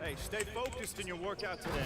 Hey, stay focused in your workout today.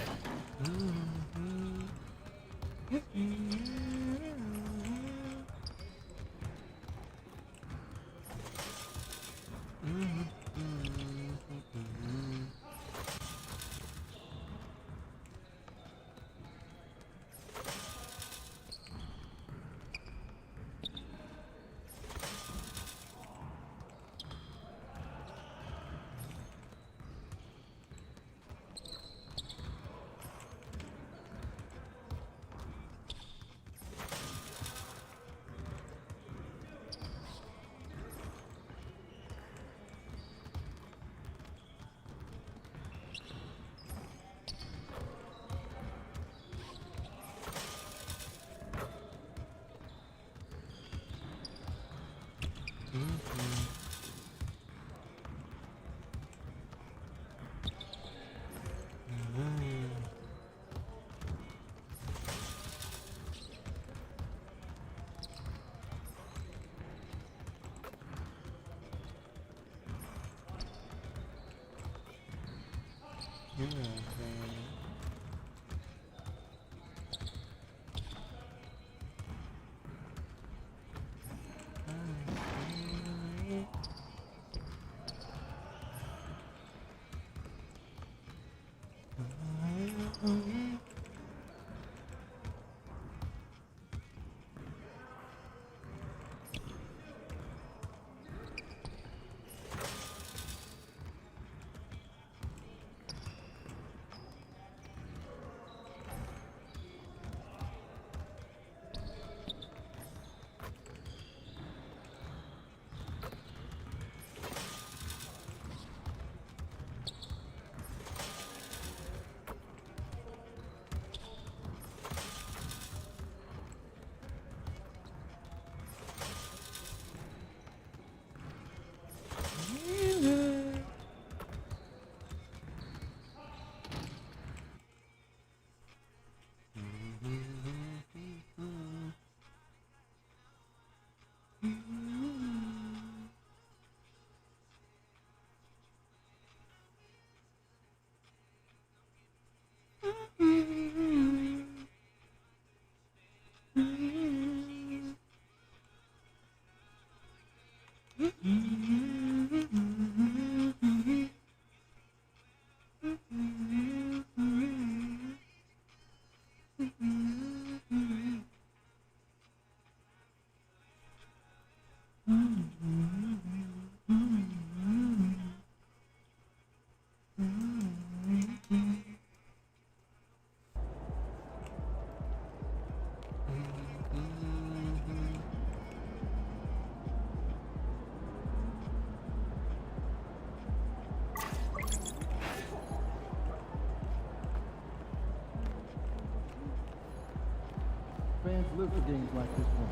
Fans live for games like this one.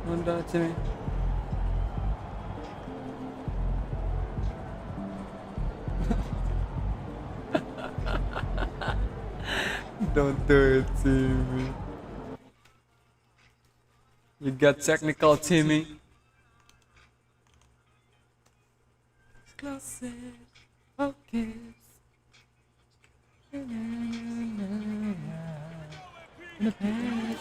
Don't do it to me. Don't do it to me. You got technical, Timmy. Closer, focus. In the past.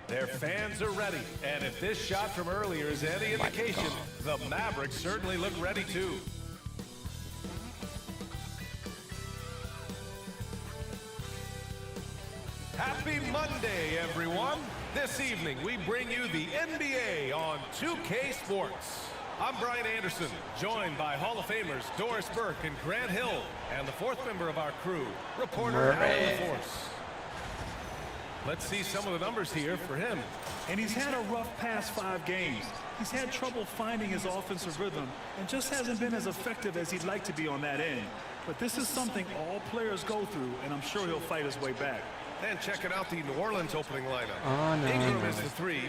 Their fans are ready, and if this shot from earlier is any indication, the Mavericks certainly look ready too. Happy Monday, everyone. This evening, we bring you the NBA on 2K Sports. I'm Brian Anderson, joined by Hall of Famers Doris Burke and Grant Hill, and the fourth member of our crew, reporter Alan LaForce. Let's see some of the numbers here for him. And he's had a rough past 5 games. He's had trouble finding his offensive rhythm and just hasn't been as effective as he'd like to be on that end. But this is something all players go through, and I'm sure he'll fight his way back. And checking out the New Orleans opening lineup. Oh, no, Ingram no, is the 3,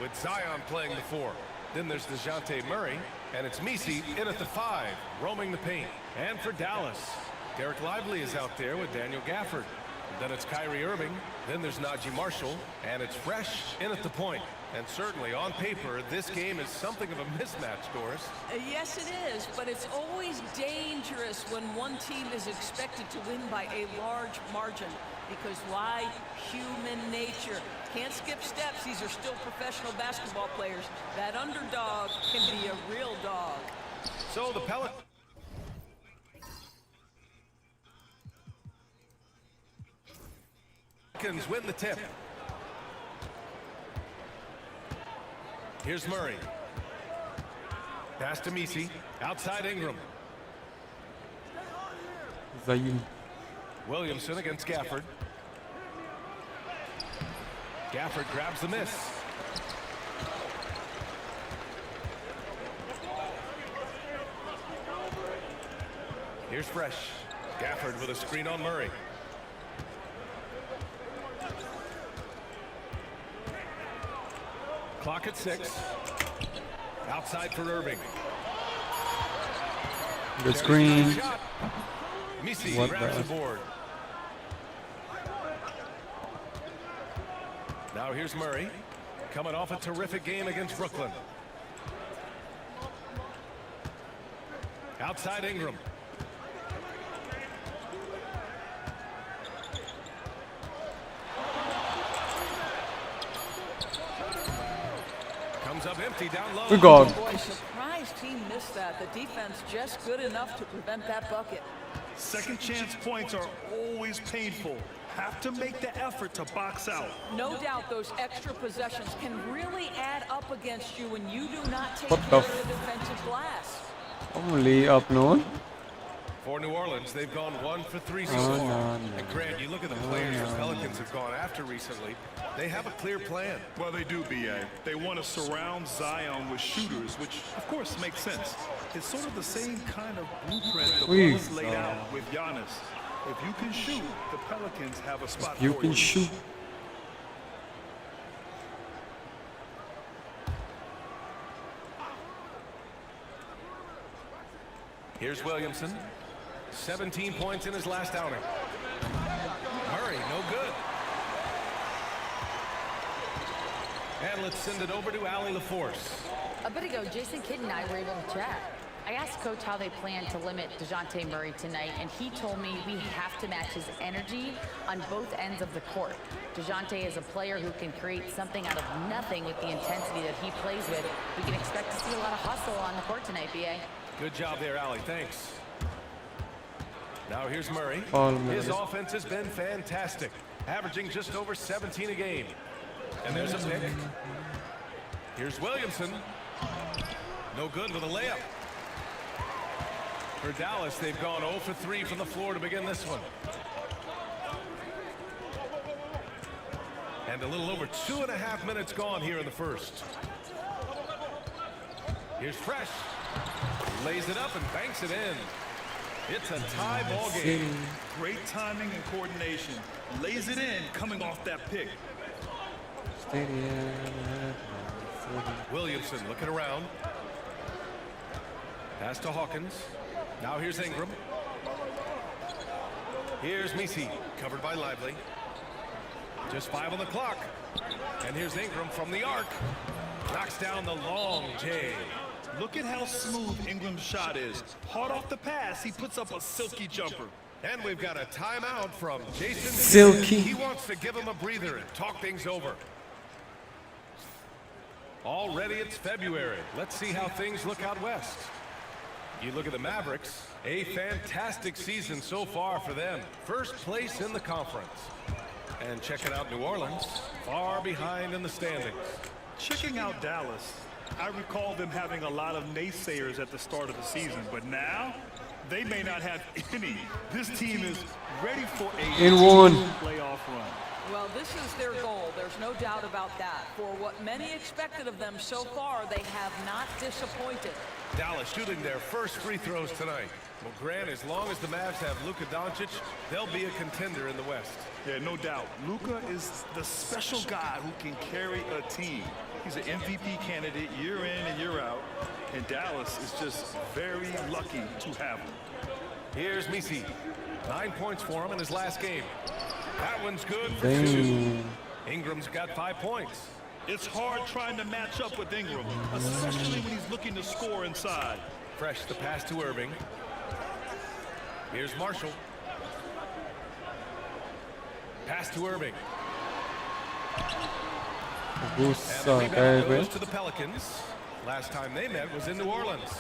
with Zion playing the 4. Then there's DeJounte Murray, and it's Messi in at the 5, roaming the paint. And for Dallas, Derek Lively is out there with Daniel Gafford. Then it's Kyrie Irving, then there's Najee Marshall, and it's Fresh in at the point. And certainly on paper, this game is something of a mismatch, Doris. Yes, it is, but it's always dangerous when one team is expected to win by a large margin. Because why? Human nature. Can't skip steps. These are still professional basketball players. That underdog can be a real dog. So the Pelicans win the tip. Here's Murray. Pass to Messi. Outside Ingram. Zayn. Williamson against Gafford. Gafford grabs the miss. Here's Fresh. Gafford with a screen on Murray. Clock at 6. Outside for Irving. Good screen. Messi grabs the board. Now here's Murray, coming off a terrific game against Brooklyn. Outside Ingram. Comes up empty down low. Good goal. Boy, surprised he missed that. The defense just good enough to prevent that bucket. Second chance points are always painful. Have to make the effort to box out. No doubt those extra possessions can really add up against you when you do not take What care the of the defensive glass. Only up noon. For New Orleans, they've gone 1 for 3 so Oh, far. no. And Grant, you look at the players the Pelicans have gone after recently, they have a clear plan. Well, they do, B.A. They want to surround Zion with shooters, which, of course, makes sense. It's sort of the same kind of blueprint the Bullets laid out with Giannis. If you can shoot, the Pelicans have a spot for you. You can shoot. Here's Williamson. 17 points in his last outing. Murray, no good. And let's send it over to Allie LaForce. A bit ago, Jason Kidd and I were able to chat. I asked Coach how they plan to limit DeJounte Murray tonight, and he told me we have to match his energy on both ends of the court. DeJounte is a player who can create something out of nothing with the intensity that he plays with. We can expect to see a lot of hustle on the court tonight, B.A. Good job there, Allie. Thanks. Now here's Murray. His offense has been fantastic, averaging just over 17 a game. And there's a pick. Here's Williamson. No good with a layup. For Dallas, they've gone 0 for 3 from the floor to begin this one. And a little over 2.5 minutes gone here in the first. Here's Fresh. Lays it up and banks it in. It's a tie ball game. Great timing and coordination. Lays it in coming off that pick. Williamson looking around. Pass to Hawkins. Now here's Ingram. Here's Messi, covered by Lively. Just 5 on the clock. And here's Ingram from the arc. Knocks down the long J. Look at how smooth Ingram's shot is. Hard off the pass, he puts up a silky jumper. And we've got a timeout from Jason. Silky. He wants to give him a breather and talk things over. Already it's February. Let's see how things look out west. You look at the Mavericks, a fantastic season so far for them. First place in the conference. And checking out New Orleans, far behind in the standings. Checking out Dallas, I recall them having a lot of naysayers at the start of the season, but now they may not have any. This team is ready for a playoff run. Well, this is their goal. There's no doubt about that. For what many expected of them so far, they have not disappointed. Dallas shooting their first free throws tonight. Well, Grant, as long as the Mavs have Luka Doncic, they'll be a contender in the West. Yeah, no doubt. Luka is the special guy who can carry a team. He's an MVP candidate year in and year out, and Dallas is just very lucky to have him. Here's Messi. 9 points for him in his last game. That one's good for 2. Ingram's got 5 points. It's hard trying to match up with Ingram, especially when he's looking to score inside. Fresh the pass to Irving. Here's Marshall. Pass to Irving. And the rebound goes to the Pelicans. Last time they met was in New Orleans.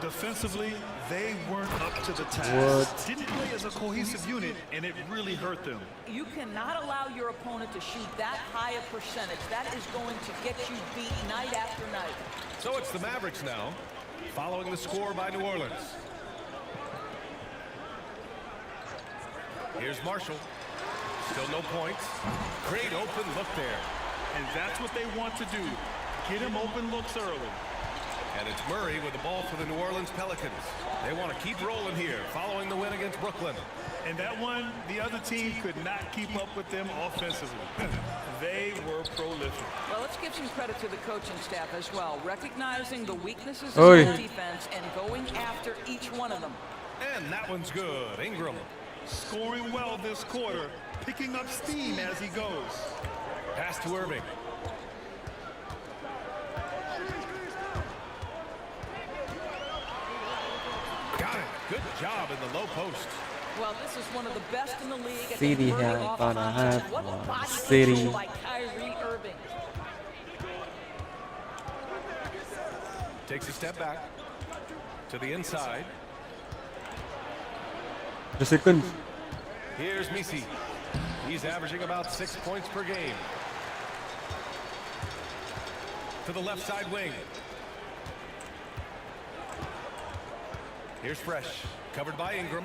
Defensively, they weren't up to the task. Didn't play as a cohesive unit, and it really hurt them. You cannot allow your opponent to shoot that high a percentage. That is going to get you beat night after night. So it's the Mavericks now, following the score by New Orleans. Here's Marshall. Still no points. Great open look there. And that's what they want to do. Get him open looks early. And it's Murray with the ball for the New Orleans Pelicans. They want to keep rolling here following the win against Brooklyn. And that one, the other team could not keep up with them offensively. They were prolific. Well, let's give some credit to the coaching staff as well, recognizing the weaknesses of the defense and going after each one of them. And that one's good. Ingram. Scoring well this quarter, picking up steam as he goes. Pass to Irving. Got it. Good job in the low post. Well, this is one of the best in the league at City converting has off gonna concepts. have What one. body City. control by Kyrie Irving. Takes a step back to the inside. The second. Here's Messi. He's averaging about 6 points per game. To the left side wing. Here's Fresh, covered by Ingram.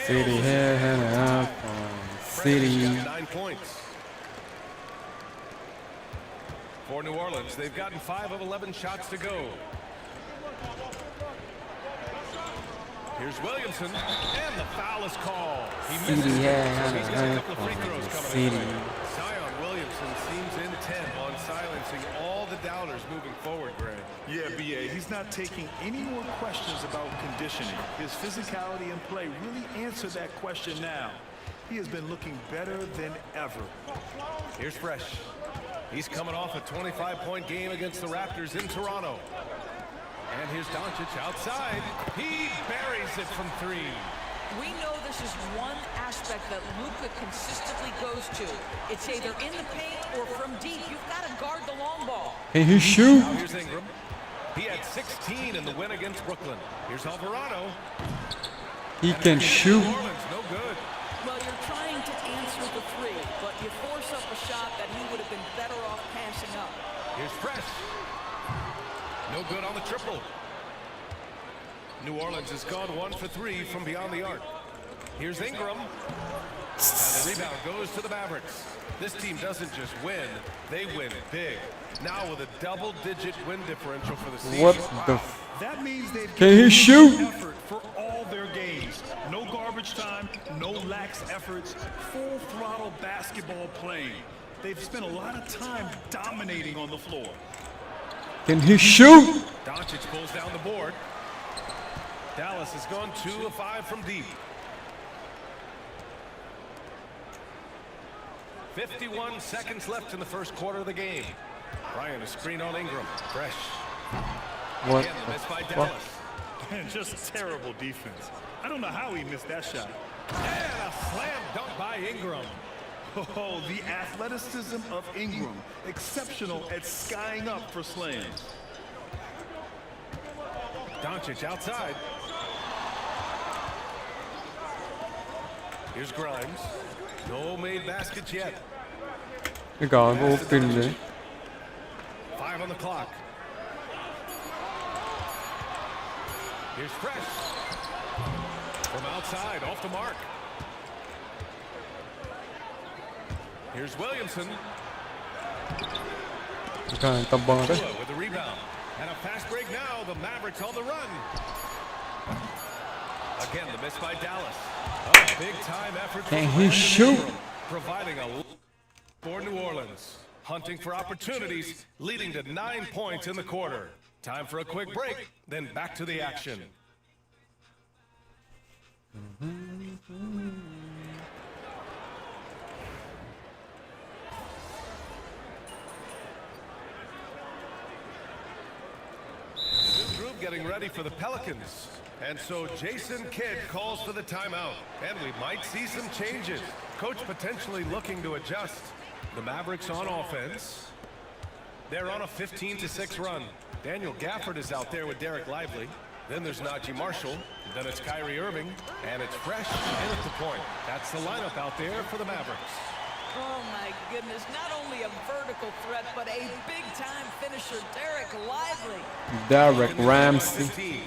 City here, City. 9 points. For New Orleans, they've gotten 5 of 11 shots to go. Here's Williamson, and the foul is called. He misses it, so he's got a couple of free throws coming up. Zion Williamson seems intent on silencing all the doubters moving forward, Grant. Yeah, B.A., he's not taking any more questions about conditioning. His physicality and play really answer that question now. He has been looking better than ever. Here's Fresh. He's coming off a 25-point game against the Raptors in Toronto. And here's Doncic outside. He buries it from three. We know this is one aspect that Luka consistently goes to. It's either in the paint or from deep. You've got to guard the long ball. Can he shoot? Now here's Ingram. He had 16 in the win against Brooklyn. Here's Alvarado. He can shoot. New Orleans, no good. Well, you're trying to answer the three, but you force up a shot that he would have been better off passing up. Here's Fresh. No good on the triple. New Orleans has gone 1 for 3 from beyond the arc. Here's Ingram. And the rebound goes to the Mavericks. This team doesn't just win, they win big. Now with a double-digit win differential for the season. What the That means they've Can he given shoot? effort for all their games. No garbage time, no lax efforts, full throttle basketball playing. They've spent a lot of time dominating on the floor. Can he shoot? Doncic pulls down the board. Dallas has gone 2 of 5 from deep. 51 seconds left in the first quarter of the game. Bryant, a screen on Ingram. Fresh. What Again, the miss by the Dallas. fuck? And just terrible defense. I don't know how he missed that shot. And a slam dunk by Ingram. Oh, the athleticism of Ingram. Exceptional at skying up for slams. Doncic outside. Here's Grimes. No made baskets yet. Ikaw, open eh. 5 on the clock. Here's Fresh. From outside, off the mark. Here's Williamson. Ikaw, tabang ka. With the rebound. And a fast break now. The Mavericks on the run. Again, the miss by Dallas. A big-time effort. Can he shoot? Providing a for New Orleans. Hunting for opportunities, leading to 9 points in the quarter. Time for a quick break, then back to the action. This group getting ready for the Pelicans. And so Jason Kidd calls for the timeout. And we might see some changes. Coach potentially looking to adjust. The Mavericks on offense. They're on a 15-6 run. Daniel Gafford is out there with Derek Lively. Then there's Najee Marshall. Then it's Kyrie Irving. And it's Fresh in at the point. That's the lineup out there for the Mavericks. Oh, my goodness. Not only a vertical threat, but a big-time finisher, Derek Lively. Derek Ramsey.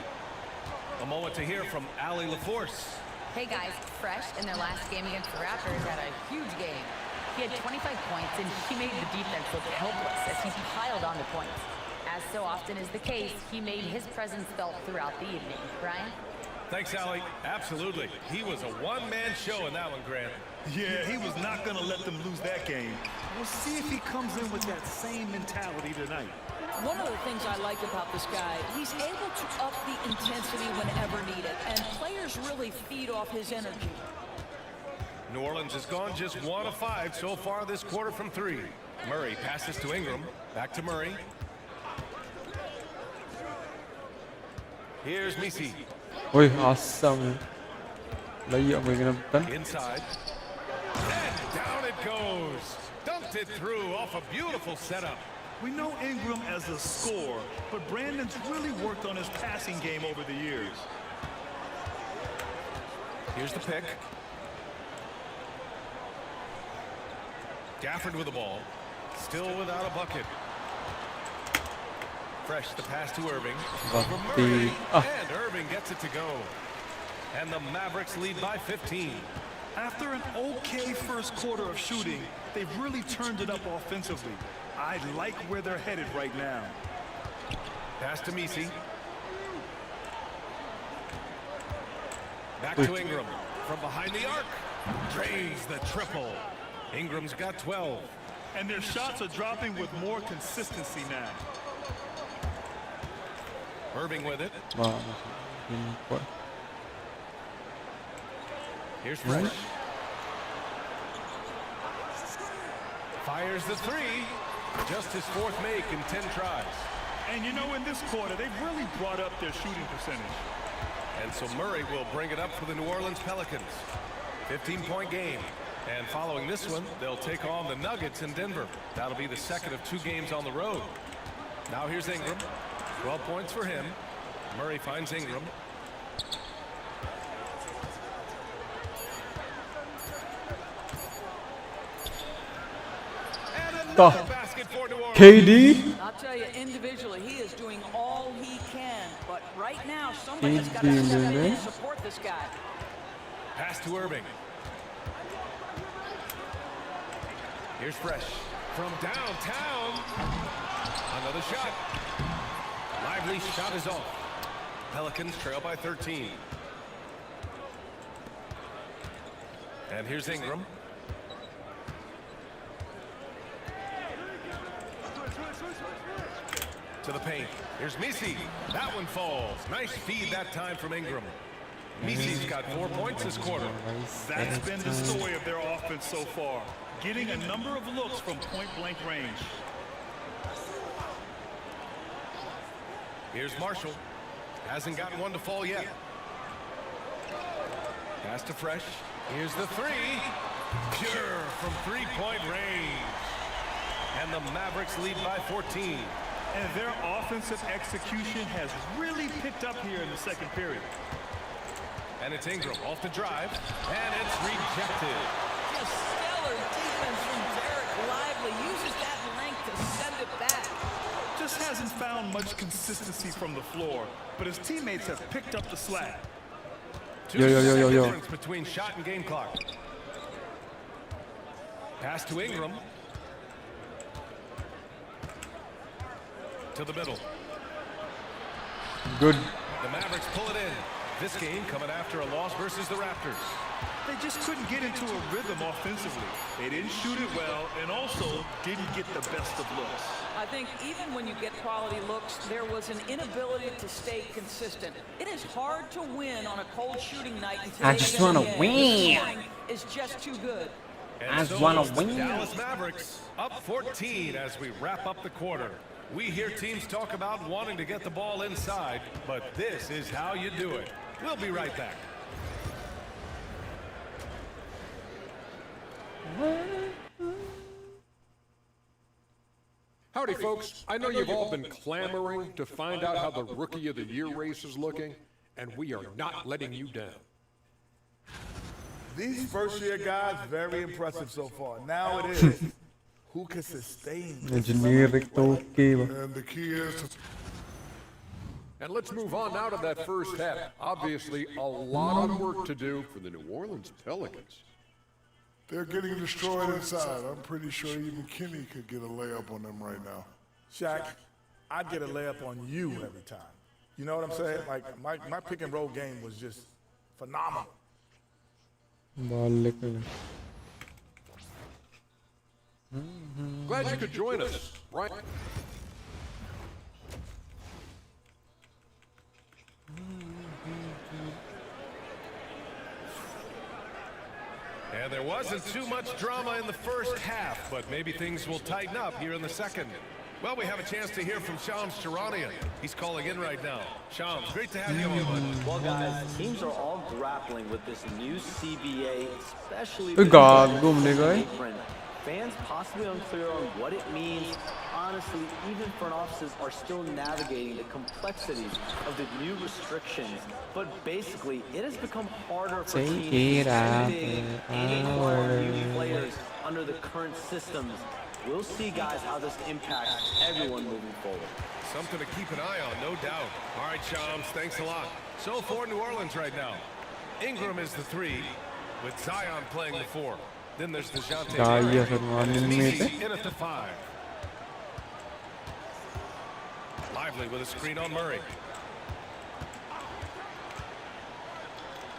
A moment to hear from Allie LaForce. Hey guys, Fresh in their last game against the Raptors had a huge game. He had 25 points and he made the defense look helpless as he piled on the points. As so often is the case, he made his presence felt throughout the evening. Brian? Thanks, Allie. Absolutely. He was a one-man show in that one, Grant. Yeah, he was not going to let them lose that game. We'll see if he comes in with that same mentality tonight. One of the things I like about this guy, he's able to up the intensity whenever needed, and players really feed off his energy. New Orleans has gone just 1 of 5 so far this quarter from 3. Murray passes to Ingram. Back to Murray. Here's Misi. Uy, awesome. Layo mo yung ginabtan. Inside. And down it goes. Dumped it through off a beautiful setup. We know Ingram as a scorer, but Brandon's really worked on his passing game over the years. Here's the pick. Gafford with the ball. Still without a bucket. Fresh the pass to Irving. From Murray, and Irving gets it to go. And the Mavericks lead by 15. After an okay first quarter of shooting, they've really turned it up offensively. I like where they're headed right now. Pass to Misi. Back to Ingram. From behind the arc. Drains the triple. Ingram's got 12. And their shots are dropping with more consistency now. Irving with it. Wow. Here's Fresh. Fires the 3. Just his fourth make in 10 tries. And you know, in this quarter, they've really brought up their shooting percentage. And so Murray will bring it up for the New Orleans Pelicans. 15-point game. And following this one, they'll take on the Nuggets in Denver. That'll be the second of 2 games on the road. Now here's Ingram. 12 points for him. Murray finds Ingram. And another basket for New Orleans. KD. I'll tell you, individually, he is doing all he can. But right now, somebody's got to step in and support this guy. Pass to Irving. Here's Fresh from downtown. Another shot. Lively shot is off. Pelicans trail by 13. And here's Ingram. To the paint. Here's Misi. That one falls. Nice feed that time from Ingram. Misi's got 4 points this quarter. That's been the story of their offense so far. Getting a number of looks from point-blank range. Here's Marshall. Hasn't gotten one to fall yet. Pass to Fresh. Here's the three. Pure from three-point range. And the Mavericks lead by 14. And their offensive execution has really picked up here in the second period. And it's Ingram off the drive. And it's rejected. Just stellar defense from Derek Lively. Uses that length to send it back. Just hasn't found much consistency from the floor, but his teammates have picked up the slack. Yo. Difference between shot and game clock. Pass to Ingram. To the middle. Good. The Mavericks pull it in. This game coming after a loss versus the Raptors. They just couldn't get into a rhythm offensively. They didn't shoot it well and also didn't get the best of looks. I think even when you get quality looks, there was an inability to stay consistent. It is hard to win on a cold shooting night in today's I just want to NBA. win. The scoring is just too good. And I just so wanna it's the win. Dallas Mavericks up 14 as we wrap up the quarter. We hear teams talk about wanting to get the ball inside, but this is how you do it. We'll be right back. Howdy, folks. I know you've all been clamoring to find out how the Rookie of the Year race is looking, and we are not letting you down. These first-year guys, very impressive so far. Now it is, who can sustain this? And And the key is And let's move on now to that first half. Obviously, a lot of work to do for the New Orleans Pelicans. they're getting destroyed inside. I'm pretty sure even Kenny could get a layup on them right now. Shaq, I'd get a layup on you every time. You know what I'm saying? Like, my pick and roll game was just phenomenal. Glad you could join us, Brian. And there wasn't too much drama in the first half, but maybe things will tighten up here in the second. Well, we have a chance to hear from Shams Charania. He's calling in right now. Shams, great to have you on. Well, guys, teams are all grappling with this new CBA, especially Good God, boom, nigga. print. Fans possibly unclear on what it means. Honestly, even front offices are still navigating the complexities of the new restrictions. But basically, it has become harder for teams to spend and acquire new players under the current systems. We'll see, guys, how this impacts everyone moving forward. Something to keep an eye on, no doubt. All right, Shams, thanks a lot. So for New Orleans right now, Ingram is the 3, with Zion playing the 4. Then there's DeJounte Murray, and Misi in at the 5. Lively with a screen on Murray.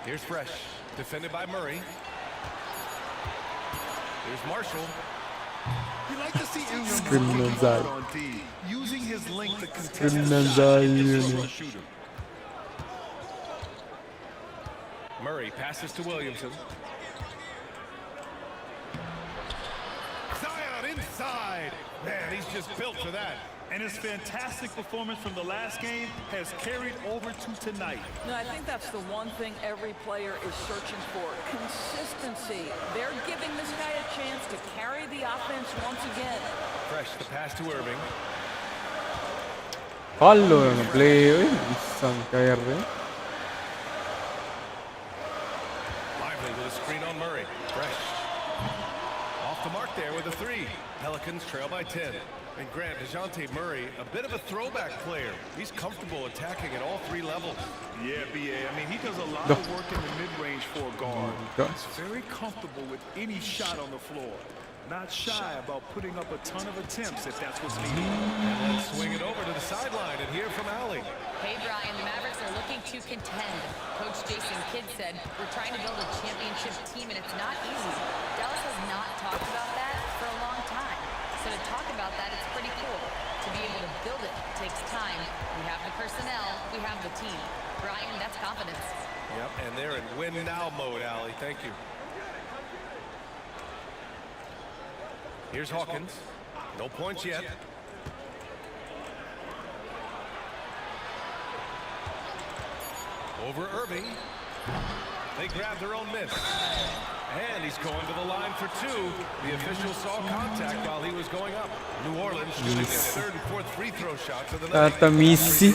Here's Fresh, defended by Murray. Here's Marshall. You like to see Ingram Screaming working inside. hard on D, using his length to contest Screaming the inside, shot and disrupt you. the shooter. Murray passes to Williamson. Zion side. Man, he's just built for that. And his fantastic performance from the last game has carried over to tonight. No, I think that's the one thing every player is searching for. Consistency. They're giving this guy a chance to carry the offense once again. Fresh, the pass to Irving. Fallo yang play, bisa cair deh. Lively with a screen on Murray. Fresh. Off the mark there with a three. Pelicans trail by 10. And Grant, DeJounte Murray, a bit of a throwback player. He's comfortable attacking at all three levels. Yeah, B.A. I mean, he does a lot of work in the mid-range for a guard. He's very comfortable with any shot on the floor. Not shy about putting up a ton of attempts if that's what's needed. And let's swing it over to the sideline and hear from Allie. Hey, Brian, the Mavericks are looking to contend. Coach Jason Kidd said, we're trying to build a championship team, and it's not easy. Dallas has not talked about that for a long time. So to talk about that, it's pretty cool. To be able to build it takes time. We have the personnel, we have the team. Brian, that's confidence. Yep, and they're in win-now mode, Allie. Thank you. Here's Hawkins. No points yet. Over Irving. They grab their own miss. And he's going to the line for two. The official saw contact while he was going up. New Orleans shooting their third and fourth free throw shots of the night. Kata Messi.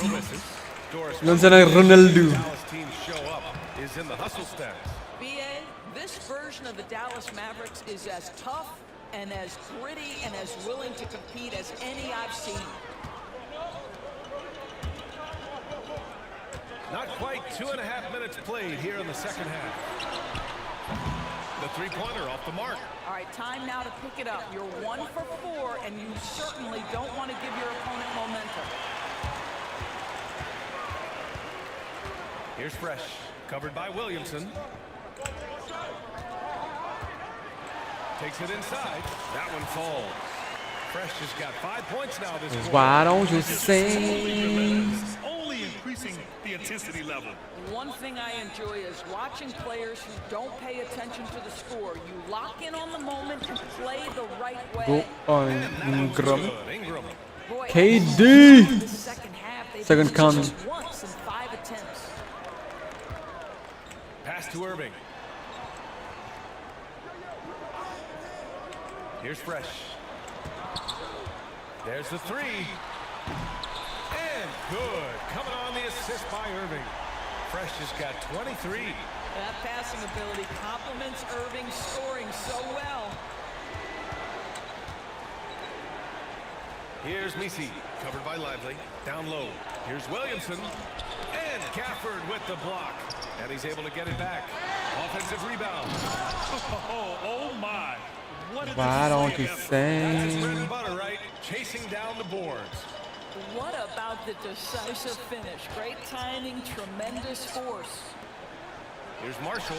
Gonzalo Ronaldo. Dallas team show up is in the hustle stance. BA, this version of the Dallas Mavericks is as tough and as gritty and as willing to compete as any I've seen. Not quite 2.5 minutes played here in the second half. The three-pointer off the mark. All right, time now to pick it up. You're 1 for 4, and you certainly don't want to give your opponent momentum. Here's Fresh, covered by Williamson. Takes it inside. That one falls. Fresh has got 5 points now this quarter. Why don't you say? Only increasing the intensity level. One thing I enjoy is watching players who don't pay attention to the score. You lock in on the moment and play the right way. Go on, Ingram. Boy, KD. the second half, they've Second been coming. just once in 5 attempts. Pass to Irving. Here's Fresh. There's the three. And good. Coming on the assist by Irving. Fresh has got 23. That passing ability complements Irving's scoring so well. Here's Messi, covered by Lively. Down low. Here's Williamson. And Gafford with the block. And he's able to get it back. Offensive rebound. Oh my. Why don't you That's his say? bread and butter, right? Chasing down the boards. What about the decisive finish? Great timing, tremendous force. Here's Marshall.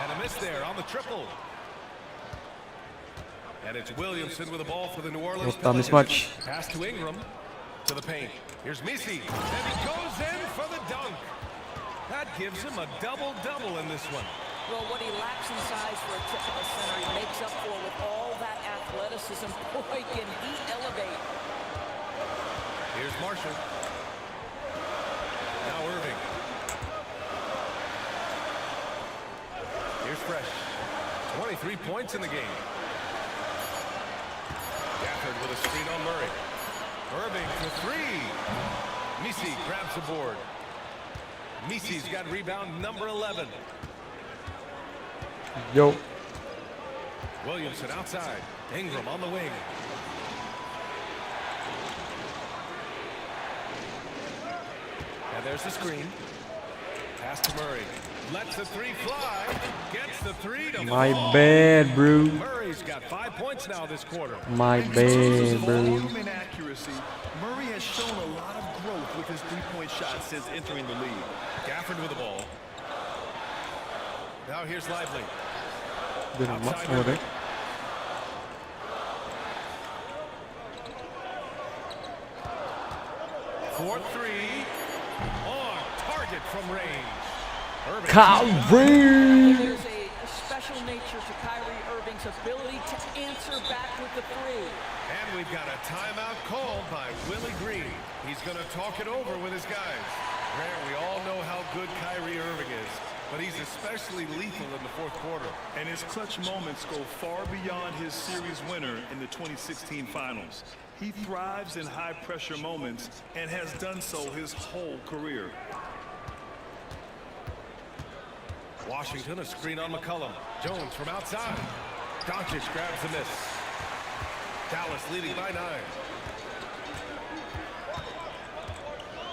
And a miss there on the triple. And it's Williamson with the ball for the New Orleans Not this Pelicans. much. Pass to Ingram. To the paint. Here's Messi. And he goes in for the dunk. That gives him a double-double in this one. Well, what he lacks in size for a typical center, he makes up for with all that athleticism. Boy, can he elevate. Here's Marshall. Now Irving. Here's Fresh. 23 points in the game. Gafford with a screen on Murray. Irving for three. Messi grabs the board. Messi's got rebound number 11. Yo. Williamson outside. Ingram on the wing. And there's the screen. Pass to Murray. Lets the three fly. Gets the three to My fall. bad, bro. Murray's got 5 points now this quarter. My bad, bro. Volume and accuracy, Murray has shown a lot of growth with his three-point shot since entering the league. Gafford with the ball. Now here's Lively. Didn't much Outside over Irving. there. 4-3 on target from range. Irving. Calvin. There's a special nature to Kyrie Irving's ability to answer back with the three. And we've got a timeout called by Willie Green. He's going to talk it over with his guys. Grant, we all know how good Kyrie Irving is, but he's especially lethal in the fourth quarter. And his clutch moments go far beyond his series winner in the 2016 finals. He thrives in high-pressure moments and has done so his whole career. Washington, a screen on McCollum. Jones from outside. Doncic grabs the miss. Dallas leading by 9.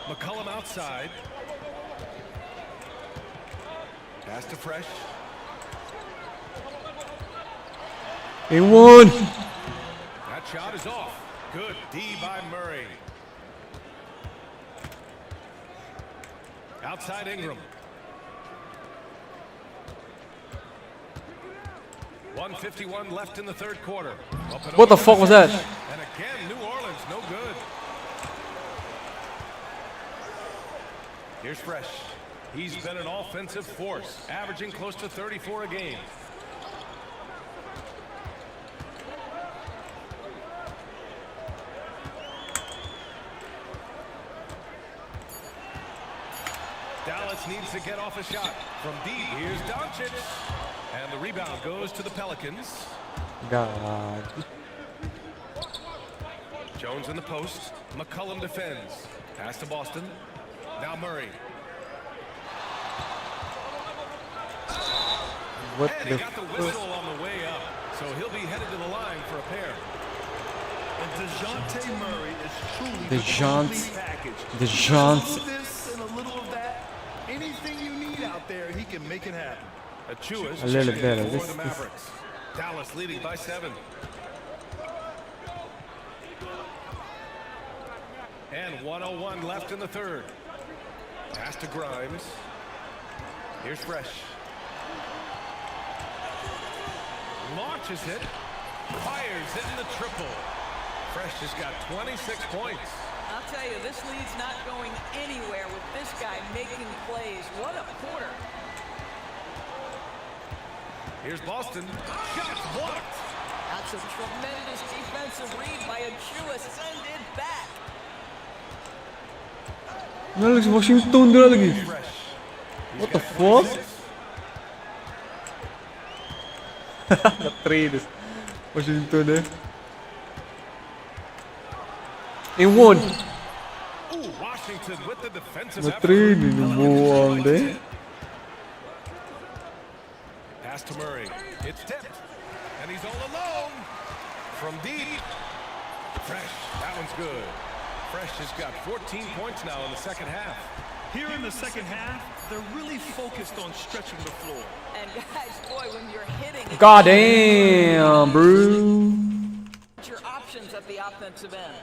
McCollum outside. Pass to Fresh. In one. That shot is off. Good D by Murray. Outside Ingram. 1:51 left in the third quarter. What the fuck was that? And again, New Orleans, no good. Here's Fresh. He's been an offensive force, averaging close to 34 a game. Dallas needs to get off a shot. From deep, here's Doncic. And the rebound goes to the Pelicans. God. Jones in the post. McCollum defends. Pass to Boston. Now Murray. What And the he got the whistle on the way up. So he'll be headed to the line for a pair. And DeJounte Murray is truly The the complete package. The Just a little of this and a little of that. Anything you need out there, he can make it happen. Achua's A little better. for This the Mavericks. Dallas leading by 7. And 1:01 left in the third. Pass to Grimes. Here's Fresh. Launches it. Fires in the triple. Fresh has got 26 points. I'll tell you, this lead's not going anywhere with this guy making plays. What a quarter. Here's Boston. Shots blocked. That's a tremendous defensive read by Achua. Send it back. Alex Washington dia lagi. What the fuck? Trades. Washington deh. In one. Ooh, Washington with the defensive Trade ini buang deh. Pass to Murray. It's tipped. And he's all alone. From deep. Fresh. That one's good. Fresh has got 14 points now in the second half. Here in the second half, they're really focused on stretching the floor. And guys, boy, when you're hitting... God damn, bro. Your options at the offensive end.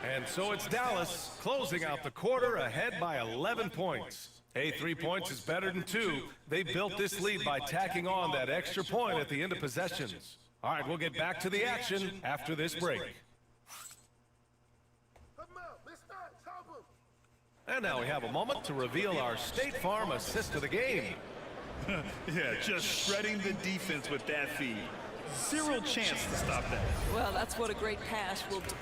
And so it's Dallas closing out the quarter ahead by 11 points. Hey, 3 points is better than 2. They built this lead by tacking on that extra point at the end of possessions. All right, we'll get back to the action after this break. And now we have a moment to reveal our State Farm assist of the game. Yeah, just shredding the defense with that feed. Zero chance to stop that. Well, that's what a great pass will do.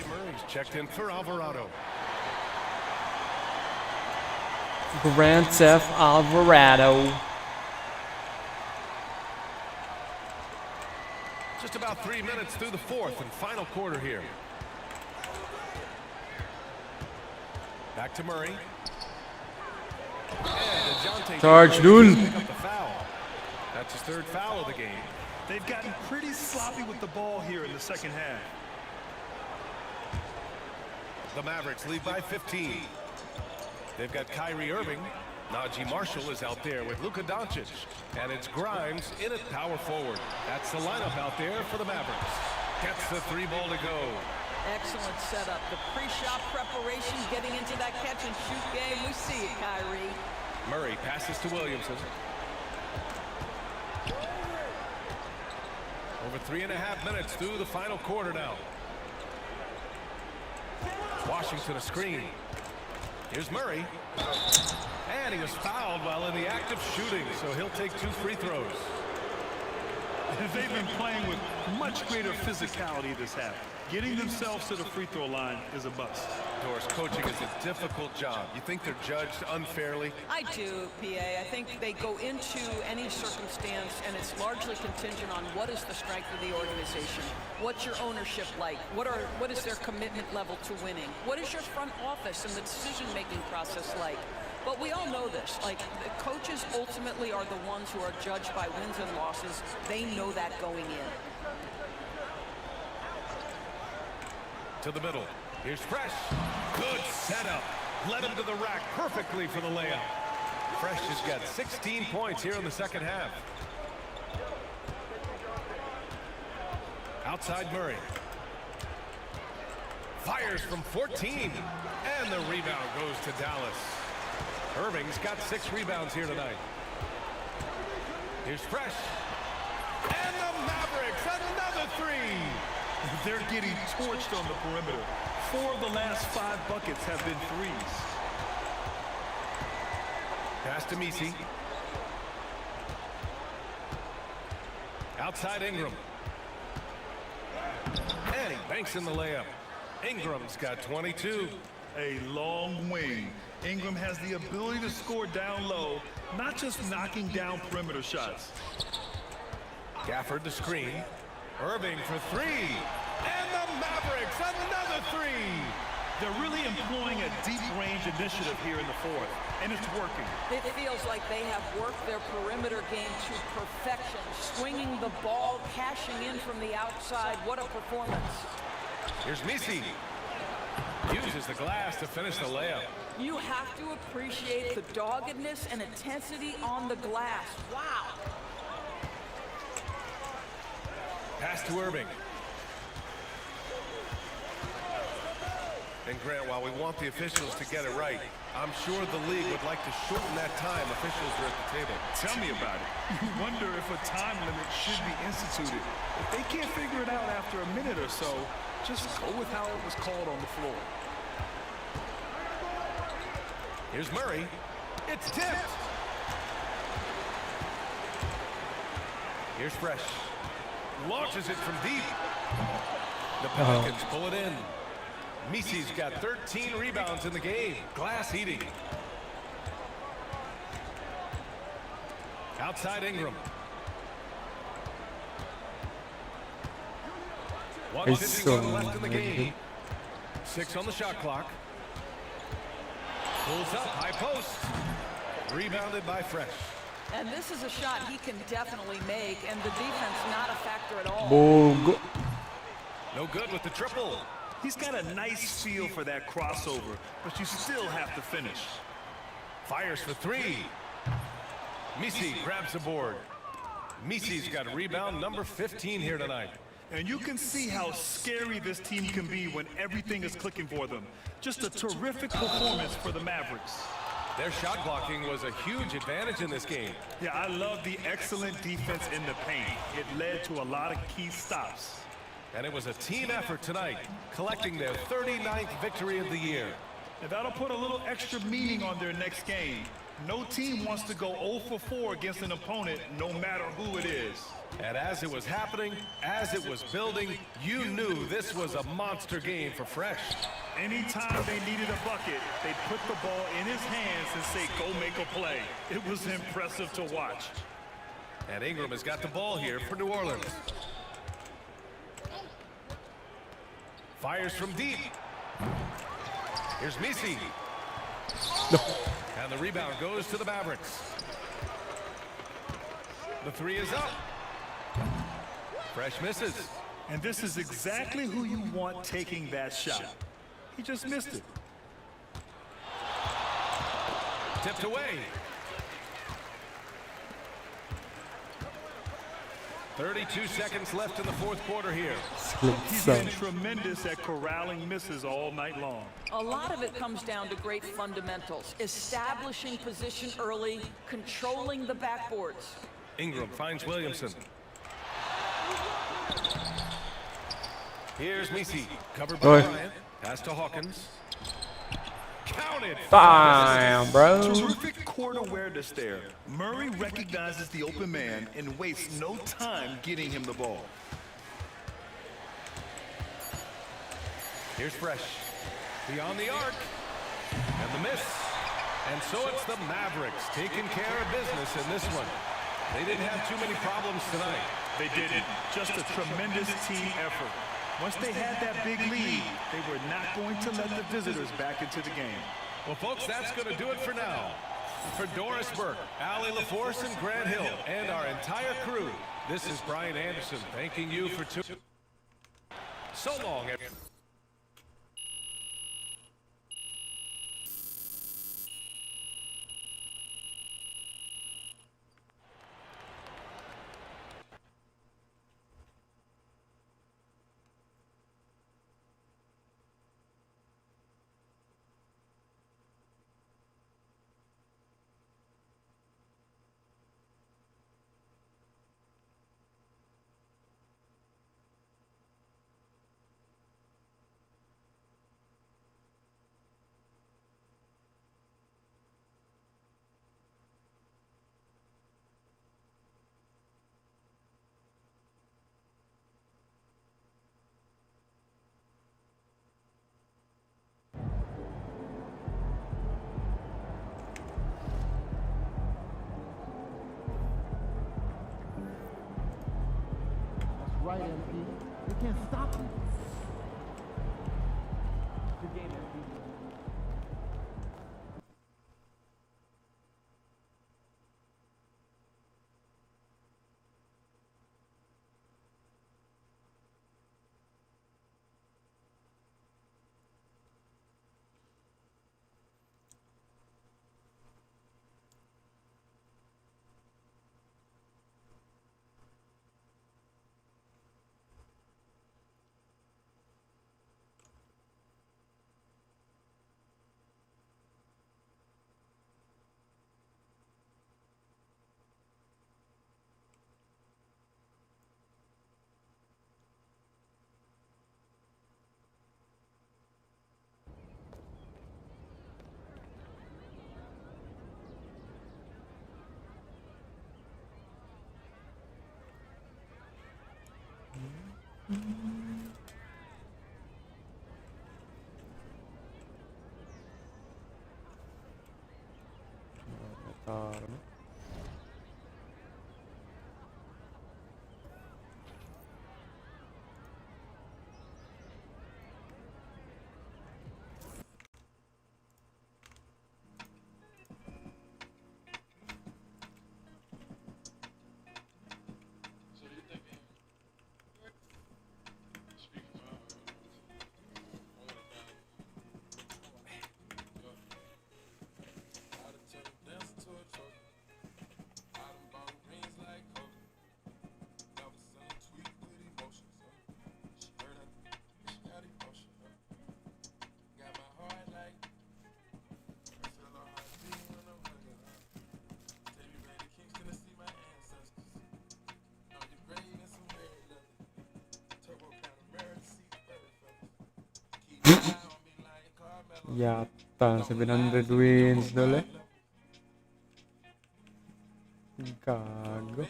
Murray's checked in for Alvarado. Grand Theft Alvarado. Just about 3 minutes through the fourth and final quarter here. Back to Murray. Charge, dude. That's his third foul of the game. They've gotten pretty sloppy with the ball here in the second half. The Mavericks lead by 15. They've got Kyrie Irving. Najee Marshall is out there with Luka Doncic. And it's Grimes in at power forward. That's the lineup out there for the Mavericks. Gets the 3 ball to go. Excellent setup. The pre-shot preparation, getting into that catch-and-shoot game. We see it, Kyrie. Murray passes to Williamson. Over 3.5 minutes through the final quarter now. Washington a screen. Here's Murray. And he was fouled while in the act of shooting, so he'll take 2 free throws. They've been playing with much greater physicality this half. Getting themselves to the free throw line is a bust. Doris, coaching is a difficult job. You think they're judged unfairly? I do, PA. I think they go into any circumstance, and it's largely contingent on what is the strength of the organization. What's your ownership like? What is their commitment level to winning? What is your front office and the decision-making process like? But we all know this. Like, the coaches ultimately are the ones who are judged by wins and losses. They know that going in. To the middle. Here's Fresh. Good setup. Led him to the rack perfectly for the layup. Fresh has got 16 points here in the second half. Outside Murray. Fires from 14. And the rebound goes to Dallas. Irving's got 6 rebounds here tonight. Here's Fresh. And the Mavericks, another 3. They're getting torched on the perimeter. 4 of the last 5 buckets have been threes. Pass to Messi. Outside Ingram. And he banks in the layup. Ingram's got 22. A long wing. Ingram has the ability to score down low, not just knocking down perimeter shots. Gafford to screen. Irving for 3. And the Mavericks, another 3. They're really employing a deep range initiative here in the fourth, and it's working. It feels like they have worked their perimeter game to perfection, swinging the ball, cashing in from the outside. What a performance. Here's Messi. Uses the glass to finish the layup. You have to appreciate the doggedness and intensity on the glass. Wow. Pass to Irving. And Grant, while we want the officials to get it right, I'm sure the league would like to shorten that time officials are at the table. Tell me about it. You wonder if a time limit should be instituted. If they can't figure it out after a minute or so, just go with how it was called on the floor. Here's Murray. It's tipped. Here's Fresh. Launches it from deep. The Pelicans pull it in. Messi's got 13 rebounds in the game. Glass eating. Outside Ingram. 1:51 left in the game. 6 on the shot clock. Pulls up, high post. Rebounded by Fresh. And this is a shot he can definitely make, and the defense not a factor at all. Boom. No good with the triple. He's got a nice feel for that crossover, but you still have to finish. Fires for 3. Messi grabs the board. Messi's got rebound number 15 here tonight. And you can see how scary this team can be when everything is clicking for them. Just a terrific performance for the Mavericks. Their shot blocking was a huge advantage in this game. Yeah, I love the excellent defense in the paint. It led to a lot of key stops. And it was a team effort tonight, collecting their 39th victory of the year. And that'll put a little extra meaning on their next game. No team wants to go 0 for 4 against an opponent, no matter who it is. And as it was happening, as it was building, you knew this was a monster game for Fresh. Anytime they needed a bucket, they put the ball in his hands and say, go make a play. It was impressive to watch. And Ingram has got the ball here for New Orleans. Fires from deep. Here's Messi. No. And the rebound goes to the Mavericks. The 3 is up. Fresh misses. And this is exactly who you want taking that shot. He just missed it. Tipped away. 32 seconds left in the fourth quarter here. He's been tremendous at corralling misses all night long. A lot of it comes down to great fundamentals. Establishing position early, controlling the backboards. Ingram finds Williamson. Here's Messi, covered by Bryant. Pass to Hawkins. counted. Damn, bro. Terrific court awareness there. Murray recognizes the open man and wastes no time getting him the ball. Here's Fresh. Beyond the arc. And the miss. And so it's the Mavericks taking care of business in this one. They didn't have too many problems tonight. They didn't. Just a tremendous team effort. Once they had that big lead, they were not going to let the visitors back into the game. Well, folks, that's going to do it for now. For Doris Burke, Allie LaForce, and Grant Hill, and our entire crew, this is Brian Anderson thanking you for tuning. So long, everyone. Right, MP. You can't stop me. Good game, MP. Yatta 700 wins dole. Gago.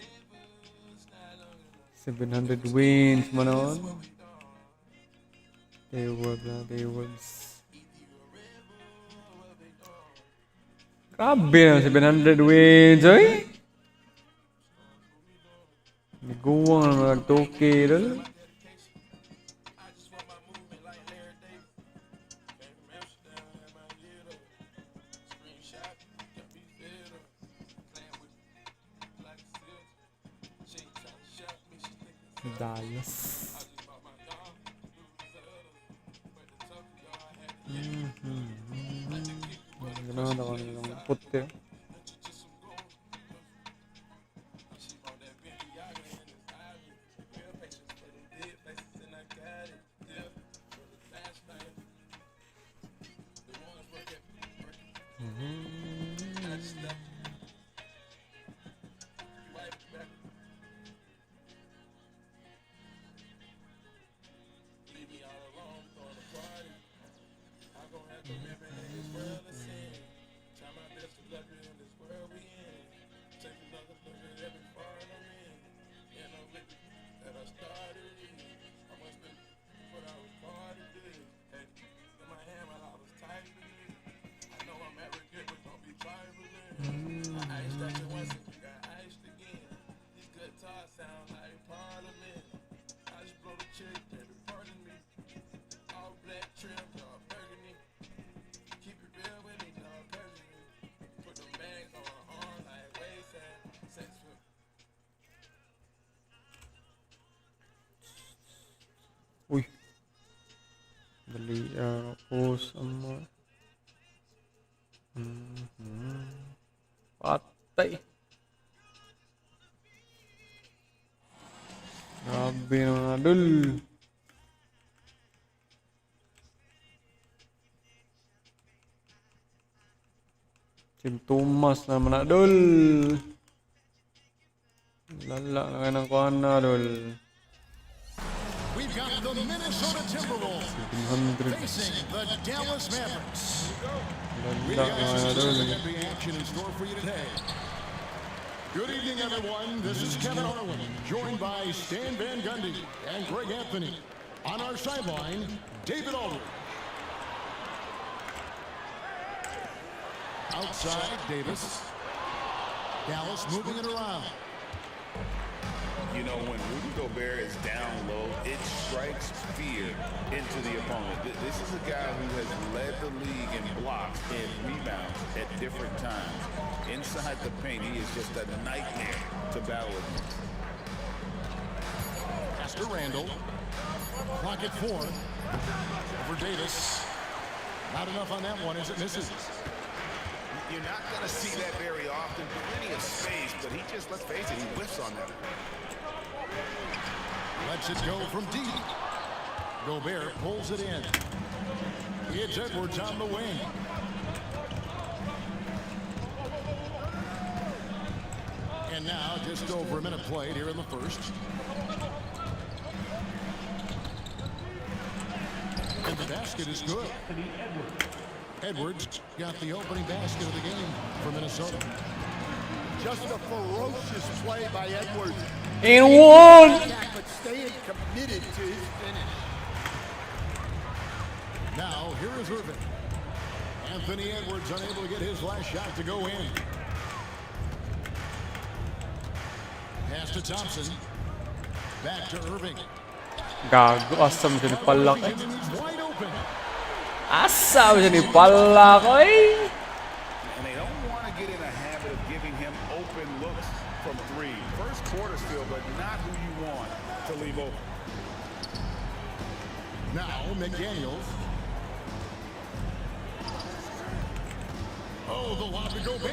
700 wins manon. They works. Grabe na 700 wins, oy. Niguwang na nagtoke dole. Dallas. Ganda ko ng puti. Beli post sama. Patay. Grabe naman adol. Tim Thomas naman adol. Lala na kayo ng kuhan na adol. We've got the Minnesota Timberwolves facing the Dallas Mavericks. We've got some NBA action in store for you today. Good evening, everyone. This is Kevin Harlan, joined by Stan Van Gundy and Greg Anthony. On our sideline, David Aldridge. Outside, Davis. Dallas moving it around. You know, when Rudy Gobert is down low, it strikes fear into the opponent. This is a guy who has led the league in blocks and rebounds at different times. Inside the paint, he is just a nightmare to battle against. Pass to Randall. Clock at 4. Over Davis. Not enough on that one as it misses. You're not going to see that very often. Plenty of space, but he just, let's face it, he whiffs on that. Lets it go from deep. Gobert pulls it in. It's Edwards on the wing. And now just over a minute played here in the first. And the basket is good. Edwards got the opening basket of the game for Minnesota. Just a ferocious play by Edwards. And one! But staying committed to his finish. Now, here is Irving. Anthony Edwards unable to get his last shot to go in. Pass to Thompson. Back to Irving. Gago, asam siya ni palak eh. He's wide open. Asam siya ni palak eh. And they don't want to get in a habit of giving him open looks from three. First quarter still, but not who you want to leave open. Now, McDaniels. Oh, the lob to Gobert.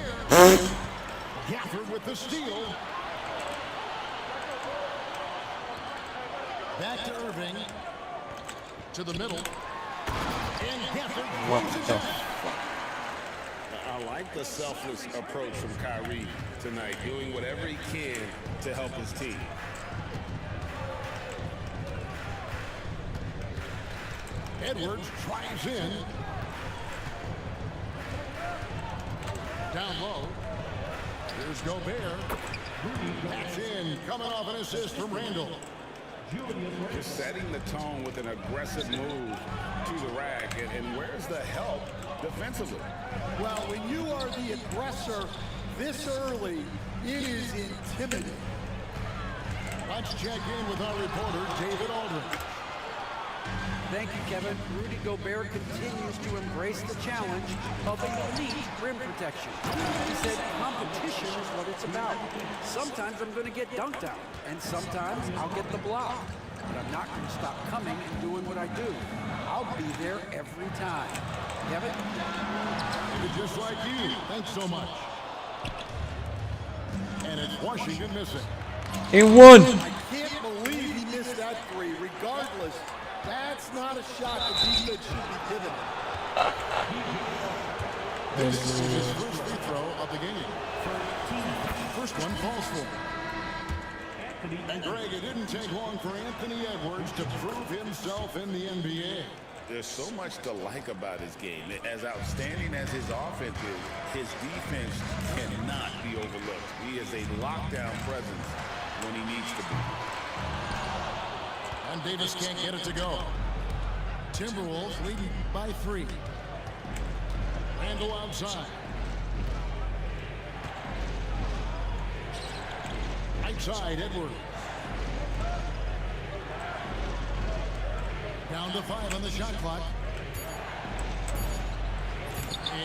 Gafford with the steal. Back to Irving. To the middle. And Gafford. What the I like the selfless approach from Kyrie tonight, doing whatever he can to help his team. Edwards drives in. Down low. Here's Gobert. That's in. Coming off an assist from Randall. Just setting the tone with an aggressive move to the rack. And where's the help defensively? Well, when you are the aggressor this early, it is intimidating. Let's check in with our reporter, David Aldridge. Thank you, Kevin. Rudy Gobert continues to embrace the challenge of elite rim protection. He said competition is what it's about. Sometimes I'm going to get dunked out, and sometimes I'll get the block. But I'm not going to stop coming and doing what I do. I'll be there every time. Kevin? Just like you. Thanks so much. And it's Washington missing. And one! I can't believe he missed that three. Regardless, that's not a shot the defense should be giving. This is his first free throw of the game. First one falls for him. And Greg, it didn't take long for Anthony Edwards to prove himself in the NBA. There's so much to like about his game. As outstanding as his offense is, his defense cannot be overlooked. He is a lockdown presence when he needs to be. And Davis can't get it to go. Timberwolves leading by 3. Randall outside. Outside, Edwards. Down to 5 on the shot clock.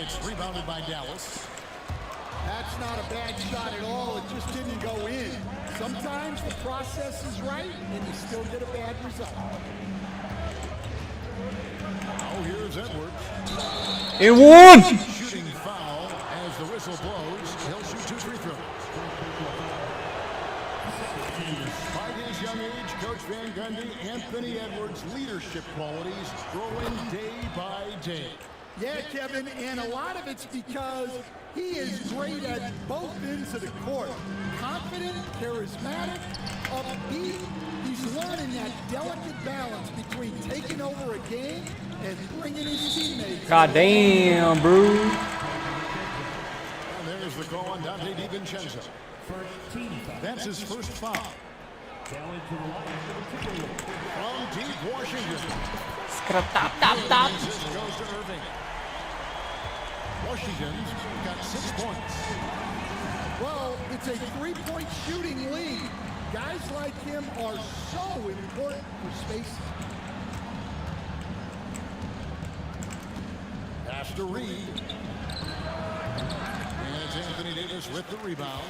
It's rebounded by Dallas. That's not a bad shot at all. It just didn't go in. Sometimes the process is right, and you still get a bad result. Here's Edwards. And one! Shooting foul as the whistle blows. He'll shoot 2 free throws. Despite his young age, Coach Van Gundy, Anthony Edwards' leadership qualities growing day by day. Yeah, Kevin, and a lot of it's because he is great at both ends of the court. Confident, charismatic, upbeat. He's learning that delicate balance between taking over a game and bringing his teammates. God damn, bro. And there's the call on Dante DiVincenzo. That's his first foul. From deep Washington. Scrap-tap-tap-tap. This goes to Irving. Washington's got 6 points. Well, it's a three-point shooting lead. Guys like him are so important for spacing. Pass to Reed. And it's Anthony Davis with the rebound.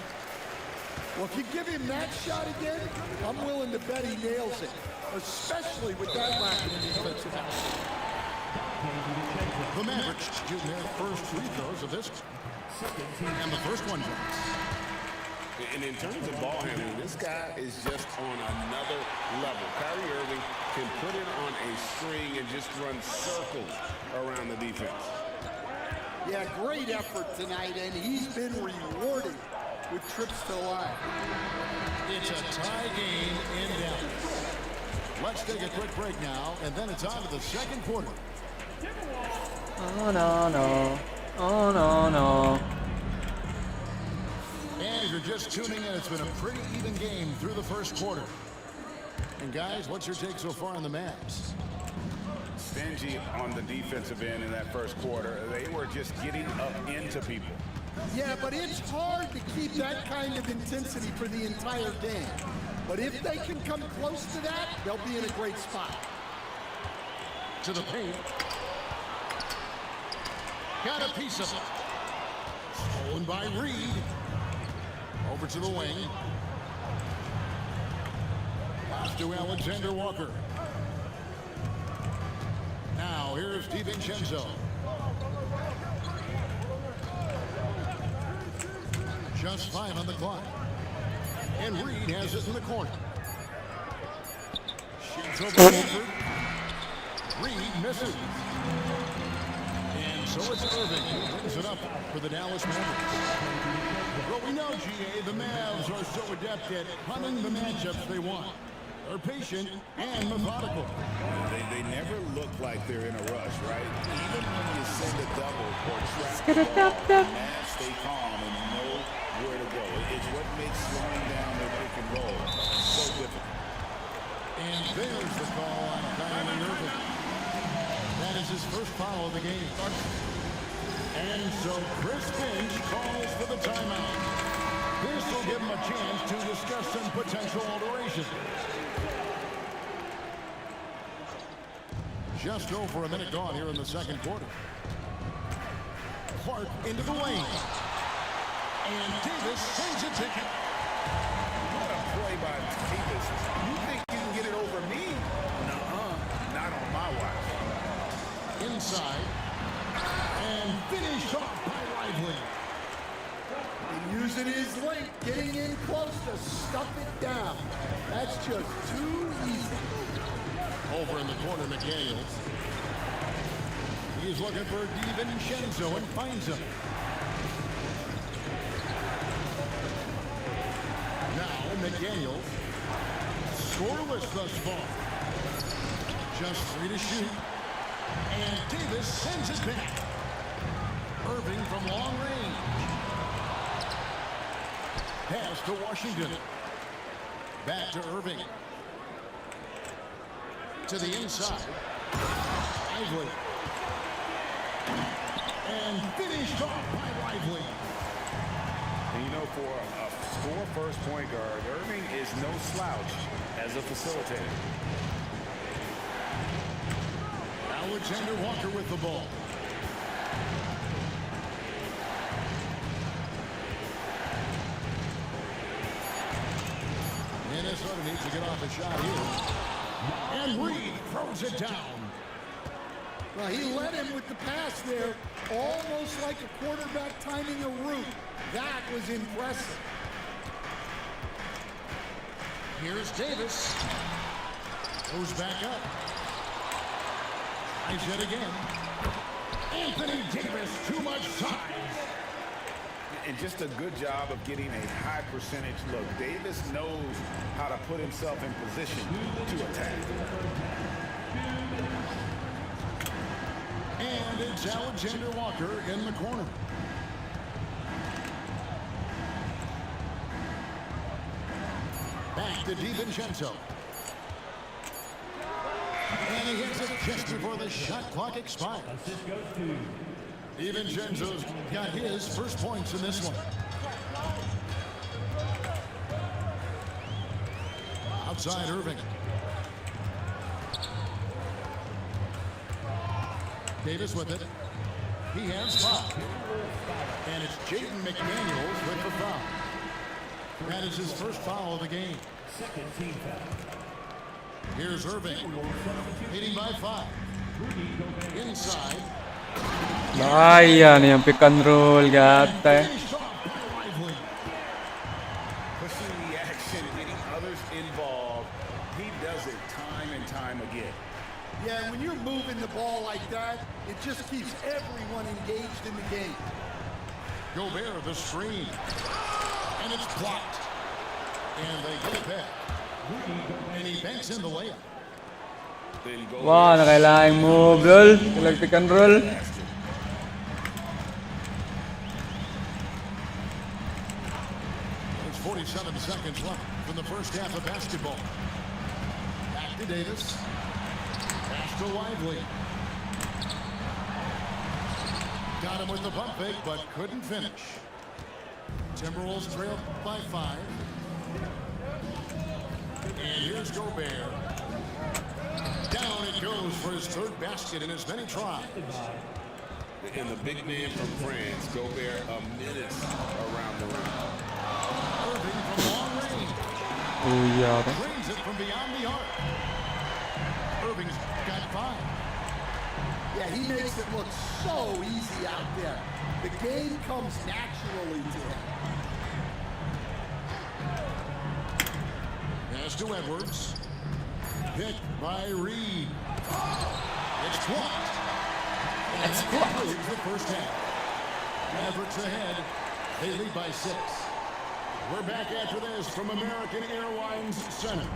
Well, if you give him that shot again, I'm willing to bet he nails it, especially with that lack of defensive action. The Mavericks shooting their first free throws of this one. And the first one drops. And in terms of ball handling, this guy is just on another level. Kyrie Irving can put it on a string and just run circles around the defense. Yeah, great effort tonight, and he's been rewarded with trips to the line. It's a tie game in Dallas. Let's take a quick break now, and then it's on to the second quarter. Oh, no, no. Oh, no, no. And if you're just tuning in, it's been a pretty even game through the first quarter. And guys, what's your take so far on the Mavs? Stingy on the defensive end in that first quarter. They were just getting up into people. Yeah, but it's hard to keep that kind of intensity for the entire game. But if they can come close to that, they'll be in a great spot. To the paint. Got a piece of it. Stolen by Reed. Over to the wing. Pass to Alexander Walker. Now here's DiVincenzo. Just 5 on the clock. And Reed has it in the corner. Shoots over Walker. Reed misses. And so it's Irving who brings it up for the Dallas Mavericks. Well, we know, GA, the Mavs are so adept at hunting the matchups they want. They're patient and methodical. They never look like they're in a rush, right? Even when you send a double or trap the ball, the Mavs stay calm and know where to go. It's what makes slowing down their pick and roll so difficult. And there's the call on Kyrie Irving. That is his first foul of the game. And so Chris Finch calls for the timeout. This will give him a chance to discuss some potential alteration. Just over a minute gone here in the second quarter. Clark into the lane. And Davis sends it to him. What a play by Davis. You think you can get it over me? Nuh-uh. Not on my watch. Inside. And finished off by Lively. And using his length, getting in close to stuff it down. That's just too easy. Over in the corner, McDaniels. He's looking for DiVincenzo and finds him. Now McDaniels. Scoreless thus far. Just 3 to shoot. And Davis sends it back. Irving from long range. Pass to Washington. Back to Irving. To the inside. Lively. And finished off by Lively. And you know, for a score first point guard, Irving is no slouch as a facilitator. Alexander Walker with the ball. Minnesota needs to get off a shot here. And Reed throws it down. Well, he led him with the pass there, almost like a quarterback timing a route. That was impressive. Here's Davis. Goes back up. Tries it again. Anthony Davis, too much size. And just a good job of getting a high percentage look. Davis knows how to put himself in position to attack. And it's Alexander Walker in the corner. Back to DiVincenzo. And he hits it just before the shot clock expires. DiVincenzo's got his first points in this one. Outside Irving. Davis with it. He has foul. And it's Jaden McDaniels with the foul. That is his first foul of the game. Second team foul. Here's Irving. Leading by 5. Inside. Ayan, yung pick and roll, gata. Pushing the action, getting others involved. He does it time and time again. Yeah, when you're moving the ball like that, it just keeps everyone engaged in the game. Gobert, the screen. And it's blocked. And they get it back. And he banks in the layup. Wow, na kailangan move, roll. Kailangan pick and roll. It's 47 seconds left from the first half of basketball. Back to Davis. Pass to Lively. Got him with the pump fake, but couldn't finish. Timberwolves trail by 5. And here's Gobert. Down it goes for his third basket in as many tries. And the big man from France, Gobert, a minute around the rim. Irving from long range. Oh, yeah. Drains it from beyond the arc. Irving's got 5. Yeah, he makes it look so easy out there. The game comes naturally to him. Pass to Edwards. Hit by Reed. It's blocked. It's blocked. The first half. Mavericks ahead. They lead by 6. We're back after this from American Airlines Center.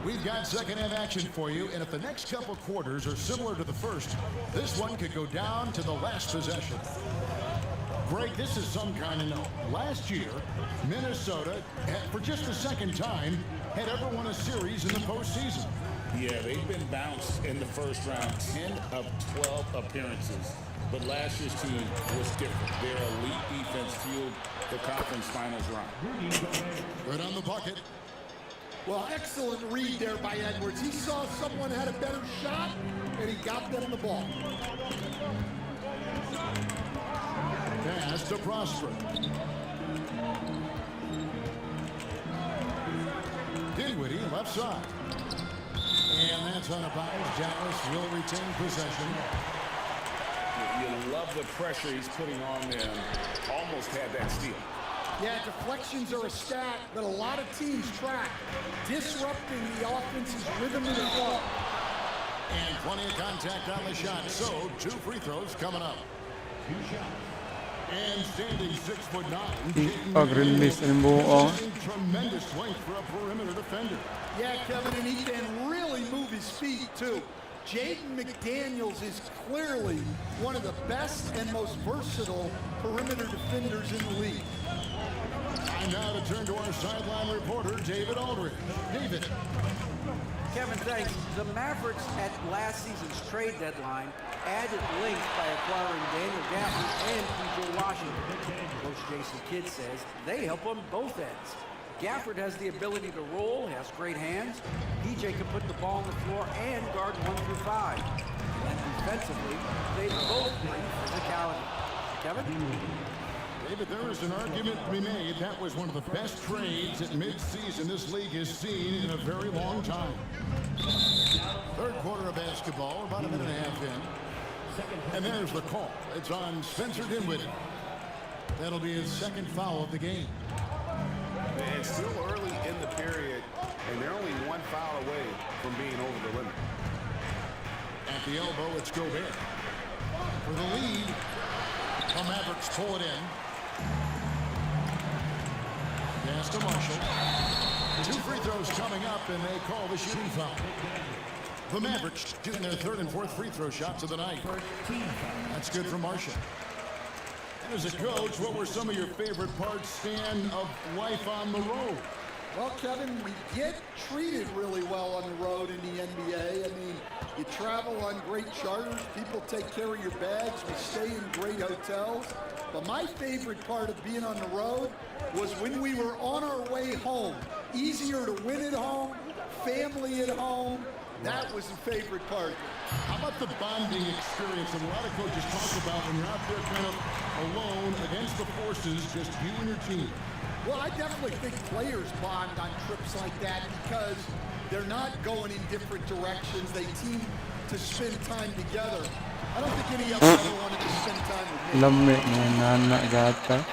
We've got second half action for you, and if the next couple quarters are similar to the first, this one could go down to the last possession. Greg, this is some kind of note. Last year, Minnesota, for just the second time, had ever won a series in the postseason. Yeah, they've been bounced in the first round, 10 of 12 appearances. But last year's team was different. Their elite defense fueled the conference finals run. Good on the bucket. Well, excellent read there by Edwards. He saw someone had a better shot, and he got them the ball. Pass to Prosper. Dinwiddie, left side. And that's on a bounce. Dallas will retain possession. You love the pressure he's putting on them. Almost had that steal. Yeah, deflections are a stat that a lot of teams track, disrupting the offense's rhythm and flow. And plenty of contact on the shot. So, 2 free throws coming up. 2 shots. And standing 6'9". Pag-release ng buo. Tremendous length for a perimeter defender. Yeah, Kevin, and he can really move his feet, too. Jaden McDaniels is clearly one of the best and most versatile perimeter defenders in the league. Time now to turn to our sideline reporter, David Aldridge. David. Kevin, thanks. The Mavericks at last season's trade deadline added length by acquiring Daniel Gafford and P.J. Washington. Coach Jason Kidd says they help on both ends. Gafford has the ability to roll, has great hands. P.J. can put the ball on the floor and guard 1 through 5. And defensively, they both bring physicality. Kevin? David, there is an argument to be made. That was one of the best trades at midseason this league has seen in a very long time. Third basketball, about a minute and a half in. And there's the call. It's on Spencer Dinwiddie. That'll be his second foul of the game. And still early in the period, and they're only one foul away from being over the limit. At the elbow, it's Gobert. For the lead, the Mavericks pull it in. Pass to Marshall. 2 free throws coming up, and they call the shooting foul. The Mavericks shooting their 3rd and 4th free throw shots of the night. That's good for Marshall. And as a coach, what were some of your favorite parts, Stan, of life on the road? Well, Kevin, we get treated really well on the road in the NBA. I mean, you travel on great charters, people take care of your bags, we stay in great hotels. But my favorite part of being on the road was when we were on our way home. Easier to win at home, family at home. That was the favorite part. How about the bonding experience that a lot of coaches talk about when you're out there kind of alone against the forces, just you and your team? Well, I definitely think players bond on trips like that because they're not going in different directions. They team to spend time together. I don't think any of them ever wanted to spend time with me. Lame na anak gata.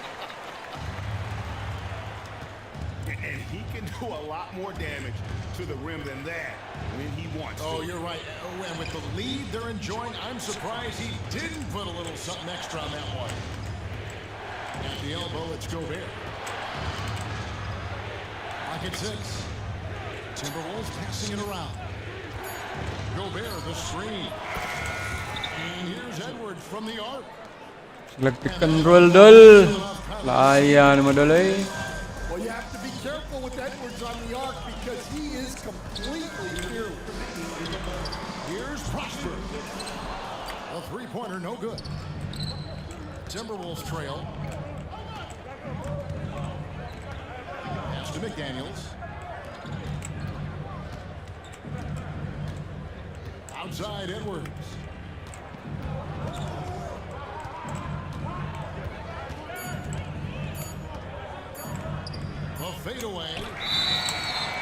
And he can do a lot more damage to the rim than that when he wants to. Oh, you're right. And with the lead they're enjoying, I'm surprised he didn't put a little something extra on that one. At the elbow, it's Gobert. Lock at 6. Timberwolves passing it around. Gobert, the screen. And here's Edwards from the arc. Lag pick and roll dol. Layan mo dol eh. Well, you have to be careful with Edwards on the arc because he is completely fearless. Here's Prosper. A three-pointer, no good. Timberwolves trail. Pass to McDaniels. Outside Edwards. A fadeaway.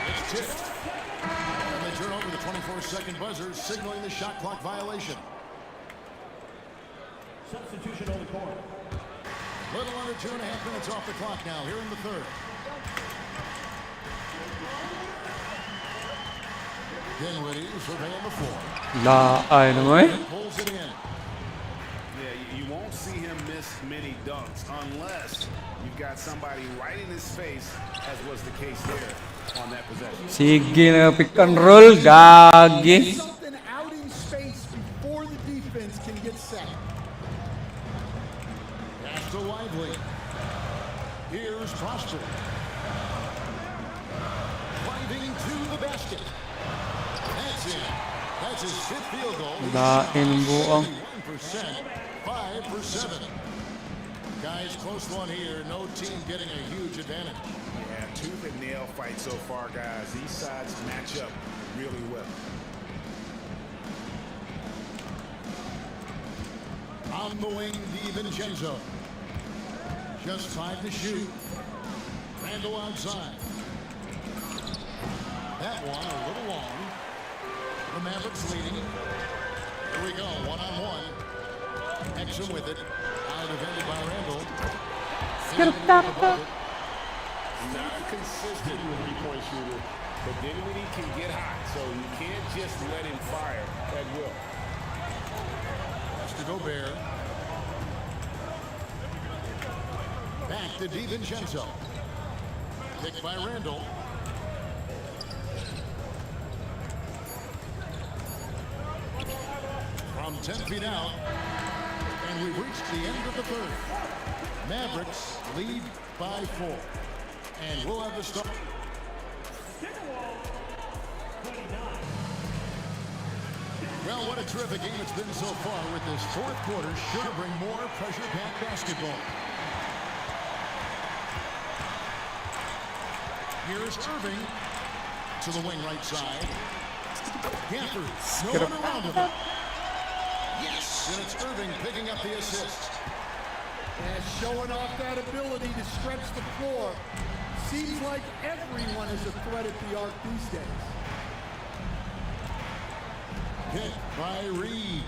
It's tipped. And they turn over the 24-second buzzer, signaling the shot clock violation. Substitution on the court. Little under 2.5 minutes off the clock now, here in the 3rd. Dinwiddie surveying the floor. Laay naman eh. Pulls it in. Yeah, you won't see him miss many dunks unless you've got somebody right in his face, as was the case there on that possession. Sige na pick and roll, gagi. Something out in space before the defense can get set. Pass to Lively. Here's Prosper. Driving to the basket. That's it. That's his 5th field goal. Lain buang. 1%, 5 for 7. Guys, close one here. No team getting a huge advantage. Yeah, tooth and nail fight so far, guys. These sides match up really well. On the wing, DiVincenzo. Just 5 to shoot. Randall outside. That one a little long. The Mavericks leading. Here we go, one-on-one. Exum with it. Out defended by Randall. Not consistent with three-point shooter, but Dinwiddie can get hot, so you can't just let him fire at will. That's to Gobert. Back to DiVincenzo. Picked by Randall. From 10 feet out. And we've reached the end of the 3rd. Mavericks lead by 4. And we'll have the start. Well, what a terrific game it's been so far with this 4th quarter. Sure to bring more pressure-packed basketball. Here's Irving to the wing right side. Gafford, no one around him. Yes, and it's Irving picking up the assist. And showing off that ability to stretch the floor. Seems like everyone is a threat at the arc these days. Hit by Reed.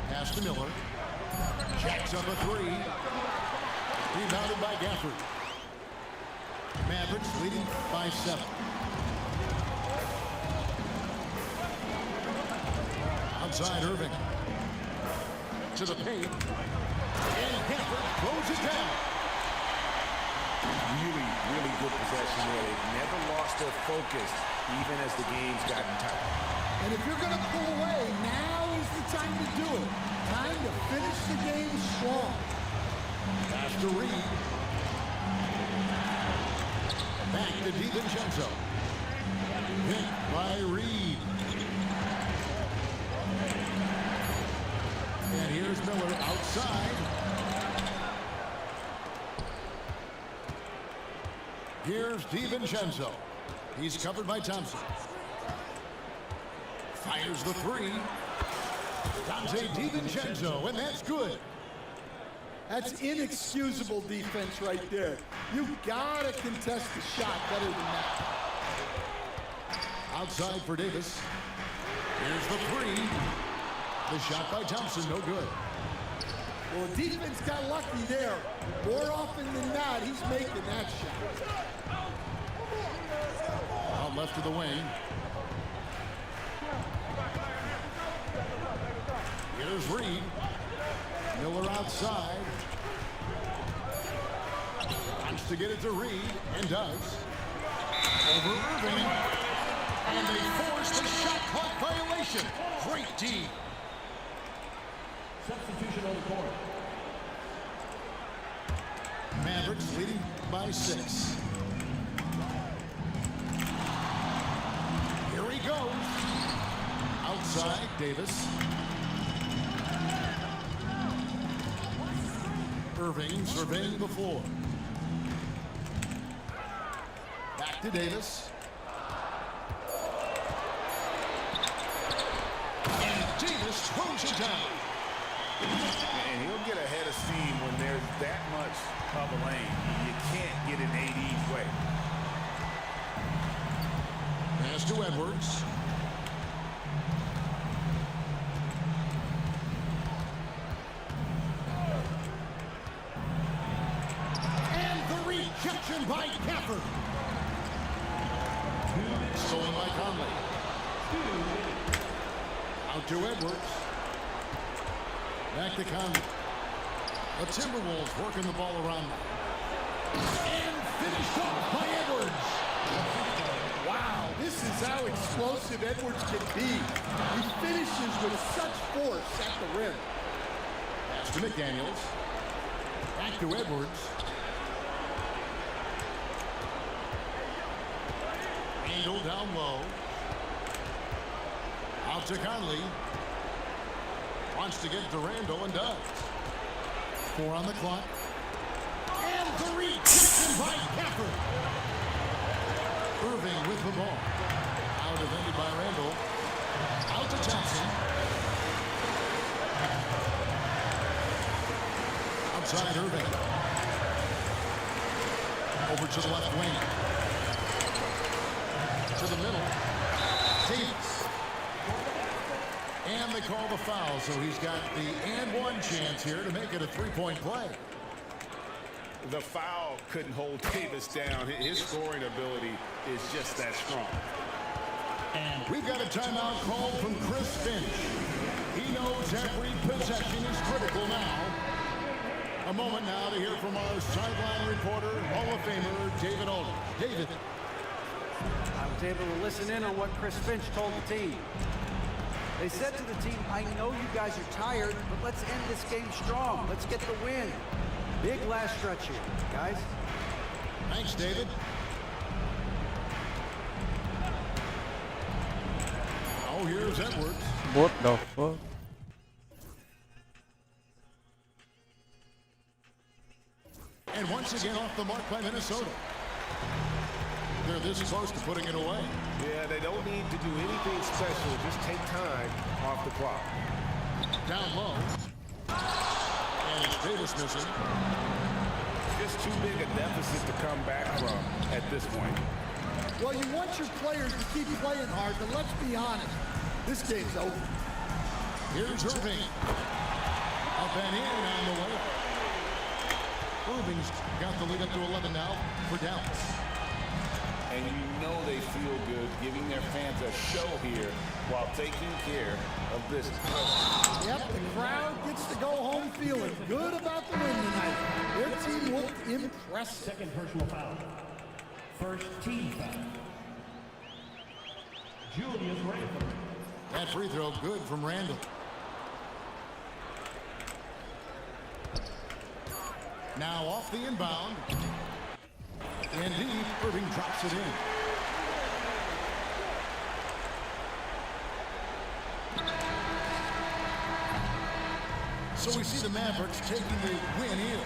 Pass to Miller. Jacks up a three. Rebounded by Gafford. Mavericks leading by 7. Outside Irving. To the paint. And Gafford throws it down. Really good possession there. They've never lost their focus, even as the game's gotten tight. And if you're going to pull away, now is the time to do it. Time to finish the game strong. Pass to Reed. Back to DiVincenzo. Hit by Reed. And here's Miller outside. Here's DiVincenzo. He's covered by Thompson. Fires the three. Dante DiVincenzo, and that's good. That's inexcusable defense right there. You've got to contest the shot better than that. Outside for Davis. Here's the three. The shot by Thompson, no good. Well, the defense got lucky there. More often than not, he's making that shot. Out left of the wing. Here's Reed. Miller outside. Wants to get it to Reed, and does. Over Irving. And they force the shot clock violation. Great D. Substitution on the court. Mavericks leading by 6. Here he goes. Outside, Davis. Irving surveying the floor. Back to Davis. And Davis throws it down. And he'll get ahead of steam when there's that much of a lane. You can't get in AD's way. Pass to Edwards. And the rejection by Gafford. Stolen by Conley. Out to Edwards. Back to Conley. The Timberwolves working the ball around now. And finished off by Edwards. Wow, this is how explosive Edwards can be. He finishes with such force at the rim. Pass to McDaniels. Back to Edwards. Handle down low. Out to Conley. Wants to get to Randall and does. 4 on the clock. And the rejection by Gafford. Irving with the ball. Out defended by Randall. Out to Thompson. Outside Irving. Over to the left wing. To the middle. Davis. And they call the foul, so he's got the and one chance here to make it a 3-point play. The foul couldn't hold Davis down. His scoring ability is just that strong. And we've got a timeout called from Chris Finch. He knows every possession is critical now. A moment now to hear from our sideline reporter, Hall of Famer David Alden. David. I was able to listen in on what Chris Finch told the team. They said to the team, I know you guys are tired, but let's end this game strong. Let's get the win. Big last stretch here, guys. Thanks, David. Oh, here's Edwards. What the fuck? And once again off the mark by Minnesota. They're this close to putting it away. Yeah, they don't need to do anything special. Just take time off the clock. Down low. And it's Davis missing. Just too big a deficit to come back from at this point. Well, you want your players to keep playing hard, but let's be honest. This game's over. Here's Irving. Up and in on the way. Irving's got the lead up to 11 now for Dallas. And you know they feel good giving their fans a show here while taking care of business. Yep, the crowd gets to go home feeling good about the win tonight. Their team looked impressive. Second personal foul. First team foul. Julius Randle. That free throw good from Randle. Now off the inbound. And deep, Irving drops it in. So we see the Mavericks taking the win here.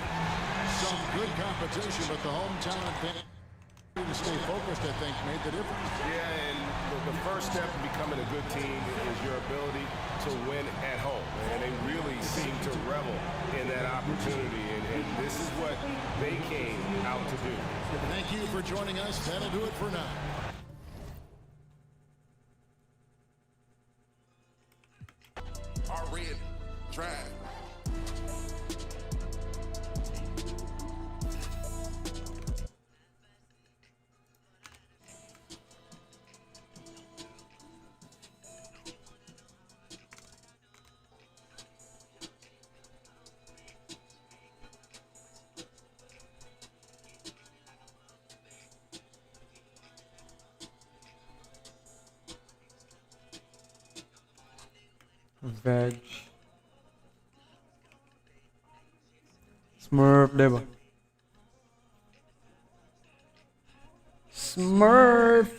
Some good competition, but the hometown advantage to stay focused, I think, made the difference. Yeah, and the first step in becoming a good team is your ability to win at home. And they really seem to revel in that opportunity. And this is what they came out to do. Thank you for joining us. That'll do it for now. Our red drive. Veg. Smurf Deva. Smurf.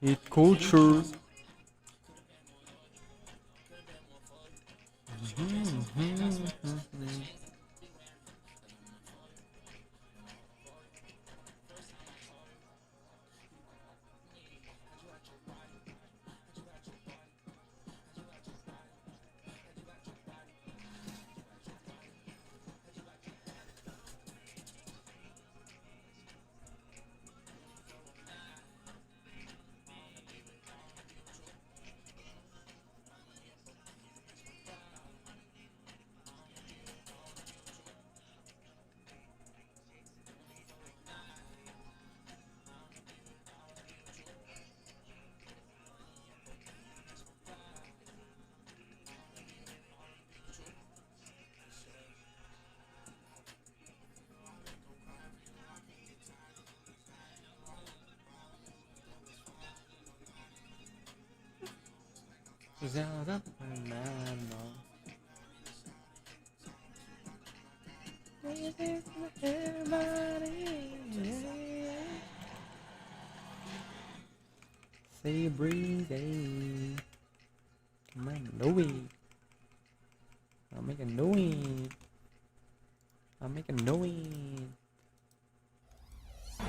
Eat culture. Say breezy. Man, know it. I'm making noise. I'm making noise.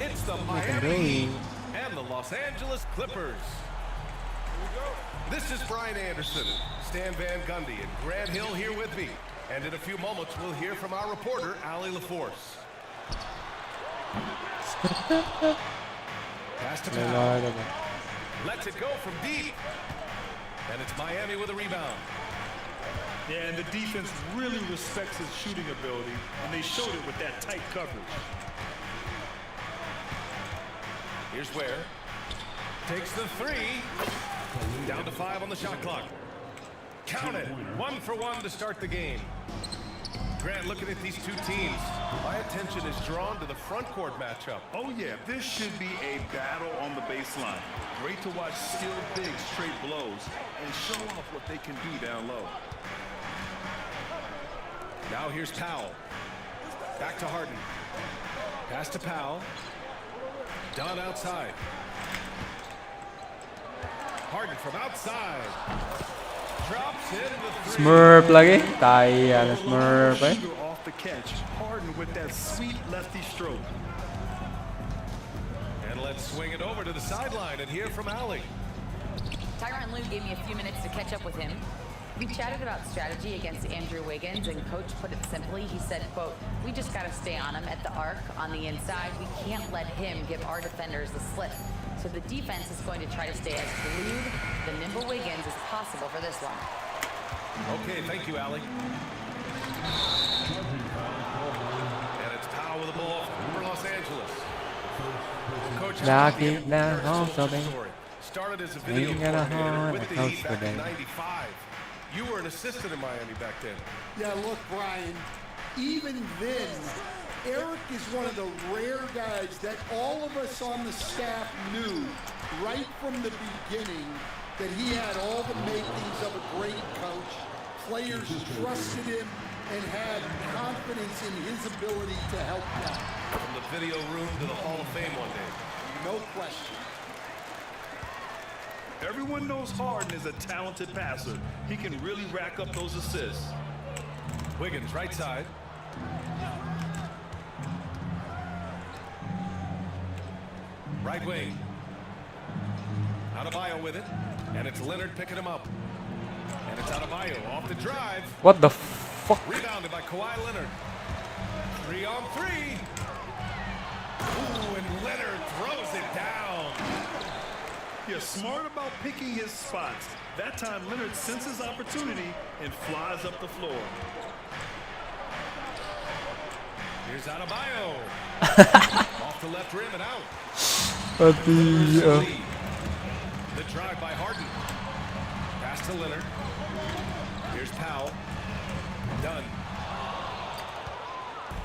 It's the Miami Heat and the Los Angeles Clippers. This is Brian Anderson, Stan Van Gundy, and Grant Hill here with me. And in a few moments, we'll hear from our reporter, Allie LaForce. Pass to Powell. Lets it go from deep. And it's Miami with a rebound. Yeah, and the defense really respects his shooting ability, and they showed it with that tight coverage. Here's Ware. Takes the three. Down to 5 on the shot clock. Count it. 1 for 1 to start the game. Grant, looking at these two teams, my attention is drawn to the front court matchup. Oh yeah, this should be a battle on the baseline. Great to watch skilled bigs trade blows and show off what they can do down low. Now here's Powell. Back to Harden. Pass to Powell. Dunn outside. Harden from outside. Drops in the three. Smurf lagi. Tai ada Smurf eh. Shooter off the catch. Harden with that sweet lefty stroke. And let's swing it over to the sideline and hear from Allie. Tyronn Lue gave me a few minutes to catch up with him. We chatted about strategy against Andrew Wiggins, and Coach put it simply. He said, quote, "We just got to stay on him at the arc, on the inside. We can't let him give our defenders the slip. So the defense is going to try to stay as glued, the nimble Wiggins, as possible for this one." Okay, thank you, Allie. And it's Powell with the ball for Los Angeles. Coach Lagi na also story. Started as a video coordinator with the Heat back in '95. You were an assistant in Miami back then. Yeah, look, Brian, even then, Eric is one of the rare guys that all of us on the staff knew right from the beginning that he had all the makings of a great coach. Players trusted him and had confidence in his ability to help them. From the video room to the Hall of Fame one day. No question. Everyone knows Harden is a talented passer. He can really rack up those assists. Wiggins, right side. Right wing. Adebayo with it. And it's Leonard picking him up. And it's Adebayo off the drive. What the fuck? Rebounded by Kawhi Leonard. 3 on 3. Ooh, and Leonard throws it down. You're smart about picking his spots. That time, Leonard senses opportunity and flies up the floor. Here's Adebayo. Off the left rim and out. The drive by Harden. Pass to Leonard. Here's Powell. Done.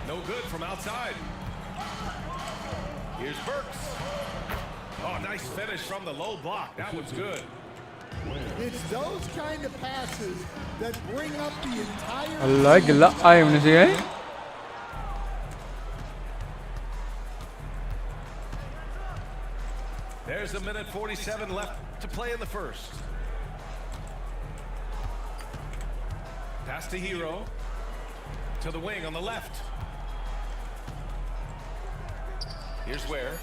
No good from outside. Here's Burks. Oh, nice finish from the low block. That was good. It's those kind of passes that bring up the entire... Allah, gila ayam ni sih eh. There's a minute 47 left to play in the first. Pass to Hero. To the wing on the left. Here's Ware.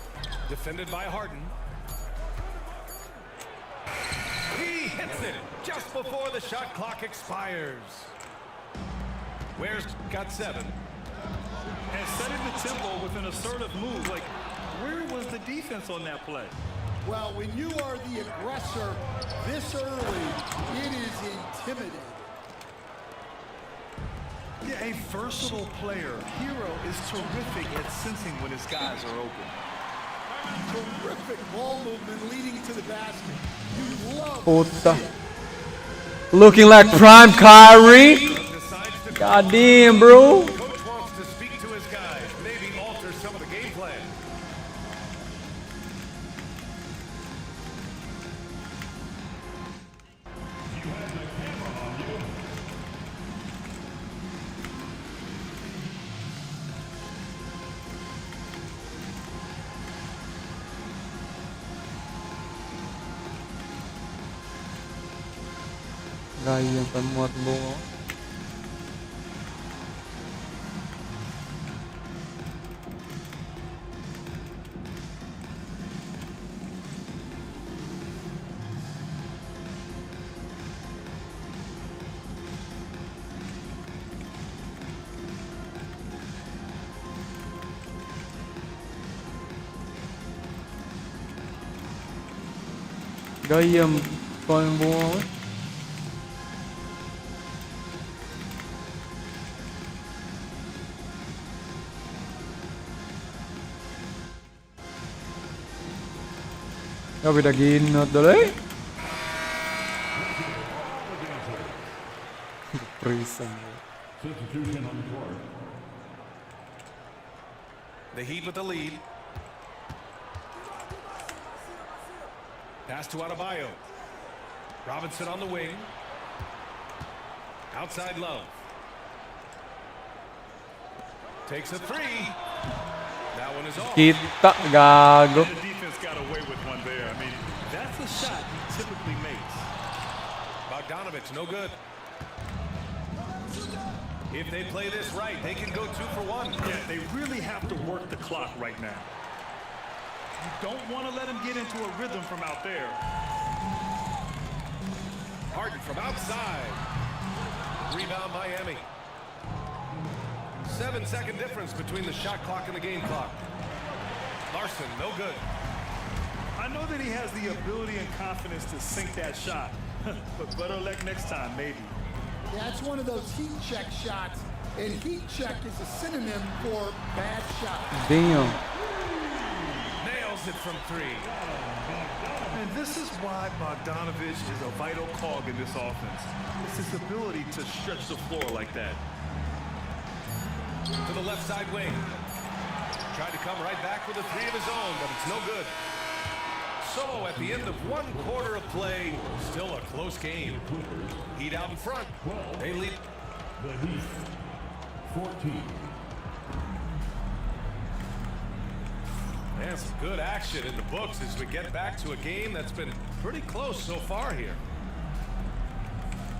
Defended by Harden. He hits it just before the shot clock expires. Ware's got 7. And setting the tempo with an assertive move. Like, where was the defense on that play? Well, when you are the aggressor this early, it is intimidating. Yeah, a versatile player. Hero is terrific at sensing when his guys are open. Terrific ball movement leading to the basket. You love Puta. Looking like prime Kyrie. God damn, bro. Coach wants to speak to his guys, maybe alter some of the game plan. Gaya pemuat bunga. Gaya bunga. Gak beda ginot dulu eh. Prison. Substitution on the court. The Heat with the lead. Pass to Adebayo. Robinson on the wing. Outside Love. Takes a three. That one is off. Kita gago. The defense got away with one there. I mean, that's a shot he typically makes. Bogdanovich, no good. If they play this right, they can go 2 for 1. Yeah, they really have to work the clock right now. You don't want to let him get into a rhythm from out there. Harden from outside. Rebound Miami. 7-second difference between the shot clock and the game clock. Larson, no good. I know that he has the ability and confidence to sink that shot, but better luck next time, maybe. That's one of those heat check shots, and heat check is a synonym for bad shot. Damn. Nails it from 3. And this is why Bogdanovich is a vital cog in this offense. It's his ability to stretch the floor like that. To the left side wing. Tried to come right back with a 3 of his own, but it's no good. So at the end of 1 quarter of play, still a close game. Heat out in front. They lead. The Heat, 14. Man, some good action in the books as we get back to a game that's been pretty close so far here.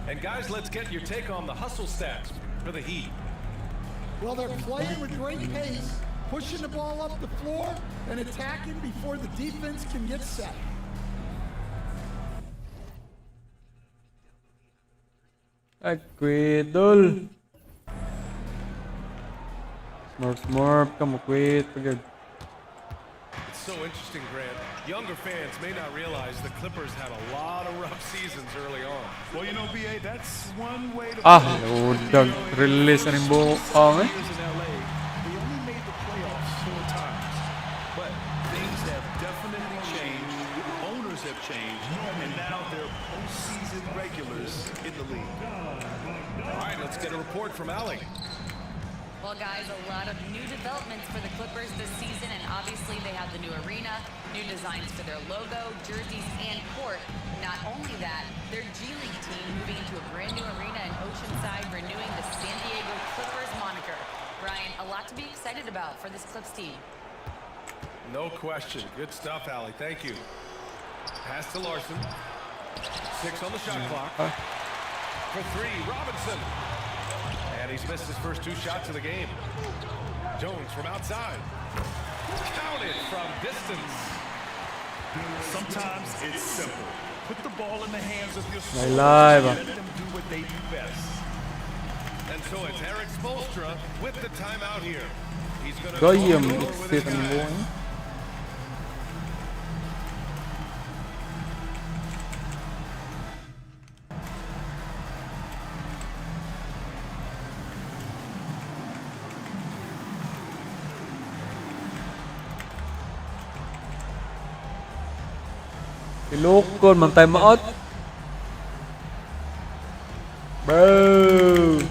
And guys, let's get your take on the hustle stats for the Heat. Well, they're playing with great pace, pushing the ball up the floor and attacking before the defense can get set. Quit, dul. Smurf, come on, quit. Good. It's so interesting, Grant. Younger fans may not realize the Clippers had a lot of rough seasons early on. Well, you know, BA, that's one way to... Udah release na rin buong They only made the playoffs 4 times. But things have definitely changed. Owners have changed. And now they're postseason regulars in the league. All right, let's get a report from Allie. Well, guys, a lot of new developments for the Clippers this season, and obviously they have the new arena, new designs for their logo, jerseys, and court. Not only that, their G League team moving into a brand new arena in Oceanside, renewing the San Diego Clippers moniker. Brian, a lot to be excited about for this Clips team. No question. Good stuff, Allie. Thank you. Pass to Larson. 6 on the shot clock. For 3, Robinson. And he's missed his first 2 shots of the game. Jones from outside. Counted from distance. Sometimes it's simple. Put the ball in the hands of your May live. Let them do what they do best. And so it's Eric Spoelstra with the timeout here. He's going to Goyim, go with his it's 7 guys. going. Ilokon man time out. Bro.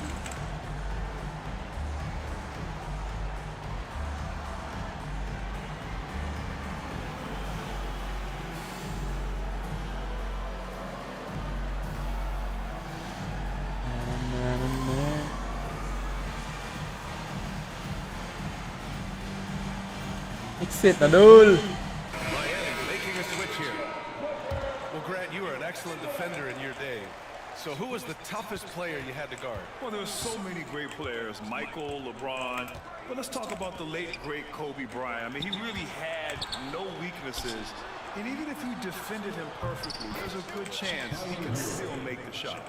Exit na dul. Miami making a switch here. Well, Grant, you were an excellent defender in your day. So who was the toughest player you had to guard? Well, there's so many great players, Michael, LeBron. But let's talk about the late, great Kobe Bryant. I mean, he really had no weaknesses. And even if you defended him perfectly, there's a good chance he can still make the shot.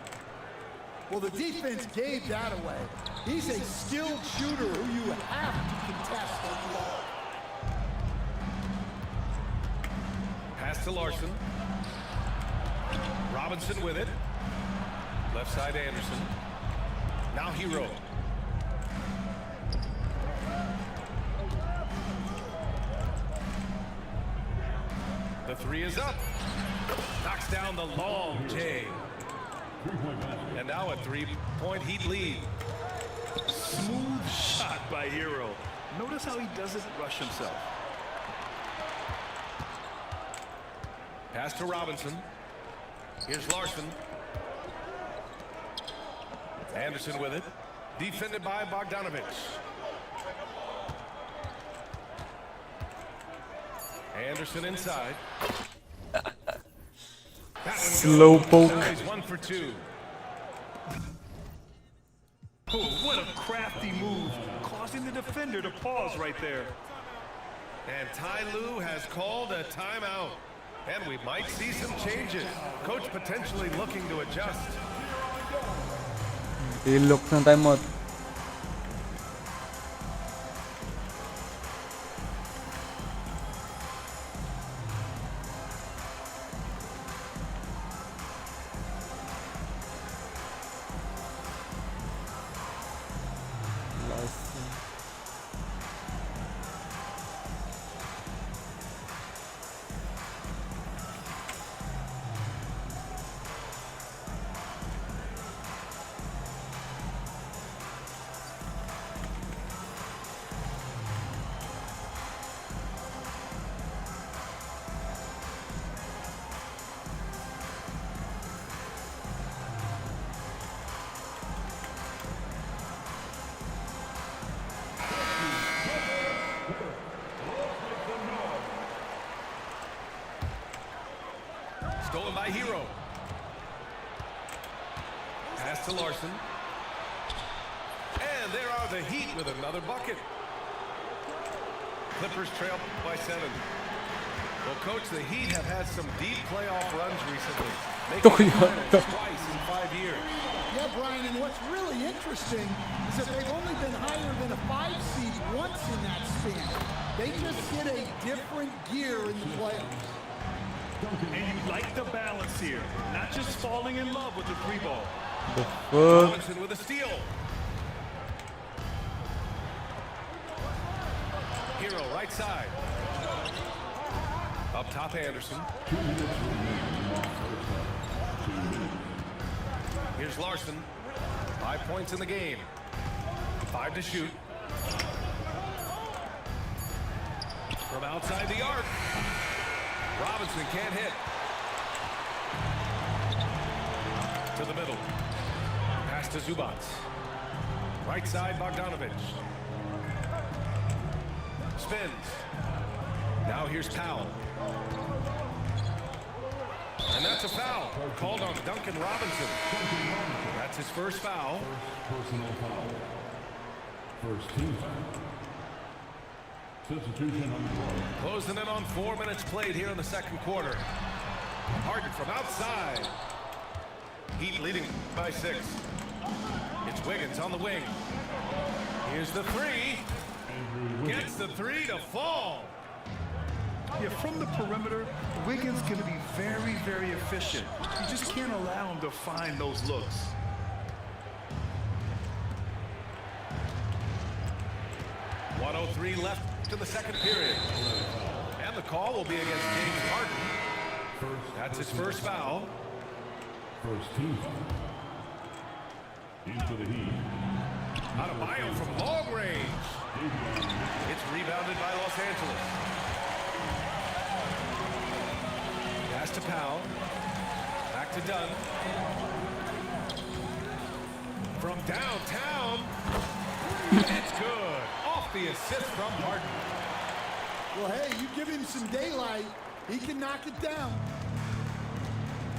Well, the defense gave that away. He's a skilled shooter who you have to contest. Pass to Larson. Robinson with it. Left side Anderson. Now Hero. The 3 is up. Knocks down the long J. And now a 3-point Heat lead. Smooth shot by Hero. Notice how he doesn't rush himself. Pass to Robinson. Here's Larson. Anderson with it. Defended by Bogdanovich. Anderson inside. Slow poke. Now he's 1 for 2. Oh, what a crafty move, causing the defender to pause right there. And Ty Lue has called a timeout. And we might see some changes. Coach potentially looking to adjust. Look ng timeout. Stolen by Hero. Pass to Larson. And there are the Heat with another bucket. Clippers trail by 7. Well, Coach, the Heat have had some deep playoff runs recently. Making finals twice in 5 years. Yeah, Brian, and what's really interesting is that they've only been higher than a 5 seed once in that span. They just hit a different gear in the playoffs. And you like the balance here, not just falling in love with the 3 ball. Robinson with a steal. Hero right side. Up top, Anderson. Here's Larson. 5 points in the game. 5 to shoot. From outside the arc. Robinson can't hit. To the middle. Pass to Zubac. Right side, Bogdanovich. Spins. Now here's Powell. And that's a foul. Called on Duncan Robinson. That's his first foul. First personal foul. First team foul. Substitution on the floor. Closing in on 4 minutes played here in the second quarter. Harden from outside. Heat leading by 6. It's Wiggins on the wing. Here's the 3. Gets the 3 to fall. Yeah, from the perimeter, Wiggins can be very, very efficient. You just can't allow him to find those looks. .103 left in the second period. And the call will be against James Harden. That's his first foul. First team foul. Into the Heat. Adebayo from long range. It's rebounded by Los Angeles. Pass to Powell. Back to Dunn. From downtown. It's good. Off the assist from Harden. Well, hey, you give him some daylight, he can knock it down.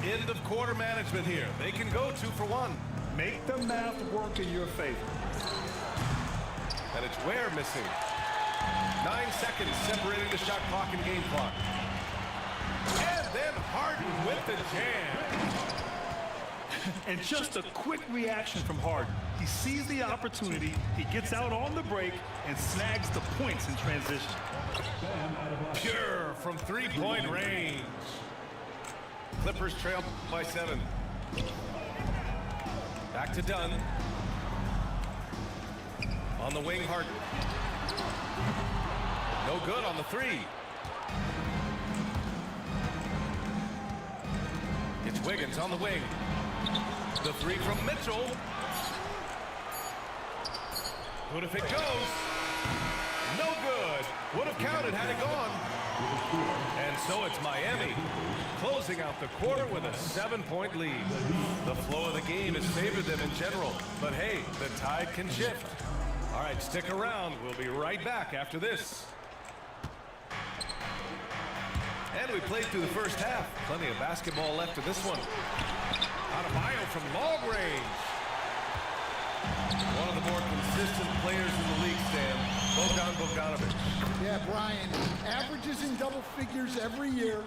End of quarter management here. They can go 2 for 1. Make the math work in your favor. And it's Ware missing. 9 seconds separating the shot clock and game clock. And then Harden with the jam. And just a quick reaction from Harden. He sees the opportunity, he gets out on the break, and snags the points in transition. Pure from 3-point range. Clippers trail by 7. Back to Dunn. On the wing, Harden. No good on the 3. It's Wiggins on the wing. The 3 from Mitchell. Good if it goes. No good. Would have counted had it gone. And so it's Miami closing out the quarter with a 7-point lead. The flow of the game has favored them in general, but hey, the tide can shift. All right, stick around. We'll be right back after this. And we played through the first half. Plenty of basketball left in this one. Adebayo from long range. One of the more consistent players in the league, Stan. Bogdanovic. Yeah, Brian, averages in double figures every year,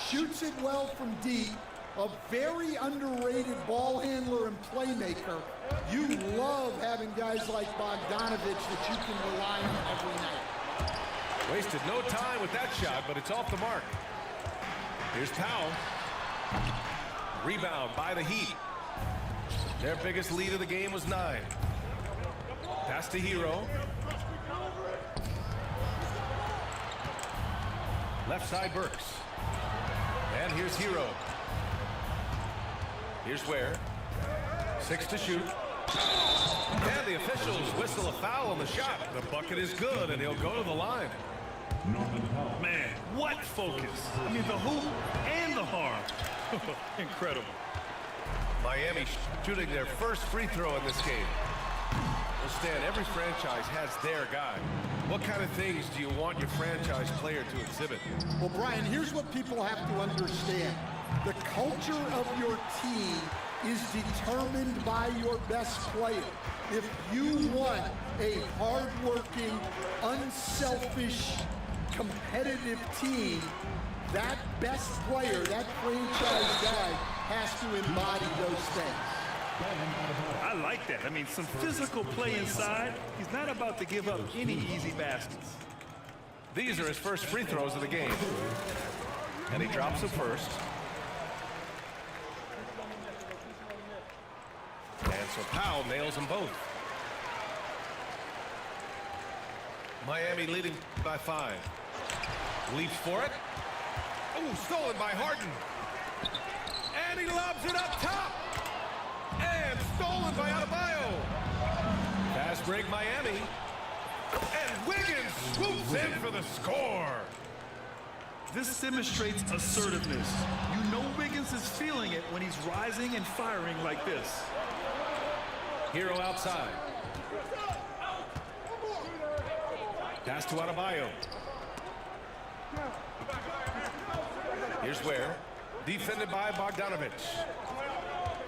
shoots it well from deep, a very underrated ball handler and playmaker. You love having guys like Bogdanovic that you can rely on every night. Wasted no time with that shot, but it's off the mark. Here's Powell. Rebound by the Heat. Their biggest lead of the game was 9. Pass to Hero. Left side Burks. And here's Hero. Here's Ware. 6 to shoot. And the officials whistle a foul on the shot. The bucket is good, and he'll go to the line. Man, what focus. I mean, the hoop and the harm. Incredible. Miami shooting their first free throw in this game. Well, Stan, every franchise has their guy. What kind of things do you want your franchise player to exhibit? Well, Brian, here's what people have to understand. The culture of your team is determined by your best player. If you want a hardworking, unselfish, competitive team, that best player, that franchise guy, has to embody those things. I like that. I mean, some physical play inside. He's not about to give up any easy baskets. These are his first free throws of the game. And he drops them first. And so Powell nails them both. Miami leading by 5. Leaps for it. Oh, stolen by Harden. And he lobs it up top. And stolen by Adebayo. Fast break Miami. And Wiggins swoops in for the score. This demonstrates assertiveness. You know Wiggins is feeling it when he's rising and firing like this. Hero outside. Pass to Adebayo. Here's Ware. Defended by Bogdanovic.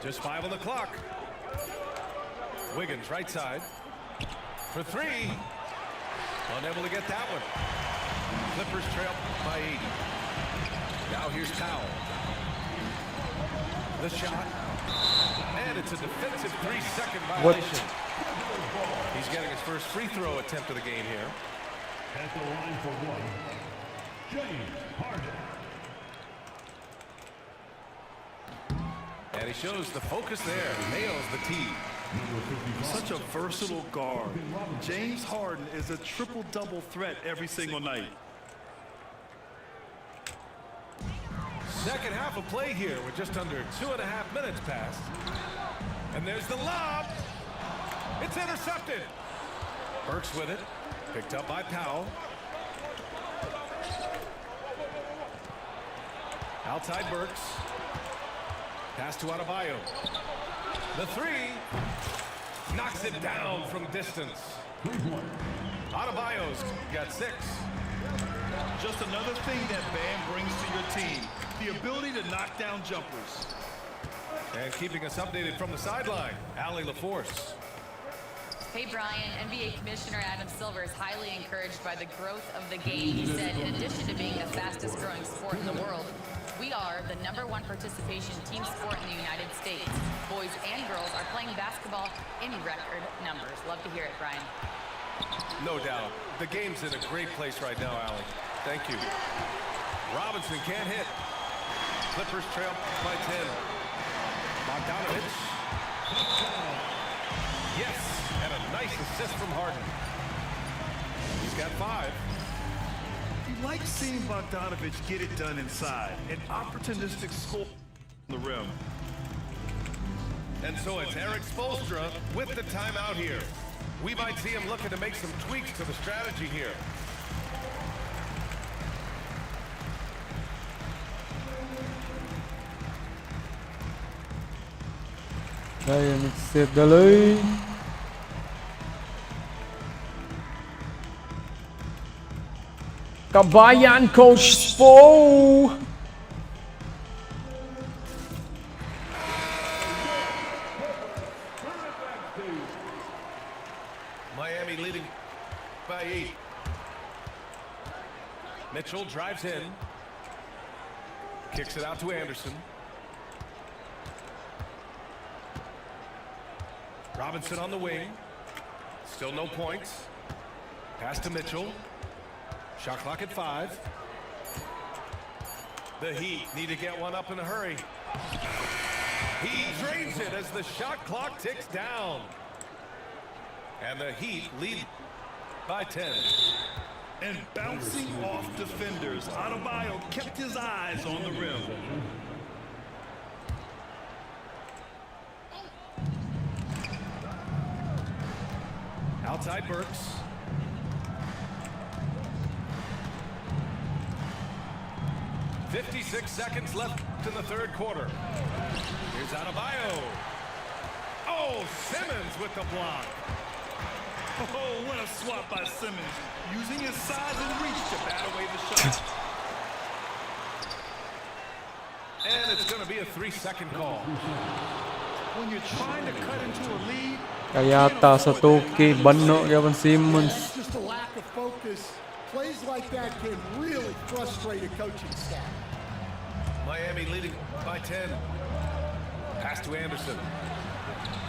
Just 5 on the clock. Wiggins right side. For 3. Unable to get that one. Clippers trail by 8. Now here's Powell. The shot. And it's a defensive 3-second violation. He's getting his first free throw attempt of the game here. At the line for 1, James Harden. And he shows the focus there. Nails the tee. Such a versatile guard. James Harden is a triple-double threat every single night. Second half of play here with just under 2.5 minutes passed. And there's the lob. It's intercepted. Burks with it. Picked up by Powell. Outside Burks. Pass to Adebayo. The 3. Knocks it down from distance. Adebayo's got 6. Just another thing that Bam brings to your team. The ability to knock down jumpers. And keeping us updated from the sideline, Allie LaForce. Hey Brian, NBA Commissioner Adam Silver is highly encouraged by the growth of the game. He said, in addition to being the fastest growing sport in the world, we are the #1 participation team sport in the United States. Boys and girls are playing basketball in record numbers. Love to hear it, Brian. No doubt. The game's in a great place right now, Allie. Thank you. Robinson can't hit. Clippers trail by 10. Bogdanovic. Yes, and a nice assist from Harden. He's got 5. You like seeing Bogdanovic get it done inside. An opportunistic score on the rim. And so it's Eric Spoelstra with the timeout here. We might see him looking to make some tweaks to the strategy here. Đây là mình xếp ra lấy. Kabayan Coach Spo. Miami leading by 8. Mitchell drives in. Kicks it out to Anderson. Robinson on the wing. Still no points. Pass to Mitchell. Shot clock at 5. The Heat need to get one up in a hurry. He drains it as the shot clock ticks down. And the Heat lead by 10. And bouncing off defenders, Adebayo kept his eyes on the rim. Outside Burks. "56 seconds left in the third quarter. Here's Adebayo. Oh, Simmons with the block. Oh, what a swat by Simmons, using his size and reach to bat away the shot. And it's going to be a 3-second call. When you're trying to cut into a lead, Kaya ata sa Toki, Bano, Gavin Simmons. It's just a lack of focus. Plays like that can really frustrate a coaching staff. Miami leading by 10. Pass to Anderson.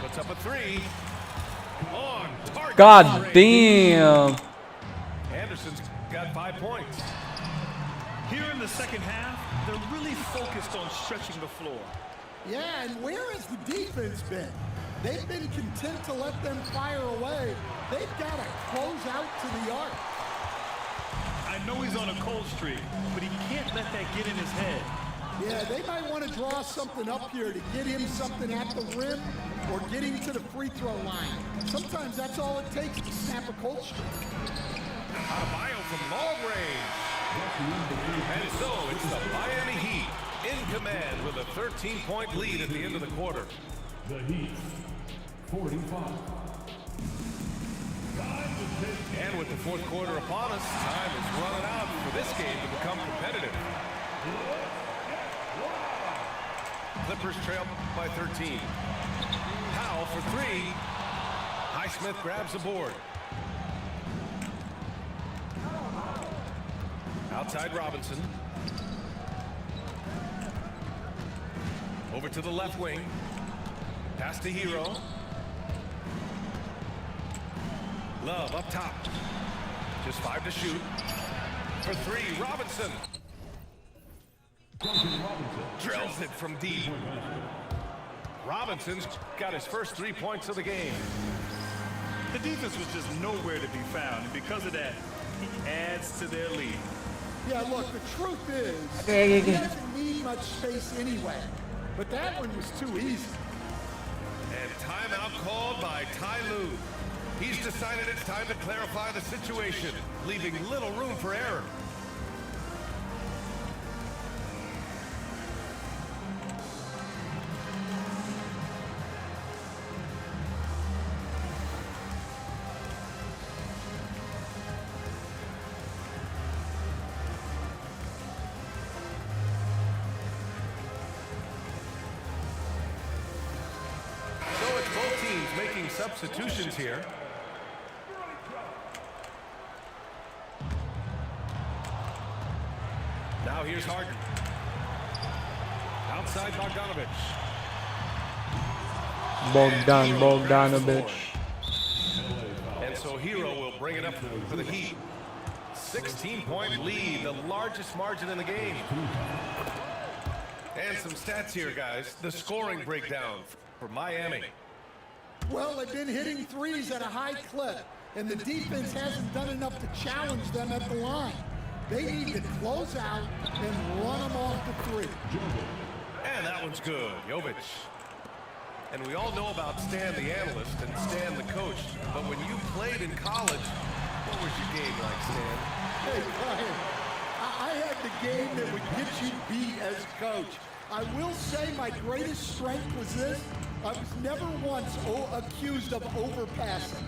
Puts up a 3. On target. God damn. Anderson's got 5 points. here in the second half, they're really focused on stretching the floor. Yeah, and where has the defense been? They've been content to let them fire away. They've got to close out to the arc. I know he's on a cold streak, but he can't let that get in his head. Yeah, they might want to draw something up here to get him something at the rim or get him to the free throw line. Sometimes that's all it takes to snap a cold streak. Adebayo from long range. And so it's the Miami Heat in command with a 13-point lead at the end of the quarter. The Heat, 45. And with the fourth quarter upon us, time is running out for this game to become competitive. Clippers trail by 13. Powell for 3. Highsmith grabs the board. Outside Robinson. Over to the left wing. Pass to Hero. Love up top. Just 5 to shoot. For 3, Robinson. Drills it from deep. Robinson's got his first 3 points of the game. The defense was just nowhere to be found, and because of that, he adds to their lead. Yeah, look, the truth is, Okay. he doesn't need much space anyway. But that one was too easy. And timeout called by Ty Lue. He's decided it's time to clarify the situation, leaving little room for error. So it's both teams making substitutions here. Now here's Harden. Outside Bogdanovic. And so Hero will bring it up for the Heat. 16-point lead, the largest margin in the game. And some stats here, guys. The scoring breakdown for Miami. Well, they've been hitting threes at a high clip, and the defense hasn't done enough to challenge them at the line. They need to close out and run them off the 3. And that one's good. Jovic. And we all know about Stan the analyst and Stan the coach. But when you played in college, what was your game like, Stan? Hey, Brian, I had the game that would get you beat as coach. I will say my greatest strength was this. I was never once accused of overpassing.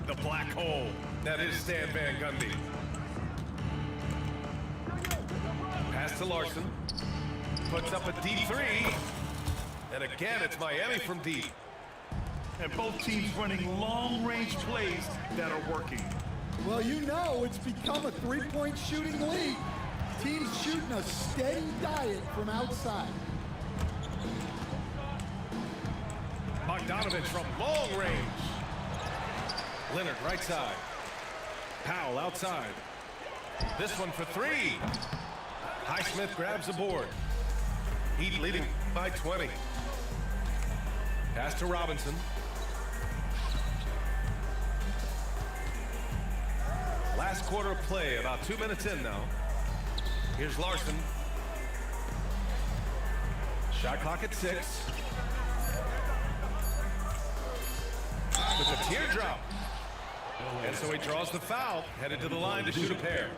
The black hole. That is Stan Van Gundy. Pass to Larson. Puts up a deep three. And again, it's Miami from deep. And both teams running long-range plays that are working. Well, you know, it's become a three-point shooting league. Teams shooting a steady diet from outside. Bogdanovich from long range. Leonard right side. Powell outside. This one for three. Highsmith grabs the board. Heat leading by 20. Pass to Robinson. Last quarter of play, about 2 minutes in now. Here's Larson. Shot clock at 6. With a teardrop. And so he draws the foul, headed to the line to shoot a pair.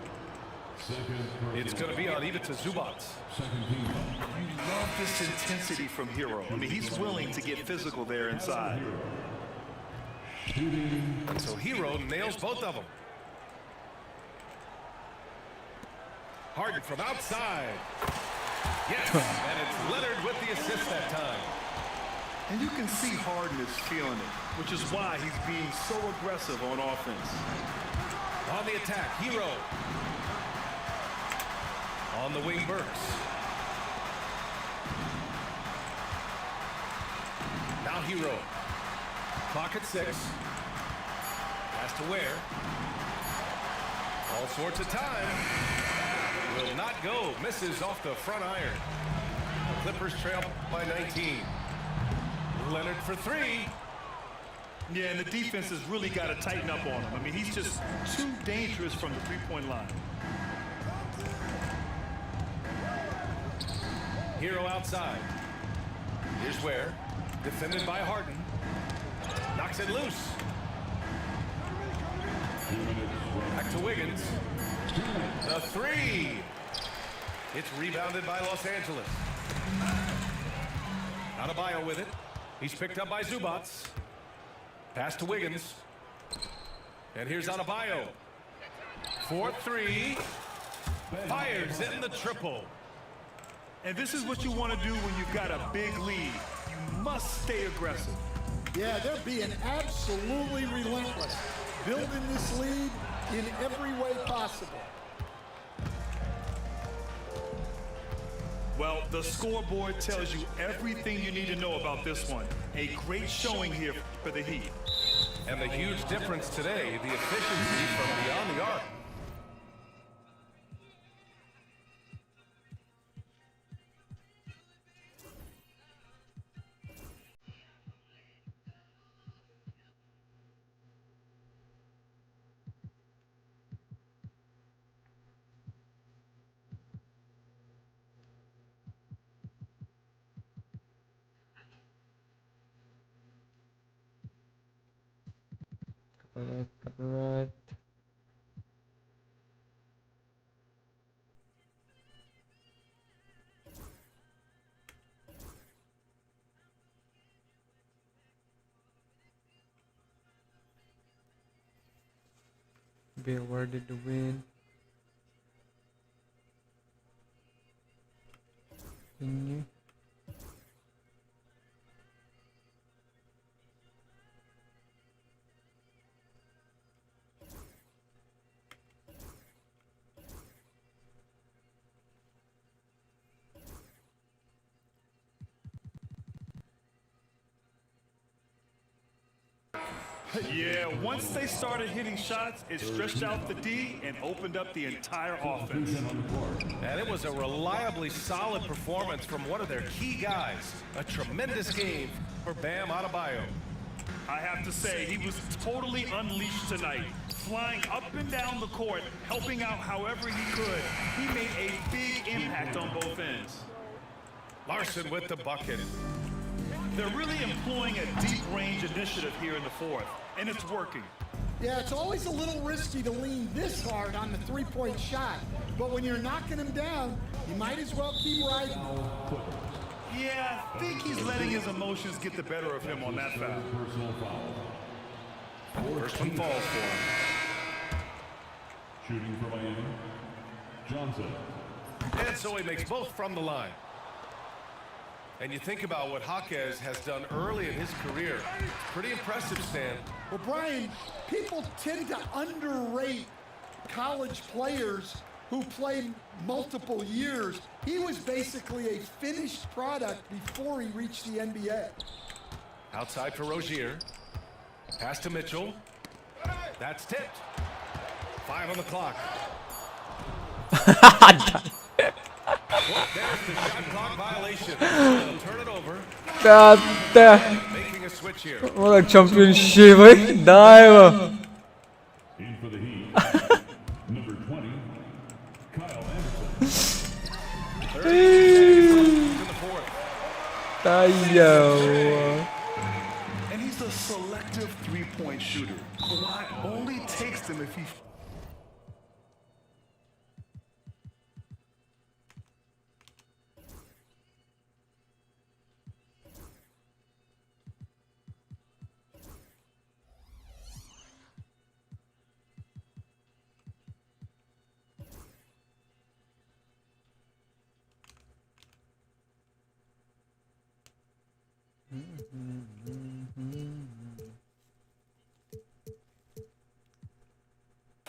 It's going to be on Ivica Zubac. You love this intensity from Hero. I mean, he's willing to get physical there inside. And so Hero nails both of them. Harden from outside. Yes, and it's Leonard with the assist that time. And you can see Harden is feeling it, which is why he's being so aggressive on offense. On the attack, Hero. On the wing, Burks. Now Hero. Clock at 6. Pass to Ware. All sorts of time. Will not go. Misses off the front iron. Clippers trail by 19. Leonard for three. Yeah, and the defense has really got to tighten up on him. I mean, he's just too dangerous from the three-point line. Hero outside. Here's Ware. Defended by Harden. Knocks it loose. Back to Wiggins. The three. It's rebounded by Los Angeles. Adebayo with it. He's picked up by Zubac. Pass to Wiggins. And here's Adebayo. 4-3. Fires in the triple. And this is what you want to do when you've got a big lead. You must stay aggressive. Yeah, they're being absolutely relentless. Building this lead in every way possible. Well, the scoreboard tells you everything you need to know about this one. A great showing here for the Heat. And the huge difference today, the efficiency from beyond the arc. Right. Be awarded the win. Continue. Yeah, once they started hitting shots, it stretched out the D and opened up the entire offense. And it was a reliably solid performance from one of their key guys. A tremendous game for Bam Adebayo. I have to say, he was totally unleashed tonight. Flying up and down the court, helping out however he could. He made a big impact on both ends. Larson with the bucket. They're really employing a deep range initiative here in the fourth, and it's working. Yeah, it's always a little risky to lean this hard on the three-point shot, but when you're knocking him down, you might as well keep riding. Yeah, I think he's letting his emotions get the better of him on that foul. First one falls for him. Shooting for Miami, Johnson. And so he makes both from the line. And you think about what Jaquez has done early in his career. Pretty impressive, Stan. Well, Brian, people tend to underrate college players who play multiple years. He was basically a finished product before he reached the NBA. Outside for Rozier. Pass to Mitchell. That's tipped. 5 on the clock. Well, there's the shot clock violation. They'll turn it over. Making a switch here. What a championship, भाई. Dive. In for the Heat. Number 20, Kyle Anderson. 32 seconds left in the fourth. And he's a selective three-point shooter. Kawhi only takes them if he...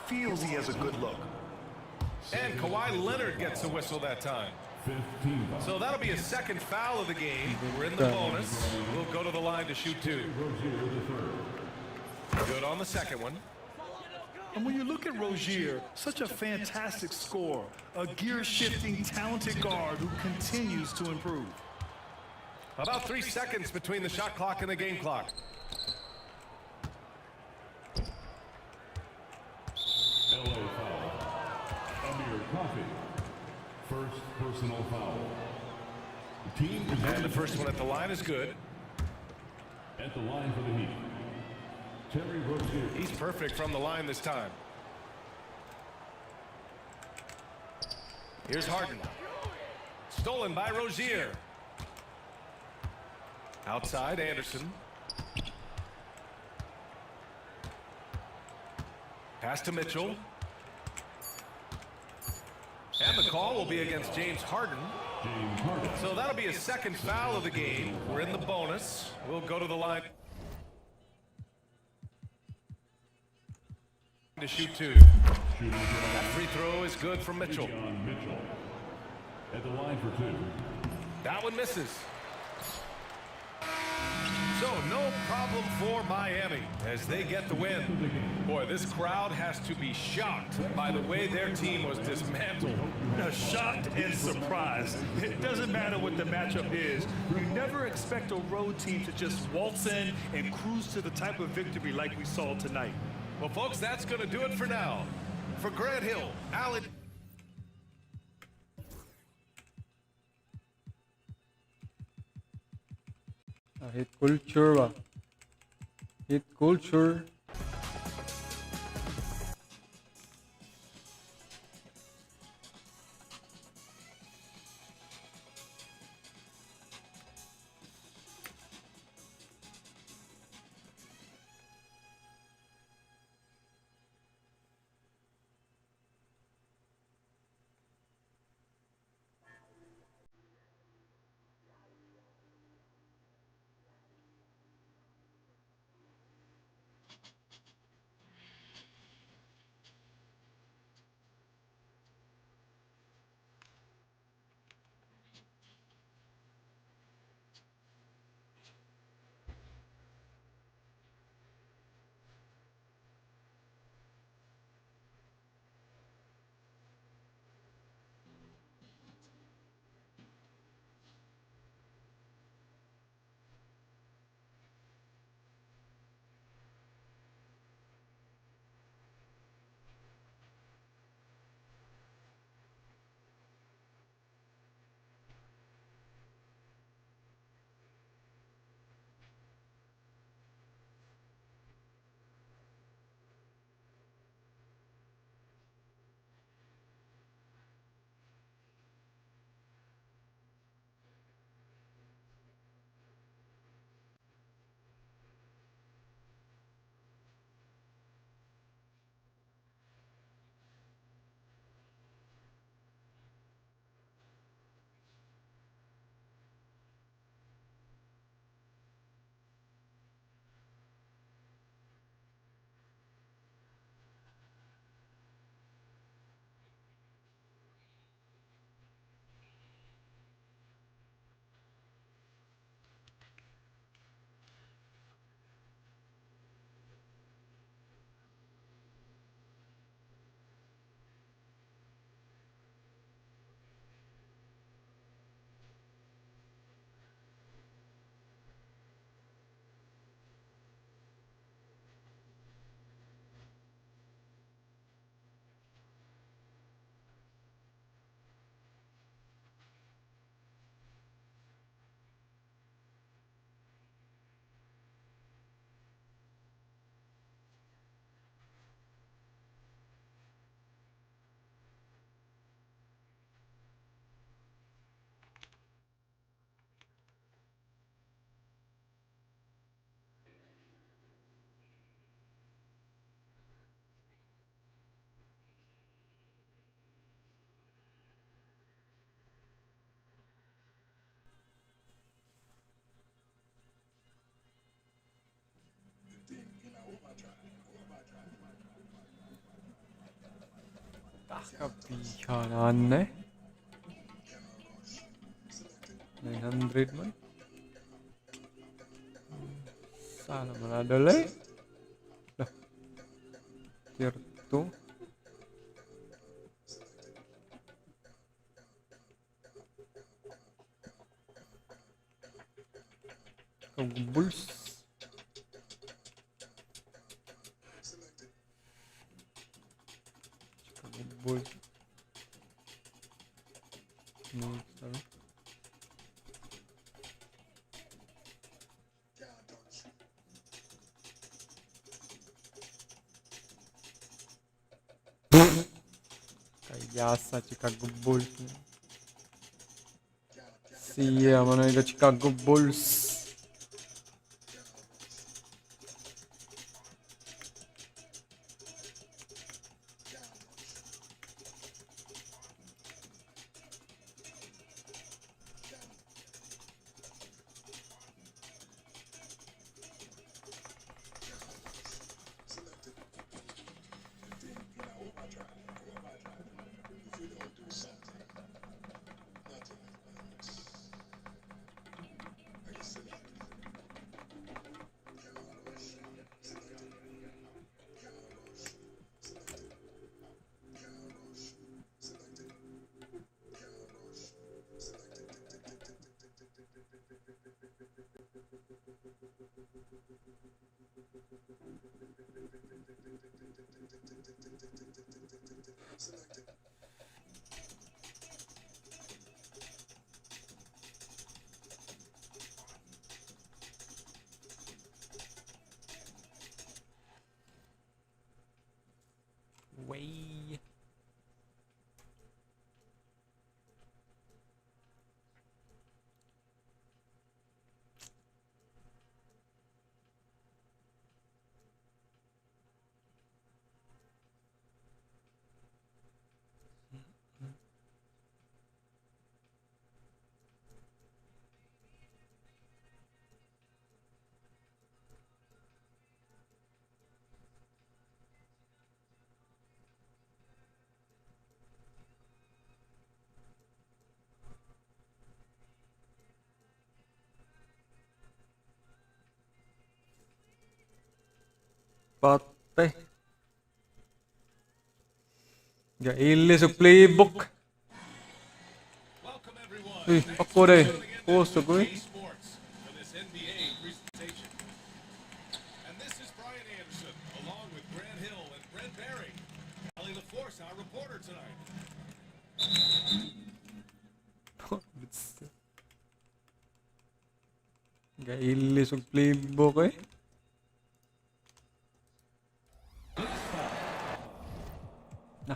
feels he has a good look. And Kawhi Leonard gets a whistle that time. 15. So that'll be a second foul of the game. We're in the bonus. We'll go to the line to shoot 2. Good on the second one. And when you look at Rozier, such a fantastic scorer, a gear-shifting, talented guard who continues to improve. About 3 seconds between the shot clock and the game clock. LA foul. Amir Coffey. First personal foul. The team is And the first one at the line is good. at the line for the Heat. Terry Rozier. He's perfect from the line this time. Here's Harden. Stolen by Rozier. Outside, Anderson. Pass to Mitchell. And the call will be against James Harden. James Harden. So that'll be a second foul of the game. We're in the bonus. We'll go to the line to shoot 2. That free throw is good from Mitchell. Mitchell. At the line for 2. That one misses. So no problem for Miami as they get the win. Boy, this crowd has to be shocked by the way their team was dismantled. Now, shocked and surprised. It doesn't matter what the matchup is. You never expect a road team to just waltz in and cruise to the type of victory like we saw tonight. Well, folks, that's going to do it for now. For Grant Hill, Allen. Hit culture ba? Hit culture. Gabiha naanne 900 man. Sana manadali. Dah. Tier 2. Chicago Bulls. Chicago Bulls. No, sorry. Kayasa Chicago Bulls. Sia mana ida Chicago Bulls. Way. Patay. Gaili sa playbook. Uy, ako rin. Puso ko eh. Gaili sa playbook eh. Nah.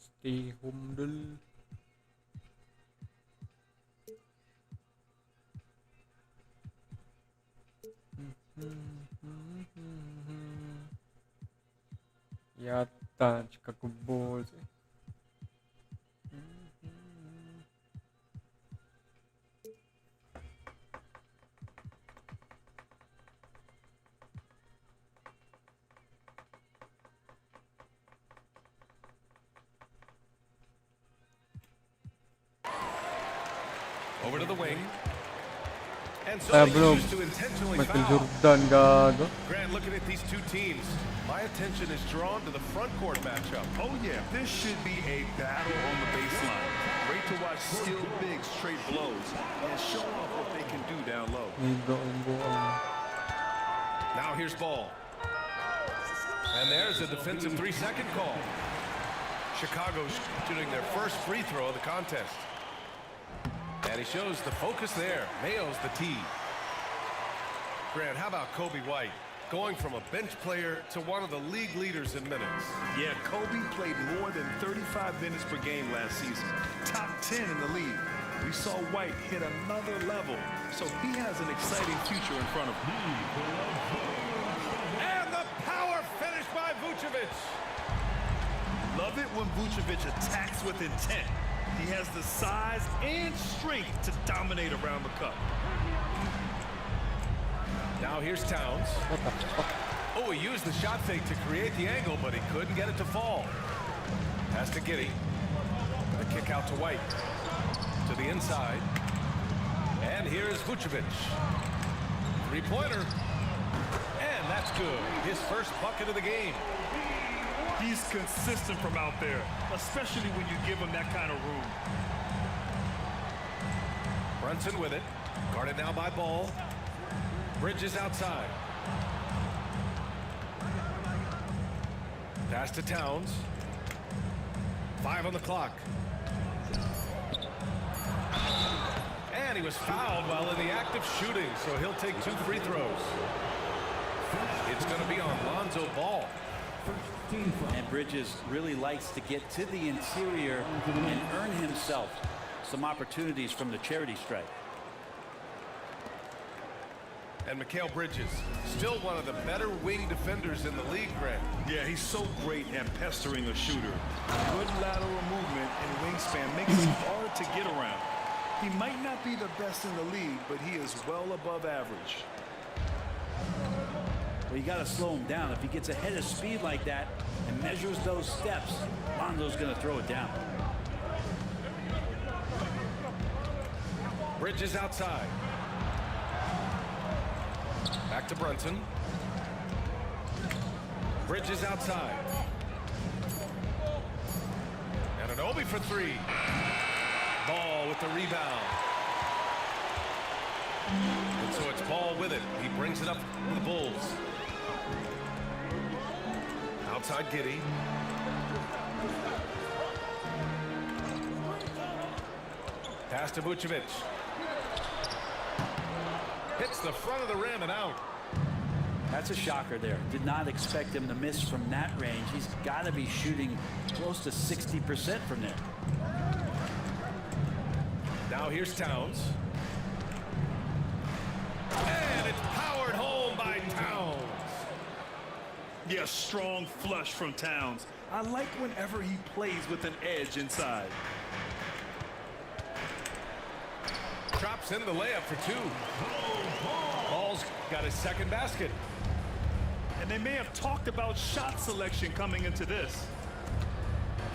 Stay home dulu. Yatta, Chicago Bulls. Over to the wing. And so they choose to intentionally foul. Gago. Grant, looking at these two teams, my attention is drawn to the front court matchup. Oh yeah, this should be a battle on the baseline. Great to watch skilled big straight blows and show off what they can do down low. Now here's ball. And there's a defensive 3-second call. Chicago's shooting their first free throw of the contest. And he shows the focus there. Mayo's the tee. Grant, how about Kobe White? Going from a bench player to one of the league leaders in minutes. Yeah, Kobe played more than 35 minutes per game last season. Top 10 in the league. We saw White hit another level, so he has an exciting future in front of him. And the power finish by Vucevic. Love it when Vucevic attacks with intent. He has the size and strength to dominate around the cup. Now here's Towns. Oh, he used the shot fake to create the angle, but he couldn't get it to fall. Pass to Giddey. The kick out to White. To the inside. And here's Vucevic. Three-pointer. And that's good. His first bucket of the game. He's consistent from out there, especially when you give him that kind of room. Brunson with it. Guarded now by Ball. Bridges outside. Pass to Towns. 5 on the clock. And he was fouled while in the act of shooting, so he'll take 2 free throws. It's going to be on Lonzo Ball. And Bridges really likes to get to the interior and earn himself some opportunities from the charity stripe. And Mikal Bridges, still one of the better wing defenders in the league, Grant. Yeah, he's so great at pestering a shooter. Good lateral movement and wingspan makes him hard to get around. He might not be the best in the league, but he is well above average. Well, you got to slow him down. If he gets ahead of speed like that and measures those steps, Lonzo's going to throw it down. Bridges outside. Back to Brunson. Bridges outside. And an Obi for 3. Ball with the rebound. And so it's Ball with it. He brings it up for the Bulls. Outside Giddey. Pass to Vucevic. Hits the front of the rim and out. That's a shocker there. Did not expect him to miss from that range. He's got to be shooting close to 60% from there. Now here's Towns. And it's powered home by Towns. Yeah, strong flush from Towns. I like whenever he plays with an edge inside. Drops in the layup for 2. Ball's got his second basket. And they may have talked about shot selection coming into this.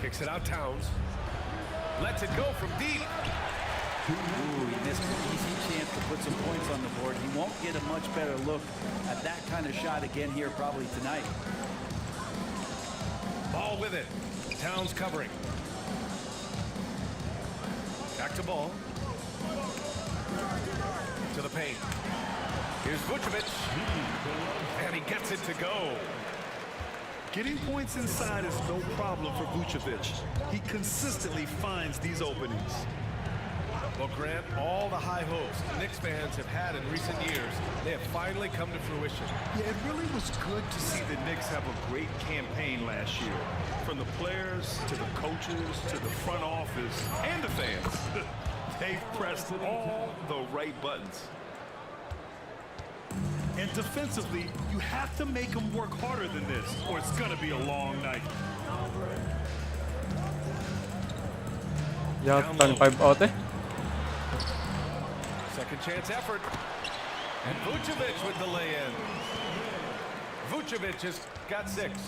Kicks it out Towns. Lets it go from deep. Ooh, he missed an easy chance to put some points on the board. He won't get a much better look at that kind of shot again here probably tonight. Ball with it. Towns covering. Back to Ball. To the paint. Here's Vucevic. And he gets it to go. Getting points inside is no problem for Vucevic. He consistently finds these openings. Well, Grant, all the high hopes Knicks fans have had in recent years, they have finally come to fruition. Yeah, it really was good to see the Knicks have a great campaign last year. From the players, to the coaches, to the front office, and the fans. They've pressed all the right buttons. And defensively, you have to make them work harder than this, or it's going to be a long night. Jatan 5 out eh. Second chance effort. And Vucevic with the lay-in. Vucevic has got 6.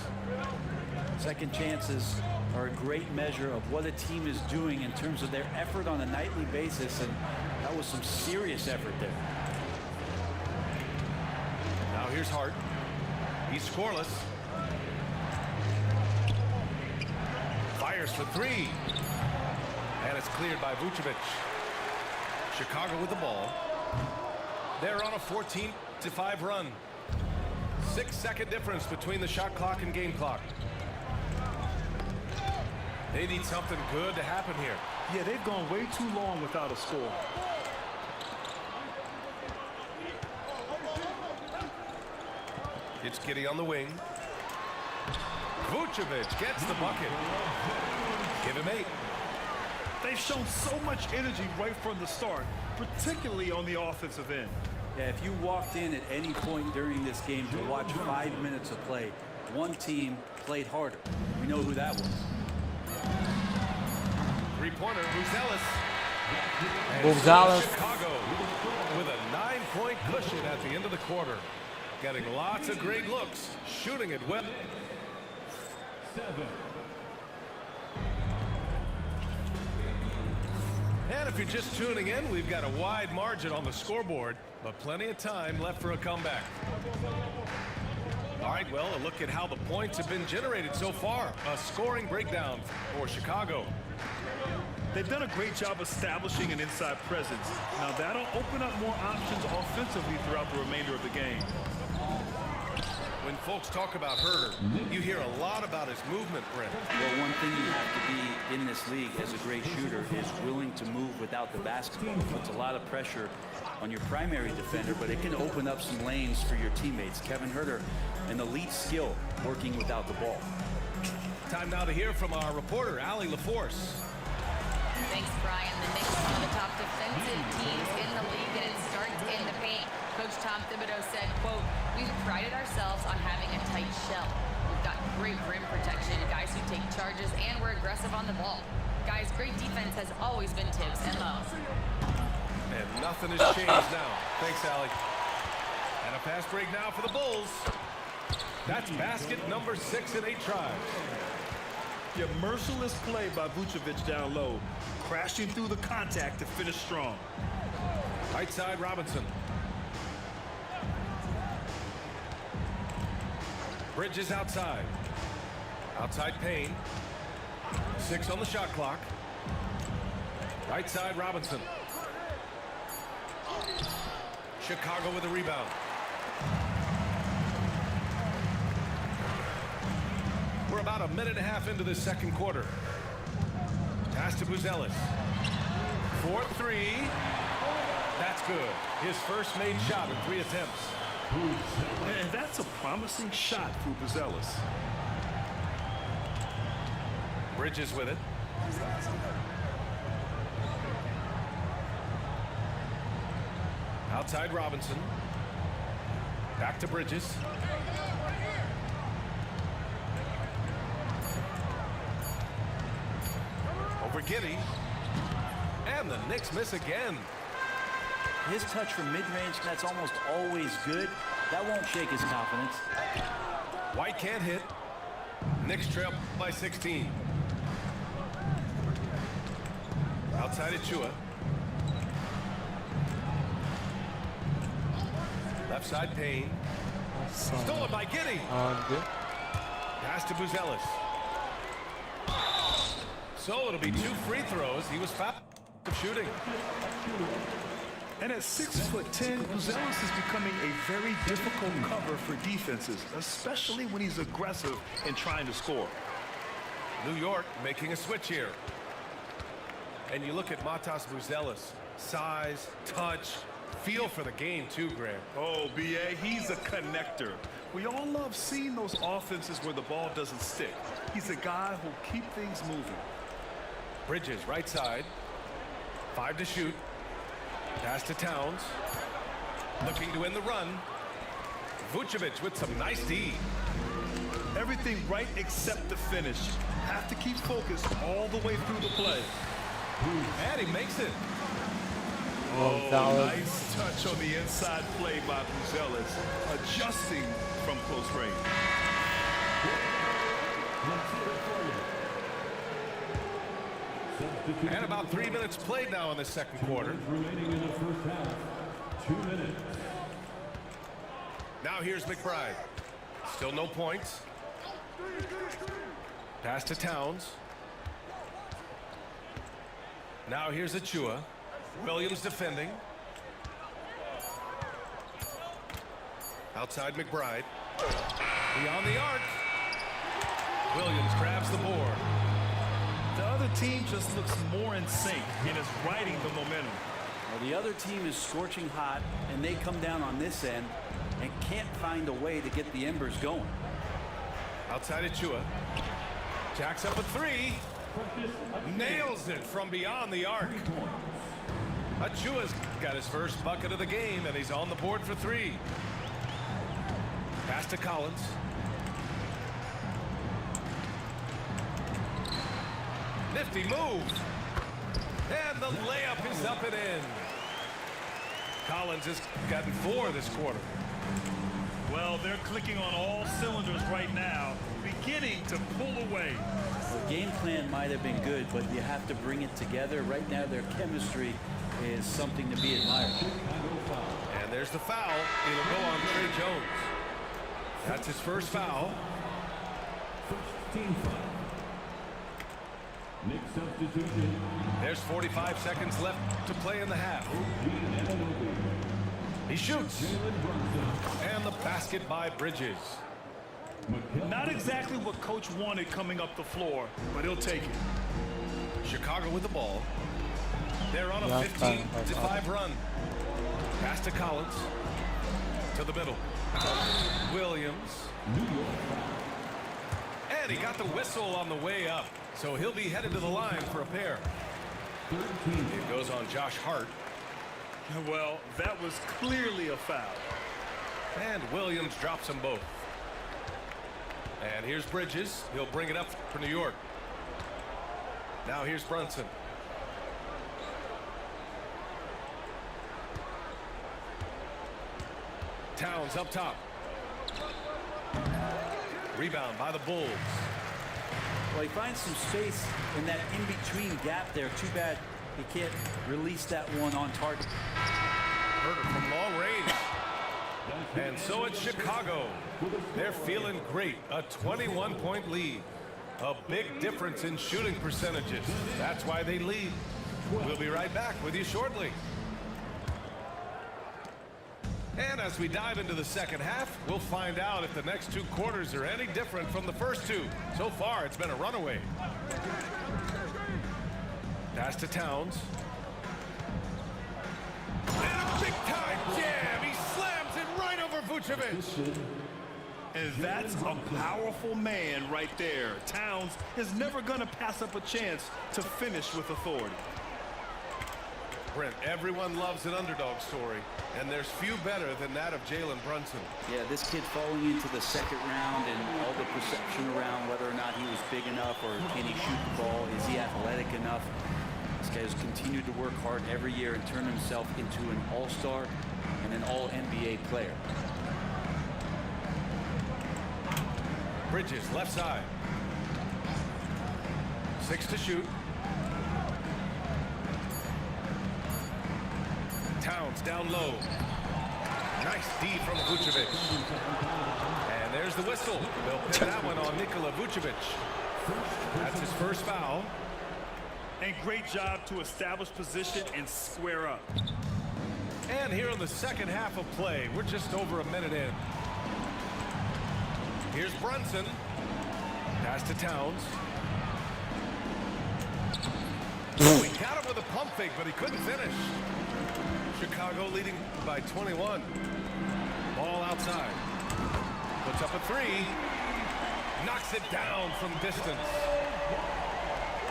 Second chances are a great measure of what a team is doing in terms of their effort on a nightly basis, and that was some serious effort there. Now here's Hart. He's scoreless. Fires for 3. And it's cleared by Vucevic. Chicago with the ball. They're on a 14-5 run. 6-second difference between the shot clock and game clock. They need something good to happen here. Yeah, they've gone way too long without a score. It's Giddey on the wing. Vucevic gets the bucket. Give him 8. They've shown so much energy right from the start, particularly on the offensive end. Yeah, if you walked in at any point during this game to watch 5 minutes of play, one team played harder. We know who that was. three-pointer, Buzelis. Buzelis. Chicago with a 9-point cushion at the end of the quarter. Getting lots of great looks, shooting it well. 7. And if you're just tuning in, we've got a wide margin on the scoreboard, but plenty of time left for a comeback. All right, well, a look at how the points have been generated so far. A scoring breakdown for Chicago. They've done a great job establishing an inside presence. Now that'll open up more options offensively throughout the remainder of the game. When folks talk about Herder, you hear a lot about his movement, Brent. Well, one thing you have to be in this league as a great shooter is willing to move without the basketball. It puts a lot of pressure on your primary defender, but it can open up some lanes for your teammates. Kevin Herder, an elite skill working without the ball. Time now to hear from our reporter, Allie LaForce. Thanks, Brian. The Knicks are one of the top defensive teams in the league, and it starts in the paint. Coach Tom Thibodeau said, quote, "We've prided ourselves on having a tight shell. We've got great rim protection, guys who take charges, and we're aggressive on the ball. Guys, great defense has always been Tibbs' MO." And nothing has changed now. Thanks, Allie. And a fast break now for the Bulls. That's basket number 6 in 8 tries. Yeah, merciless play by Vucevic down low, crashing through the contact to finish strong. Right side, Robinson. Bridges outside. Outside Payne. 6 on the shot clock. Right side, Robinson. Chicago with a rebound. We're about a minute and a half into this second quarter. Pass to Buzelis. 4-3. That's good. His first made shot in 3 attempts. And that's a promising shot for Buzelis. Bridges with it. Outside Robinson. Back to Bridges. Over Giddey. And the Knicks miss again. His touch from mid-range, that's almost always good. That won't shake his confidence. White can't hit. Knicks trail by 16. Outside Achua. Left side Payne. Stolen by Giddey. Pass to Buzelis. So it'll be 2 free throws. He was fouled for shooting. And at 6'10", Buzelis is becoming a very difficult cover for defenses, especially when he's aggressive and trying to score. New York making a switch here. And you look at Matas Buzelis. Size, touch, feel for the game too, Graham. Oh, B.A., he's a connector. We all love seeing those offenses where the ball doesn't stick. He's a guy who'll keep things moving. Bridges, right side. 5 to shoot. Pass to Towns. Looking to win the run. Vucevic with some nice D. Everything right except the finish. Have to keep focused all the way through the play. And he makes it. Oh, nice touch on the inside play by Buzelis, adjusting from close range. And about 3 minutes played now in the second quarter. Remaining in the first half. 2 minutes. Now here's McBride. Still no points. Pass to Towns. Now here's Achua. Williams defending. Outside McBride. Beyond the arc. Williams grabs the board. The other team just looks more in sync and is riding the momentum. Well, the other team is scorching hot, and they come down on this end and can't find a way to get the embers going. Outside Achua. Jacks up a 3. Nails it from beyond the arc. Achua's got his first bucket of the game, and he's on the board for 3. Pass to Collins. Nifty move. And the layup is up and in. Collins has gotten 4 this quarter. Well, they're clicking on all cylinders right now, beginning to pull away. The game plan might have been good, but you have to bring it together. Right now, their chemistry is something to be admired. And there's the foul. It'll go on Trey Jones. That's his first foul. Team foul. Next substitution. There's 45 seconds left to play in the half. He shoots. And the basket by Bridges. Not exactly what coach wanted coming up the floor, but he'll take it. Chicago with the ball. They're on a 15-5 run. Pass to Collins. To the middle. Williams. And he got the whistle on the way up. So he'll be headed to the line for a pair. It goes on Josh Hart. Well, that was clearly a foul. And Williams drops them both. And here's Bridges. He'll bring it up for New York. Now here's Brunson. Towns up top. Rebound by the Bulls. Well, he finds some space in that in-between gap there. Too bad he can't release that one on target. Herter from long range. And so it's Chicago. They're feeling great. A 21-point lead. A big difference in shooting percentages. That's why they lead. We'll be right back with you shortly. And as we dive into the second half, we'll find out if the next 2 quarters are any different from the first 2. So far, it's been a runaway. Pass to Towns. And a big-time jam. He slams it right over Vucevic. And that's a powerful man right there. Towns is never going to pass up a chance to finish with authority. Brent, everyone loves an underdog story, and there's few better than that of Jalen Brunson. Yeah, this kid falling into the second round and all the perception around whether or not he was big enough or can he shoot the ball, is he athletic enough? This guy has continued to work hard every year and turn himself into an all-star and an all-NBA player. Bridges, left side. 6 to shoot. Towns down low. Nice D from Vucevic. And there's the whistle. They'll pin that one on Nikola Vucevic. That's his first foul. And great job to establish position and square up. And here in the second half of play, we're just over a minute in. Here's Brunson. Pass to Towns. He got him with a pump fake, but he couldn't finish. Chicago leading by 21. Ball outside. Puts up a 3. Knocks it down from distance.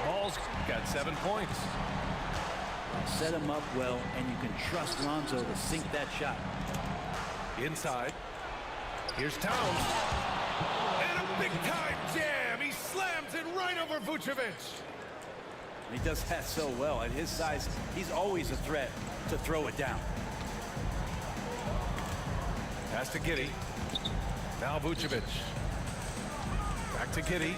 Ball's got 7 points. Set him up well, and you can trust Lonzo to sink that shot. Inside. Here's Towns. And a big-time jam. He slams it right over Vucevic. He does that so well. At his size, he's always a threat to throw it down. Pass to Giddey. Now Vucevic. Back to Giddey.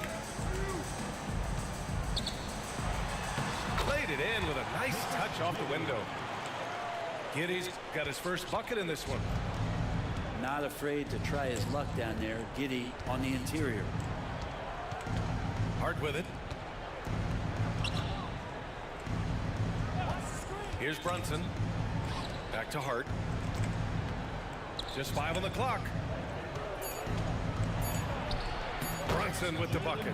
Played it in with a nice touch off the window. Giddey's got his first bucket in this one. Not afraid to try his luck down there. Giddey on the interior. Hart with it. Here's Brunson. Back to Hart. Just 5 on the clock. Brunson with the bucket.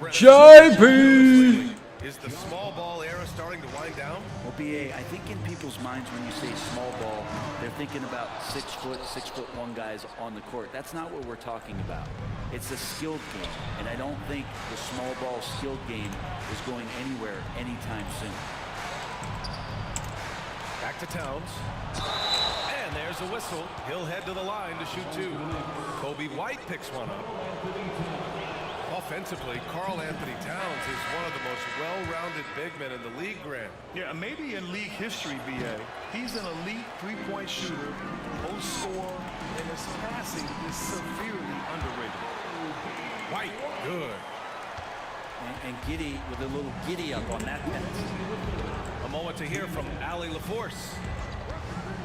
JP! Is the small ball era starting to wind down? Well, BA, I think in people's minds when you say small ball, they're thinking about 6', 6'1" guys on the court. That's not what we're talking about. It's a skilled game, and I don't think the small ball skilled game is going anywhere anytime soon. Back to Towns. And there's a whistle. He'll head to the line to shoot 2. Kobe White picks one up. A Defensively, Karl Anthony Towns is one of the most well-rounded big men in the league, Grant. Yeah, maybe in league history, BA. He's an elite three-point shooter, post scorer, and his passing is severely underrated. White, good. And Giddy with a little giddy up on that pass. A moment to hear from Ali LaForce.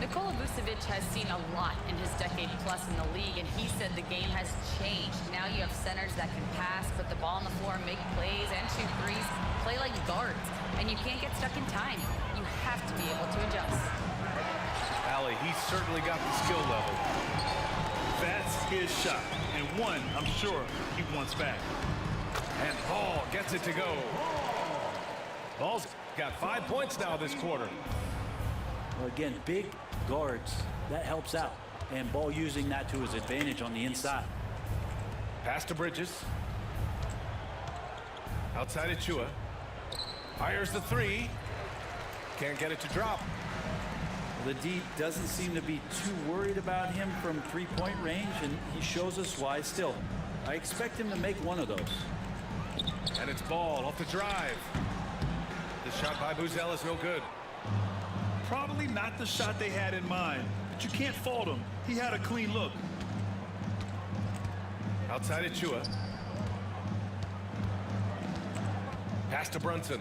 Nikola Vucevic has seen a lot in his decade plus in the league, and he said the game has changed. Now you have centers that can pass, put the ball on the floor, make plays, and shoot threes, play like guards. And you can't get stuck in time. You have to be able to adjust. Ali, he's certainly got the skill level. That's his shot, and one I'm sure he wants back. And Ball gets it to go. Ball's got 5 points now this quarter. Well, again, big guards, that helps out. And Ball using that to his advantage on the inside. Pass to Bridges. Outside Achua. Fires the three. Can't get it to drop. The D doesn't seem to be too worried about him from three-point range, and he shows us why still. I expect him to make one of those. And it's Ball off the drive. The shot by Buzel is no good. Probably not the shot they had in mind, but you can't fault him. He had a clean look. Outside Achua. Pass to Brunson.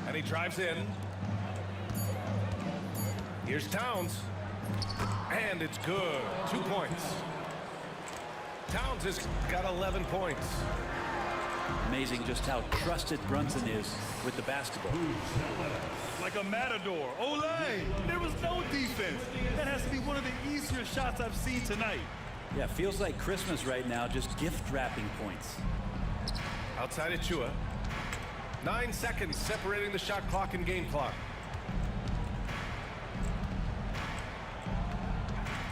And he drives in. Here's Towns. And it's good. 2 points. Towns has got 11 points. Amazing just how trusted Brunson is with the basketball. Like a matador. Olay! There was no defense. That has to be one of the easier shots I've seen tonight. Yeah, feels like Christmas right now, just gift wrapping points. Outside Achua. 9 seconds separating the shot clock and game clock.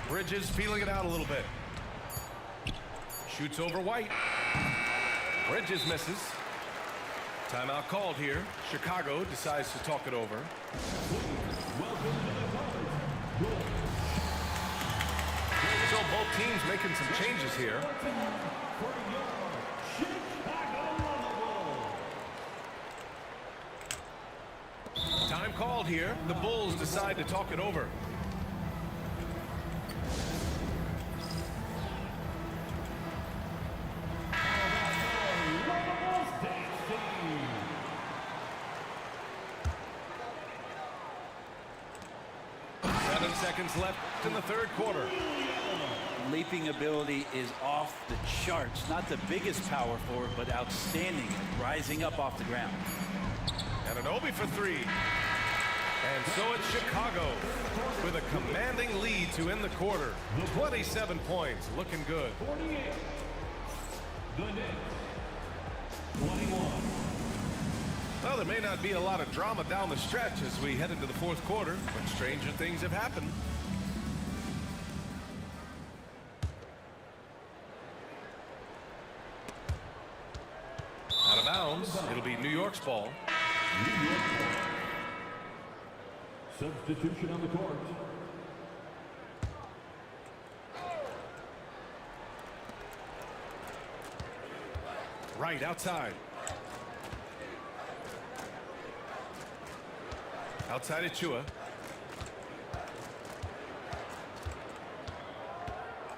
Bridges feeling it out a little bit. Shoots over White. Bridges misses. Timeout called here. Chicago decides to talk it over. So both teams making some changes here. Time called here. The Bulls decide to talk it over. Seconds left in the third quarter. Leaping ability is off the charts. Not the biggest power forward, but outstanding. Rising up off the ground. And an Obi for three. And so it's Chicago with a commanding lead to end the quarter. 27 points. Looking good. 48. The Knicks. 21. Well, there may not be a lot of drama down the stretch as we head into the fourth quarter, but stranger things have happened. Out of bounds, it'll be New York's ball. New York ball. Substitution on the court. Right outside. Outside Achua.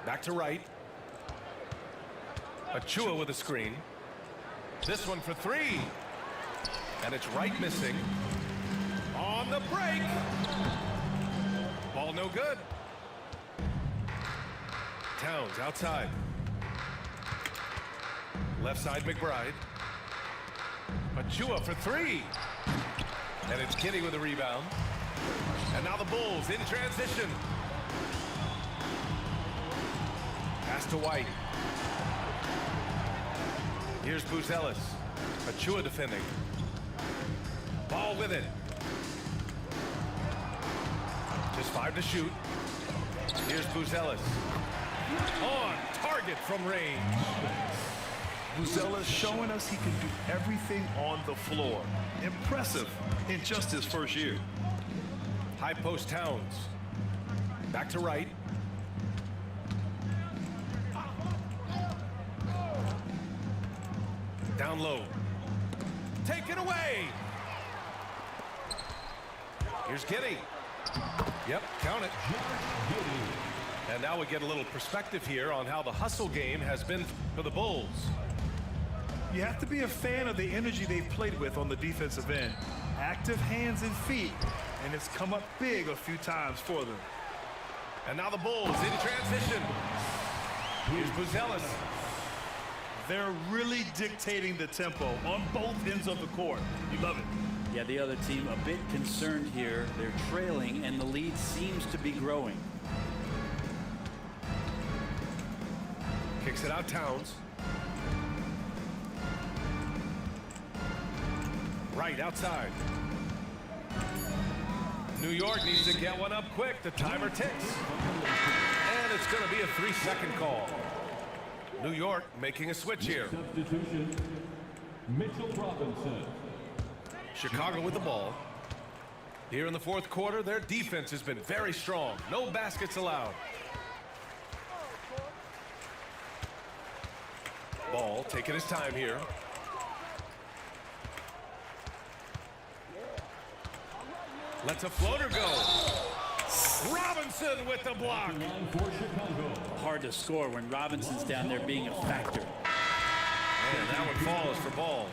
Back to right. Achua with a screen. This one for three. And it's Wright missing. On the break. Ball no good. Towns outside. Left side McBride. Achua for three. And it's Kinney with a rebound. And now the Bulls in transition. Pass to White. Here's Buzelis. Achua defending. Ball with it. Just 5 to shoot. Here's Buzelis. On target from range. Buzelis showing us he can do everything on the floor. Impressive in just his first year. High post Towns. Back to right. Down low. Taken away. Here's Giddy. Yep, count it. And now we get a little perspective here on how the hustle game has been for the Bulls. You have to be a fan of the energy they've played with on the defensive end. Active hands and feet, and it's come up big a few times for them. And now the Bulls in transition. Here's Buzelis. They're really dictating the tempo on both ends of the court. You love it. Yeah, the other team a bit concerned here. They're trailing, and the lead seems to be growing. Kicks it out, Towns. Right outside. New York needs to get one up quick. The timer ticks. And it's going to be a 3-second call. New York making a switch here. Substitution, Mitchell Robinson. Chicago with the ball. Here in the fourth quarter, their defense has been very strong. No baskets allowed. Ball taking his time here. Lets a floater go. Robinson with the block. Hard to score when Robinson's down there being a factor. And that one falls for Ball.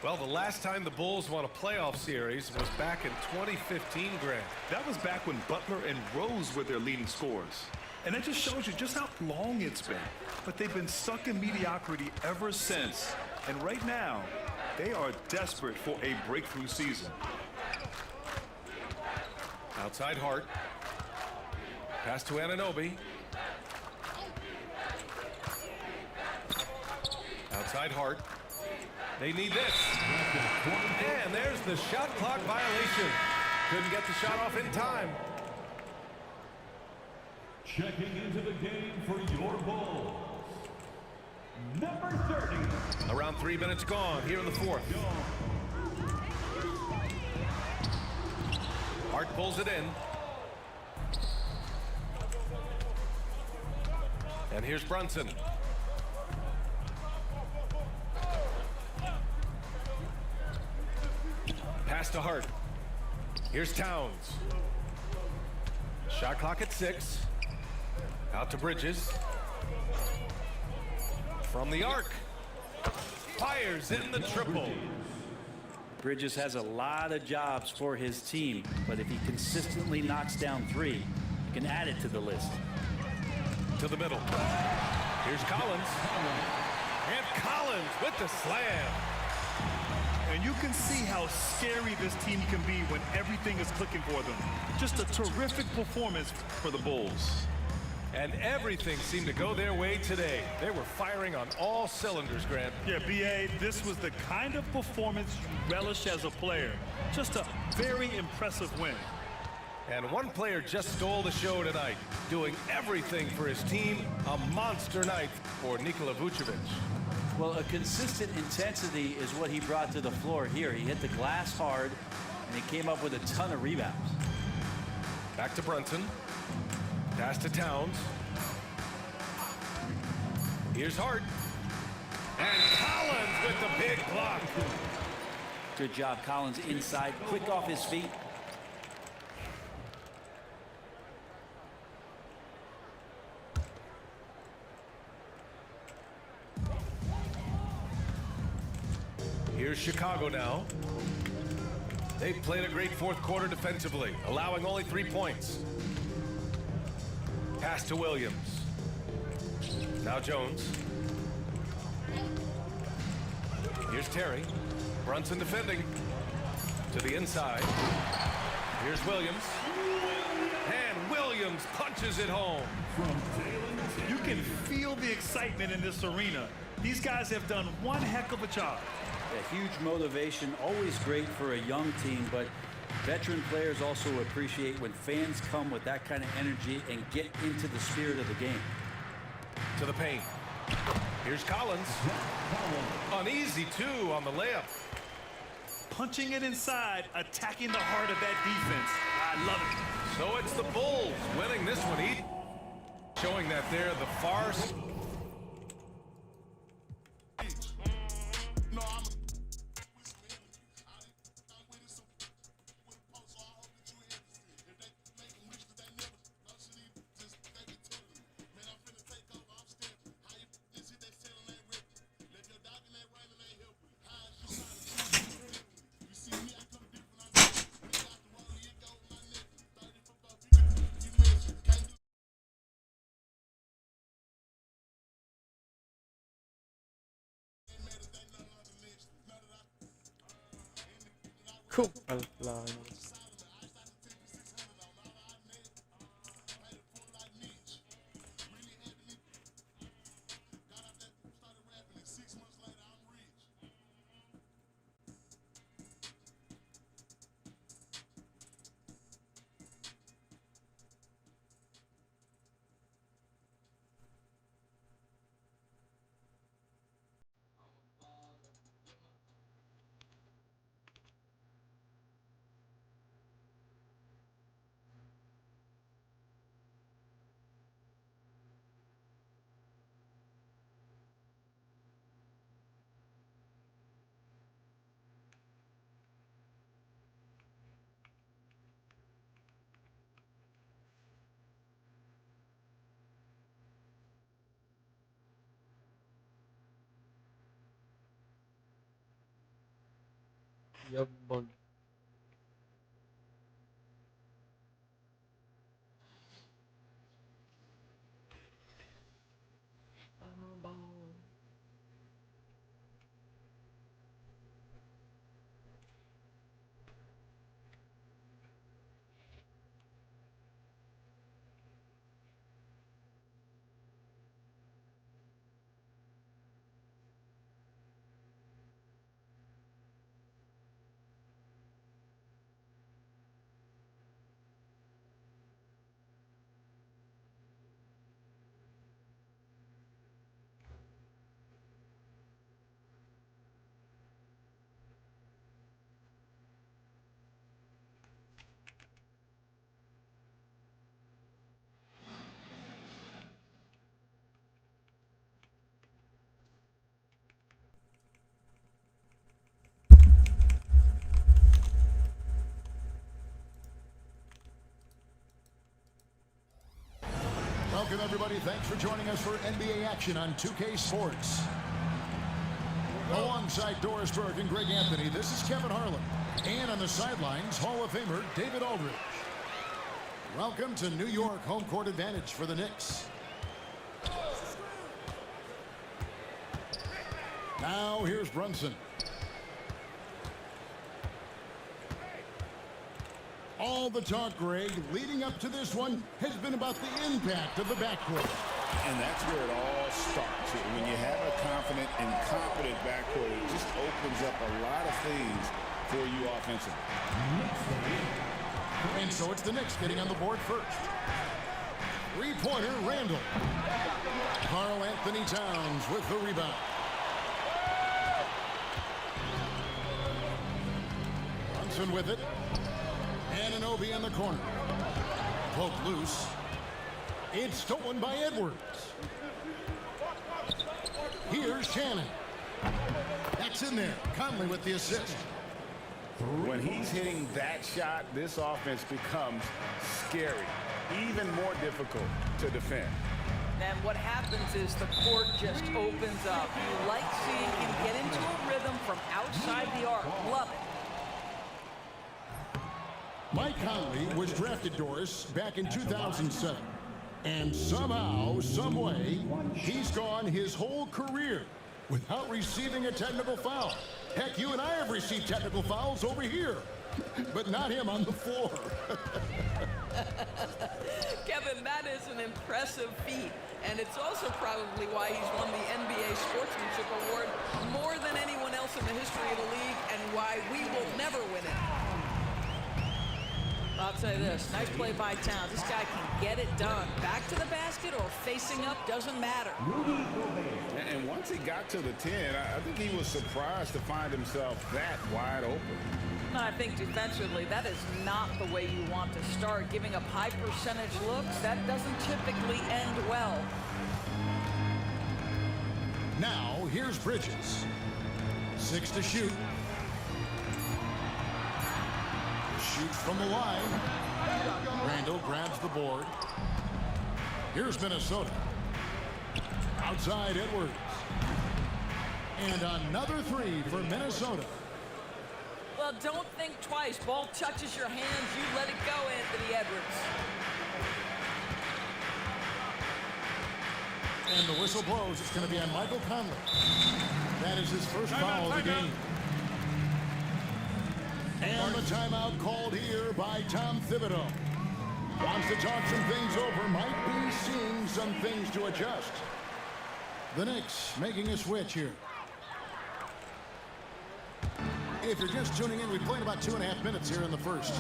Well, the last time the Bulls won a playoff series was back in 2015, Grant. That was back when Butler and Rose were their leading scorers. And that just shows you just how long it's been. But they've been stuck in mediocrity ever since. And right now, they are desperate for a breakthrough season. Outside Hart. Pass to Anunoby. Outside Hart. They need this. And there's the shot clock violation. Couldn't get the shot off in time. Checking into the game for your Bulls, number 30. Around 3 minutes gone here in the fourth. Hart pulls it in. And here's Brunson. Pass to Hart. Here's Towns. Shot clock at 6. Out to Bridges. From the arc. Fires in the triple. Bridges has a lot of jobs for his team, but if he consistently knocks down 3, you can add it to the list. To the middle. Here's Collins. And Collins with the slam. And you can see how scary this team can be when everything is clicking for them. Just a terrific performance for the Bulls. And everything seemed to go their way today. They were firing on all cylinders, Grant. Yeah, B.A., this was the kind of performance you relish as a player. Just a very impressive win. And one player just stole the show tonight, doing everything for his team. A monster night for Nikola Vucevic. Well, a consistent intensity is what he brought to the floor here. He hit the glass hard, and he came up with a ton of rebounds. Back to Brunson. Pass to Towns. Here's Hart. And Collins with the big block. Good job, Collins inside, quick off his feet. Here's Chicago now. They've played a great fourth quarter defensively, allowing only 3 points. Pass to Williams. Now Jones. Here's Terry. Brunson defending. To the inside. Here's Williams. And Williams punches it home. You can feel the excitement in this arena. These guys have done one heck of a job. A huge motivation, always great for a young team, but veteran players also appreciate when fans come with that kind of energy and get into the spirit of the game. To the paint. Here's Collins. An easy 2 on the layup. Punching it inside, attacking the heart of that defense. I love it. So it's the Bulls winning this one. Showing that they're the far. Yep, bug. Welcome, everybody. Thanks for joining us for NBA action on 2K Sports. Alongside Doris Burke and Greg Anthony, this is Kevin Harlan. And on the sidelines, Hall of Famer David Aldridge. Welcome to New York, home court advantage for the Knicks. Now, here's Brunson. All the talk, Greg, leading up to this one has been about the impact of the backcourt. And that's where it all starts. When you have a confident and competent backcourt, it just opens up a lot of things for you offensively. And so it's the Knicks getting on the board first. Three-pointer, Randall. Karl Anthony Towns with the rebound. Brunson with it. Anunoby in the corner. Poked loose. It's stolen by Edwards. Here's Shannon. That's in there. Conley with the assist. When he's hitting that shot, this offense becomes scary, even more difficult to defend. And what happens is the court just opens up. You like seeing him get into a rhythm from outside the arc. Love it. Mike Conley was drafted, Doris, back in 2007. And somehow, someway, he's gone his whole career without receiving a technical foul. Heck, you and I have received technical fouls over here, but not him on the floor. Kevin, that is an impressive feat. And it's also probably why he's won the NBA Sportsmanship Award more than anyone else in the history of the league, and why we will never win it. I'll tell you this, nice play by Towns. This guy can get it done. Back to the basket or facing up, doesn't matter. And once he got to the 10, I think he was surprised to find himself that wide open. No, I think defensively, that is not the way you want to start. Giving up high percentage looks, that doesn't typically end well. Now, here's Bridges. 6 to shoot. Shoots from the line. Randall grabs the board. Here's Minnesota. Outside Edwards. And another three for Minnesota. Well, don't think twice. Ball touches your hands, you let it go, Anthony Edwards. And the whistle blows. It's going to be on Michael Conley. That is his first foul of the game. And the timeout called here by Tom Thibodeau. Wants to talk some things over. Might be seeing some things to adjust. The Knicks making a switch here. If you're just tuning in, we've played about 2.5 minutes here in the first.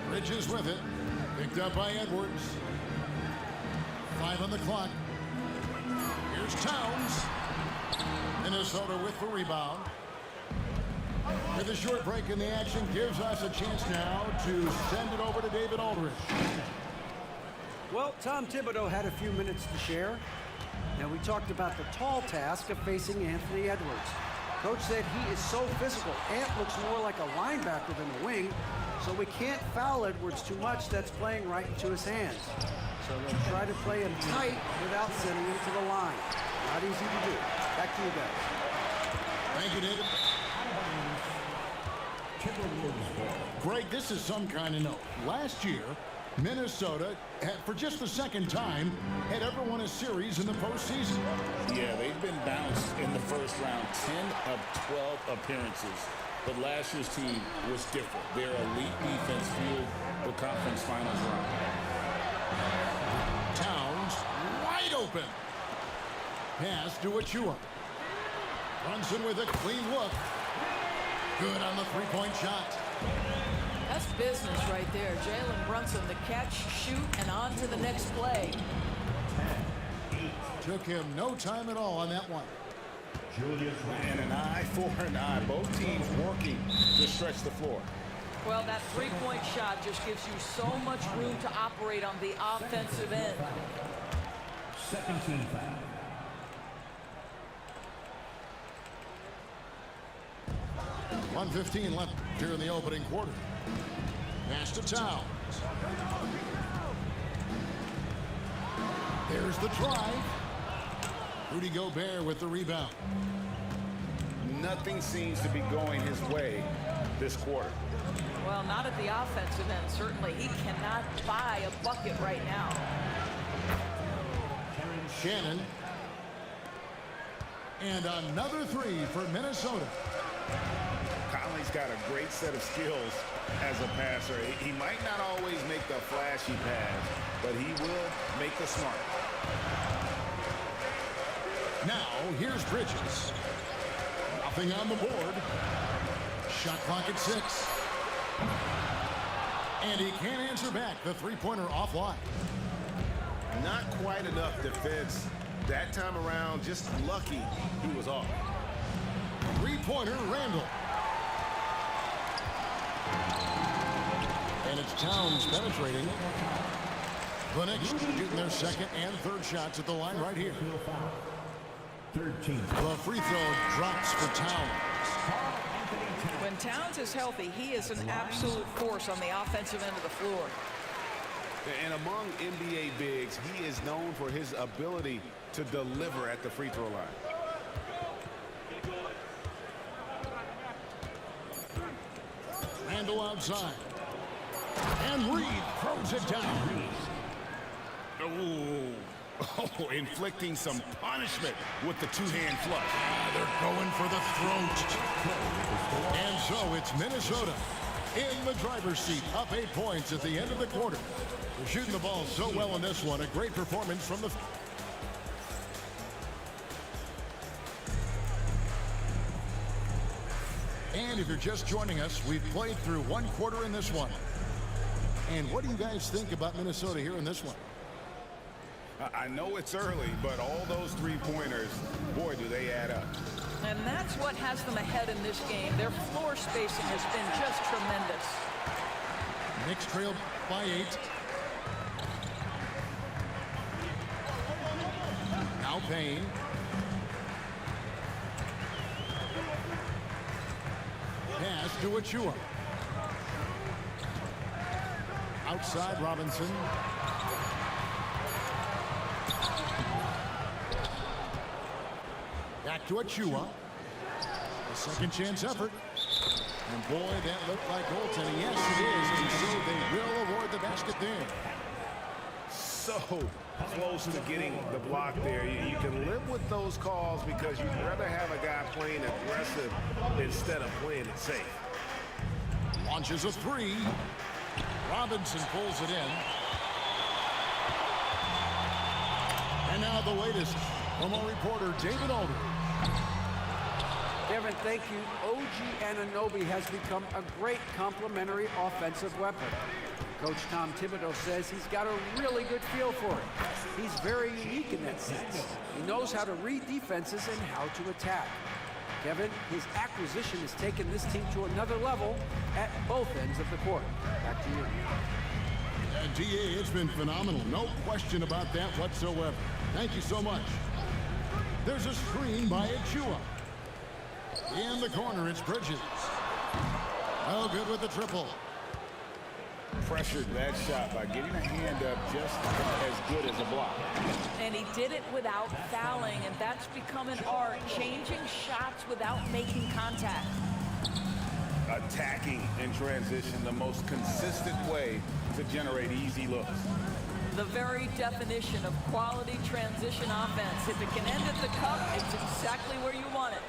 Bridges with it. Picked up by Edwards. 5 on the clock. Here's Towns. Minnesota with the rebound. With a short break in the action, gives us a chance now to send it over to David Aldridge. Well, Tom Thibodeau had a few minutes to share. Now, we talked about the tall task of facing Anthony Edwards. Coach said he is so physical. Ant looks more like a linebacker than a wing, so we can't foul Edwards too much. That's playing right into his hands. So they'll try to play him tight without sending him to the line. Not easy to do. Back to you guys. Thank you, David. Greg, this is some kind of note. Last year, Minnesota, for just the second time, had ever won a series in the postseason. Yeah, they've been bounced in the first round, 10 of 12 appearances. But last year's team was different. Their elite defense fueled the conference finals run. Towns wide open. Pass to Achua. Brunson with a clean look. Good on the three-point shot. That's business right there. Jalen Brunson, the catch, shoot, and on to the next play. Took him no time at all on that one. And an eye for an eye. Both teams working to stretch the floor. Well, that three-point shot just gives you so much room to operate on the offensive end. Second team foul. .115 left here in the opening quarter. Pass to Towns. There's the drive. Rudy Gobert with the rebound. Nothing seems to be going his way this quarter. Well, not at the offensive end, certainly. He cannot buy a bucket right now. Shannon. And another three for Minnesota. Conley's got a great set of skills as a passer. He might not always make the flashy pass, but he will make the smart. Now, here's Bridges. Nothing on the board. Shot clock at 6. And he can't answer back. The three-pointer offline. Not quite enough defense that time around. Just lucky he was off. Three-pointer, Randall. And it's Towns penetrating. The Knicks shooting their second and third shots at the line right here. The free throw drops for Towns. When Towns is healthy, he is an absolute force on the offensive end of the floor. And among NBA bigs, he is known for his ability to deliver at the free throw line. Randall outside. And Reed throws it down. Oh, inflicting some punishment with the two-hand flush. They're going for the throat. And so it's Minnesota in the driver's seat, up 8 points at the end of the quarter. They're shooting the ball so well in this one. A great performance from the... And if you're just joining us, we've played through one quarter in this one. And what do you guys think about Minnesota here in this one? I know it's early, but all those three-pointers, boy, do they add up. And that's what has them ahead in this game. Their floor spacing has been just tremendous. Knicks trailed by 8. Now Payne. Pass to Achua. Outside Robinson. Back to Achua. A second chance effort. And boy, that looked like goaltending. Yes, it is. And so they will award the basket there. So close to getting the block there. You can live with those calls because you'd rather have a guy playing aggressive instead of playing it safe. Launches a three. Robinson pulls it in. And now the latest from our reporter, David Alder. Kevin, thank you. OG Anunoby has become a great complementary offensive weapon. Coach Tom Thibodeau says he's got a really good feel for it. He's very unique in that sense. He knows how to read defenses and how to attack. Kevin, his acquisition has taken this team to another level at both ends of the court. Back to you. DA, it's been phenomenal. No question about that whatsoever. Thank you so much. There's a screen by Achua. In the corner, it's Bridges. Oh, good with the triple. Pressured that shot by getting a hand up just as good as a block. And he did it without fouling, and that's become an art, changing shots without making contact. Attacking in transition, the most consistent way to generate easy looks. The very definition of quality transition offense. If it can end at the cup, it's exactly where you want it.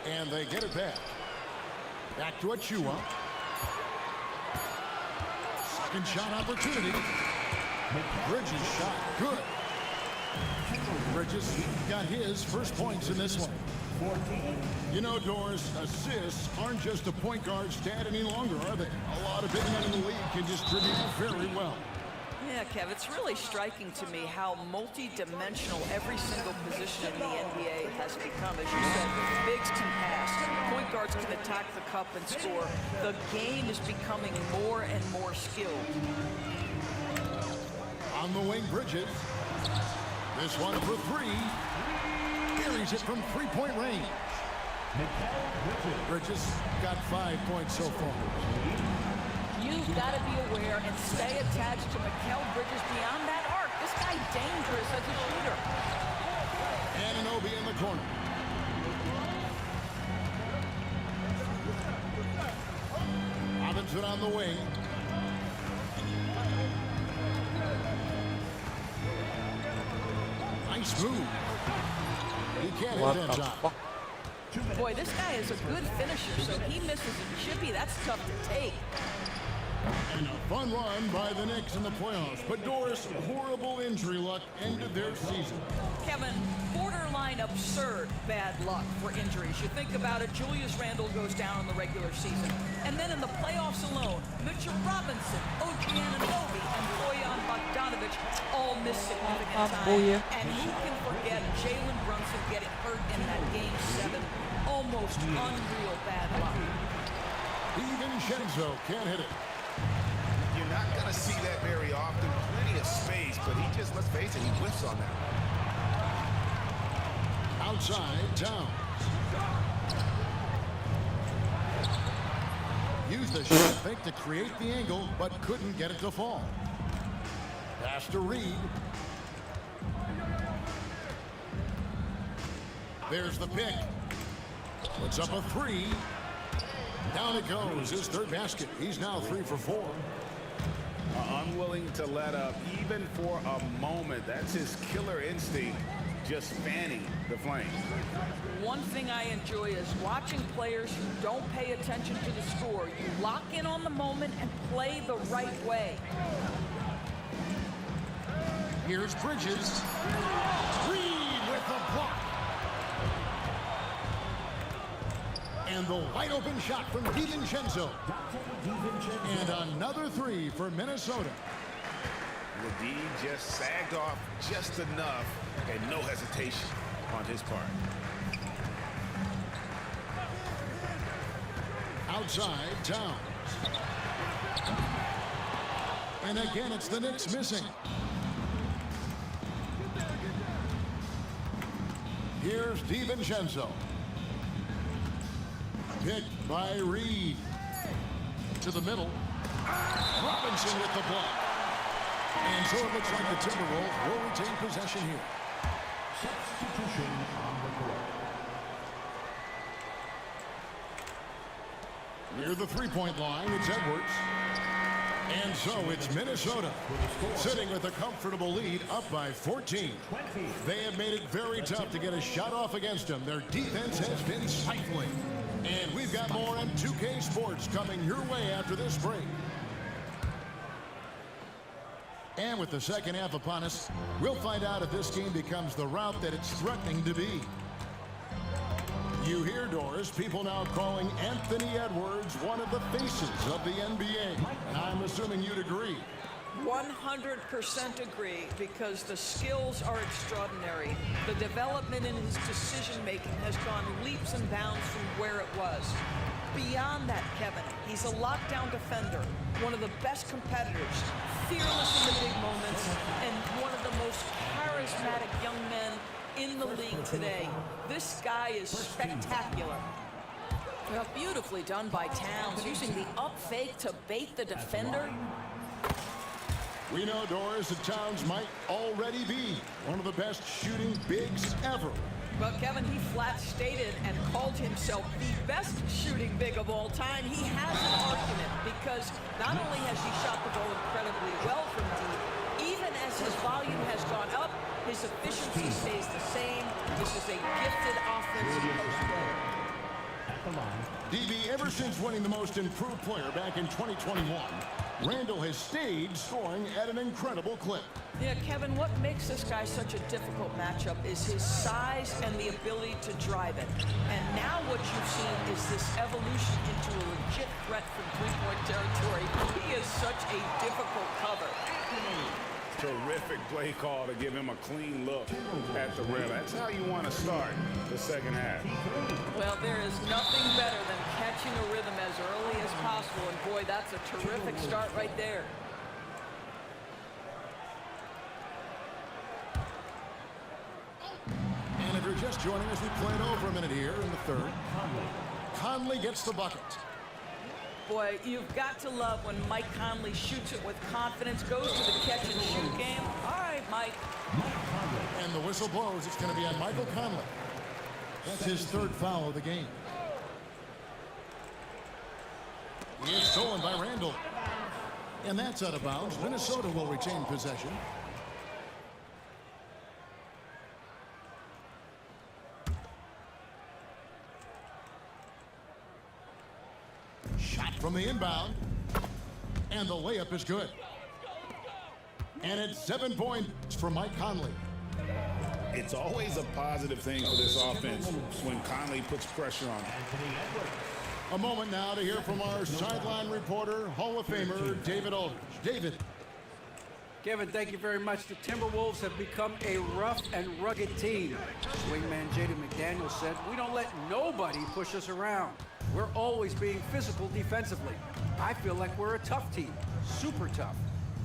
And they get it back. Back to Achua. Second shot opportunity. Bridges shot good. Bridges got his first points in this one. You know, Doris, assists aren't just a point guard stat any longer, are they? A lot of big men in the league can distribute very well. Yeah, Kev, it's really striking to me how multi-dimensional every single position in the NBA has become. As you said, bigs can pass, point guards can attack the cup and score. The game is becoming more and more skilled. On the wing, Bridges. This one for three. Carries it from three-point range. Bridges got 5 points so far. You've got to be aware and stay attached to Mikal Bridges beyond that arc. This guy dangerous as a shooter. Anunoby in the corner. Robinson on the wing. Nice move. He can't hit that shot. Boy, this guy is a good finisher, so he misses a chippy. That's tough to take. And a fun run by the Knicks in the playoffs. But Doris, horrible injury luck ended their season. Kevin, borderline absurd bad luck for injuries. You think about it, Julius Randle goes down in the regular season. And then in the playoffs alone, Mitchell Robinson, OG Anunoby, and Bojan Bogdanovic all miss significant time. And who can forget Jalen Brunson getting hurt in that Game 7? Almost unreal bad luck. Even Shenzo can't hit it. You're not going to see that very often. Plenty of space, but he just, let's face it, he whiffs on that. Outside, Towns. Used the shot fake to create the angle, but couldn't get it to fall. Pass to Reed. There's the pick. Puts up a three. Down it goes, his third basket. He's now 3 for 4. Unwilling to let up even for a moment. That's his killer instinct, just fanning the flames. One thing I enjoy is watching players who don't pay attention to the score. You lock in on the moment and play the right way. Here's Bridges. Reed with the block. And the wide open shot from DiVincenzo. And another 3 for Minnesota. The D just sagged off just enough and no hesitation on his part. Outside, Towns. And again, it's the Knicks missing. Here's DiVincenzo. Picked by Reed. To the middle. Robinson with the block. And so it looks like the Timberwolves will retain possession here. Substitution on the court. Near the three-point line, it's Edwards. And so it's Minnesota sitting with a comfortable lead up by 14. They have made it very tough to get a shot off against them. Their defense has been stifling. And we've got more on 2K Sports coming your way after this break. And with the second half upon us, we'll find out if this game becomes the route that it's threatening to be. You hear, Doris, people now calling Anthony Edwards one of the faces of the NBA. And I'm assuming you'd agree. 100% agree, because the skills are extraordinary. The development in his decision-making has gone leaps and bounds from where it was. Beyond that, Kevin, he's a lockdown defender, one of the best competitors, fearless in the big moments, and one of the most charismatic young men in the league today. This guy is spectacular. Well, beautifully done by Towns, using the up fake to bait the defender. We know, Doris, that Towns might already be one of the best shooting bigs ever. Well, Kevin, he flat stated and called himself the best shooting big of all time. He has an argument, because not only has he shot the ball incredibly well from deep, even as his volume has gone up, his efficiency stays the same. This is a gifted offensive post player. DB, ever since winning the most improved player back in 2021, Randall has stayed scoring at an incredible clip. Yeah, Kevin, what makes this guy such a difficult matchup is his size and the ability to drive it. And now what you've seen is this evolution into a legit threat from three-point territory. He is such a difficult cover. Terrific play call to give him a clean look at the rim. That's how you want to start the second half. Well, there is nothing better than catching a rhythm as early as possible. And boy, that's a terrific start right there. And if you're just joining us, we played over a minute here in the third. Conley gets the bucket. Boy, you've got to love when Mike Conley shoots it with confidence, goes to the catch and shoot game. All right, Mike. And the whistle blows. It's going to be on Michael Conley. That's his third foul of the game. It's stolen by Randall. And that's out of bounds. Minnesota will retain possession. Shot from the inbound. And the layup is good. And it's 7 points for Mike Conley. It's always a positive thing for this offense when Conley puts pressure on him. A moment now to hear from our sideline reporter, Hall of Famer David Aldridge. David. Kevin, thank you very much. The Timberwolves have become a rough and rugged team. Wingman Jaden McDaniels said, "We don't let nobody push us around. We're always being physical defensively. I feel like we're a tough team, super tough."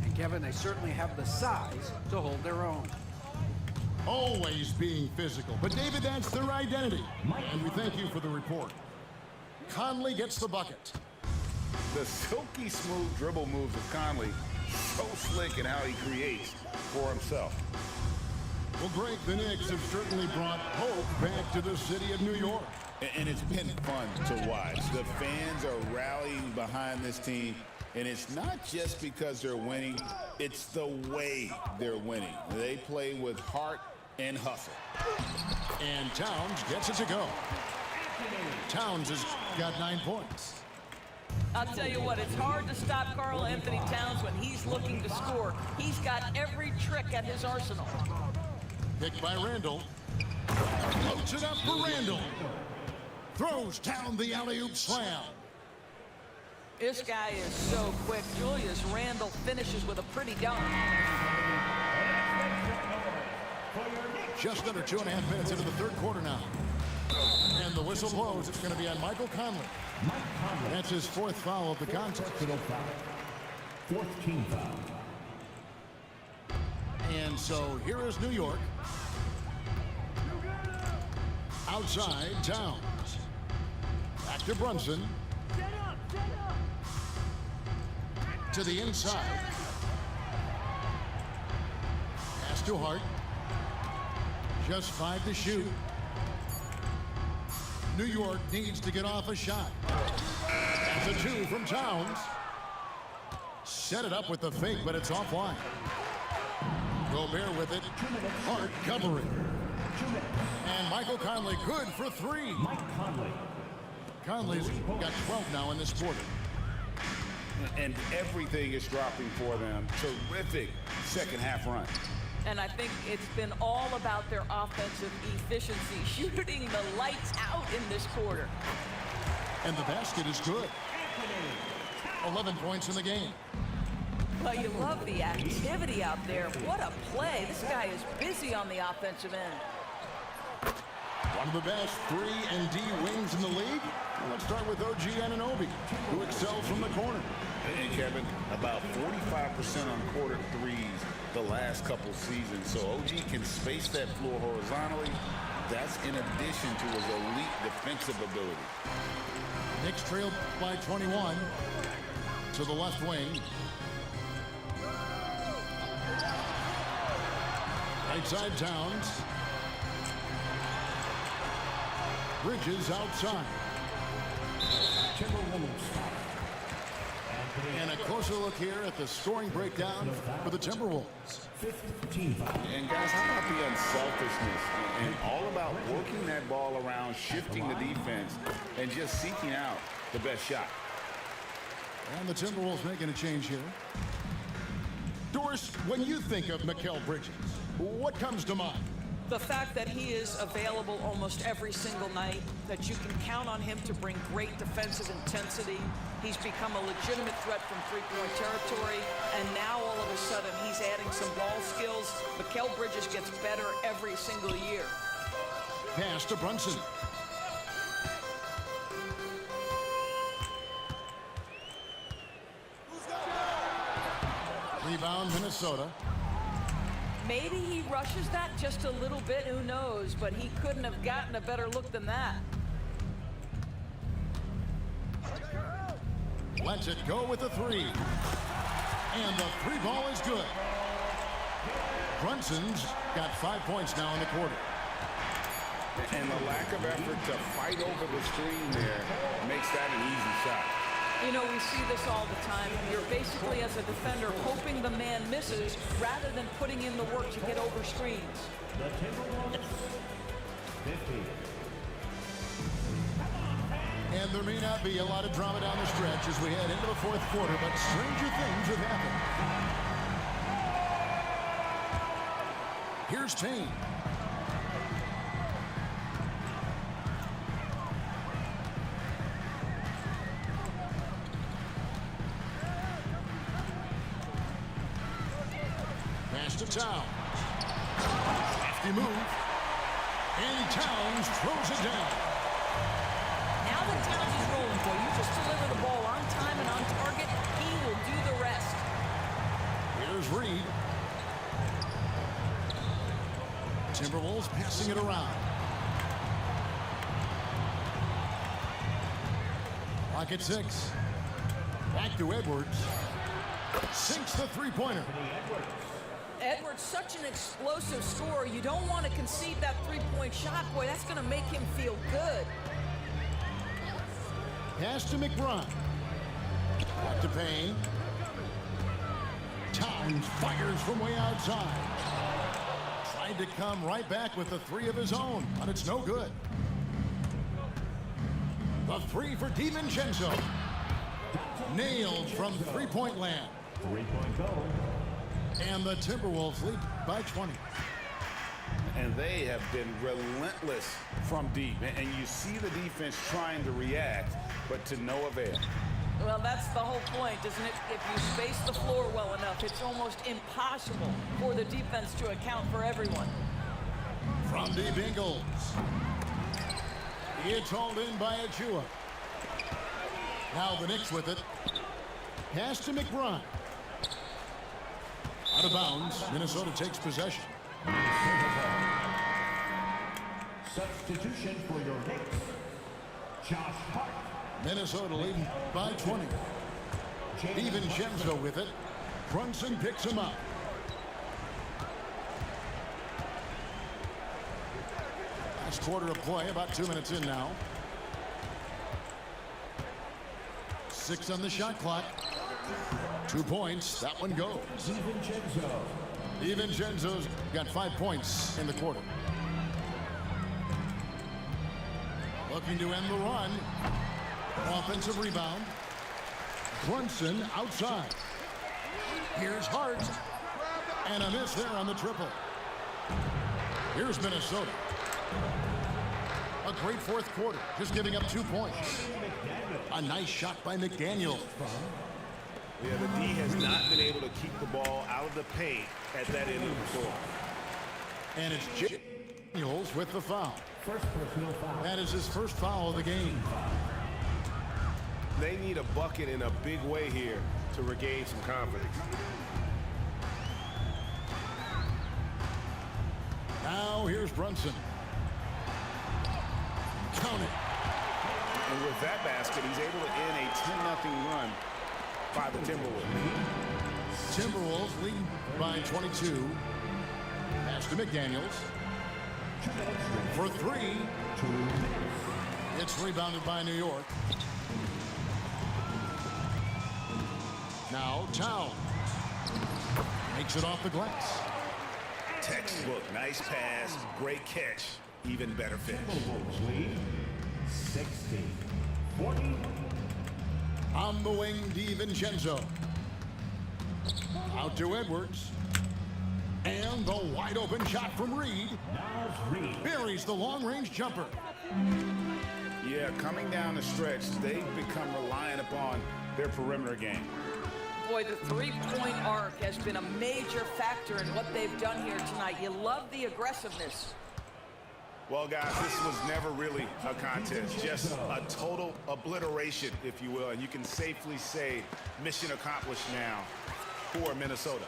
And Kevin, they certainly have the size to hold their own. Always being physical. But David, that's their identity. And we thank you for the report. Conley gets the bucket. The silky smooth dribble moves of Conley, so slick in how he creates for himself. Well, Greg, the Knicks have certainly brought hope back to the city of New York. And it's been fun to watch. The fans are rallying behind this team. And it's not just because they're winning, it's the way they're winning. They play with heart and hustle. And Towns gets it to go. Towns has got 9 points. I'll tell you what, it's hard to stop Karl Anthony Towns when he's looking to score. He's got every trick at his arsenal. Picked by Randall. Floats it up for Randall. Throws down the alley-oop slam. This guy is so quick. Julius Randle finishes with a pretty dunk. Just under 2.5 minutes into the third quarter now. And the whistle blows. It's going to be on Michael Conley. That's his fourth foul of the contest. Fourth team foul. And so here is New York. Outside, Towns. Back to Brunson. To the inside. Pass to Hart. Just 5 to shoot. New York needs to get off a shot. That's a 2 from Towns. set it up with the fake, but it's offline. Gobert with it. Hard covering. And Michael Conley good for three. Conley's got 12 now in this quarter. And everything is dropping for them. Terrific second half run. And I think it's been all about their offensive efficiency, shooting the lights out in this quarter. And the basket is good. 11 points in the game. Well, you love the activity out there. What a play. This guy is busy on the offensive end. One of the best 3 and D wings in the league. Well, let's start with OG Anunoby, who excels from the corner. And Kevin, about 45% on quarter threes the last couple seasons. So OG can space that floor horizontally. That's in addition to his elite defensive ability. Knicks trailed by 21 to the left wing. Right side Towns. Bridges outside. And a closer look here at the scoring breakdown for the Timberwolves. And guys, how about the unselfishness and all about working that ball around, shifting the defense, and just seeking out the best shot. And the Timberwolves making a change here. Doris, when you think of Mikal Bridges, what comes to mind? The fact that he is available almost every single night, that you can count on him to bring great defensive intensity. He's become a legitimate threat from three-point territory, and now all of a sudden he's adding some ball skills. Mikal Bridges gets better every single year. Pass to Brunson. Rebound, Minnesota. Maybe he rushes that just a little bit, who knows, but he couldn't have gotten a better look than that. Lets it go with the three. And the three ball is good. Brunson's got 5 points now in the quarter. And the lack of effort to fight over the screen there makes that an easy shot. You know, we see this all the time. You're basically, as a defender, hoping the man misses rather than putting in the work to get over screens. The Timberwolves, 50. And there may not be a lot of drama down the stretch as we head into the fourth quarter, but stranger things have happened. Here's Mayng. Pass to Towns. Hefty move. And Towns throws it down. Now that Towns is rolling, boy, you just deliver the ball on time and on target, he will do the rest. Here's Reed. Timberwolves passing it around. Clock at 6. Back to Edwards. Sinks the three-pointer. Edwards, such an explosive scorer. You don't want to concede that three-point shot. Boy, that's going to make him feel good. Pass to McBride. Back to Payne. Towns fires from way outside. Tried to come right back with the three of his own, but it's no good. The three for DiVincenzo. Nailed from three-point land. 3-point goal. And the Timberwolves lead by 20. And they have been relentless from deep. And you see the defense trying to react, but to no avail. Well, that's the whole point, isn't it? If you space the floor well enough, it's almost impossible for the defense to account for everyone. From deep Ingles. It's hauled in by Achua. Now the Knicks with it. Pass to McBride. Out of bounds. Minnesota takes possession. Substitution for your Knicks. Josh Hart. Minnesota leading by 20. DiVincenzo with it. Brunson picks him up. Last quarter of play, about 2 minutes in now. 6 on the shot clock. 2 points. That one goes. DiVincenzo's got 5 points in the quarter. Looking to end the run. Offensive rebound. Brunson outside. Here's Hart. And a miss there on the triple. Here's Minnesota. A great fourth quarter, just giving up 2 points. A nice shot by McDaniel. Yeah, the D has not been able to keep the ball out of the paint at that end of the floor. And it's Daniels with the foul. That is his first foul of the game. They need a bucket in a big way here to regain some confidence. Now here's Brunson. Count it. And with that basket, he's able to end a 10-0 run by the Timberwolves. Timberwolves lead by 22. Pass to McDaniels. For 3. It's rebounded by New York. Now Towns. Makes it off the glass. Textbook, nice pass, great catch, even better finish. Lead 60-40. On the wing, DiVincenzo. Out to Edwards. And the wide open shot from Reed. Buries the long-range jumper. Yeah, coming down the stretch, they've become reliant upon their perimeter game. Boy, the three-point arc has been a major factor in what they've done here tonight. You love the aggressiveness. Well, guys, this was never really a contest, just a total obliteration, if you will, and you can safely say mission accomplished now for Minnesota.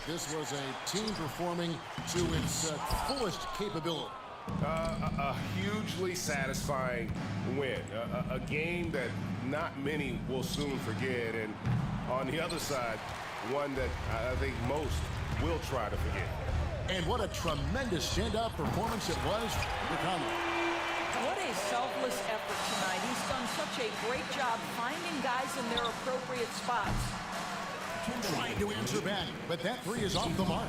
This was a team performing to its fullest capability. A hugely satisfying win, a game that not many will soon forget, and on the other side, one that I think most will try to forget. And what a tremendous standout performance it was for Conley. What a selfless effort tonight. He's done such a great job finding guys in their appropriate spots. Trying to answer back, but that 3 is off the mark.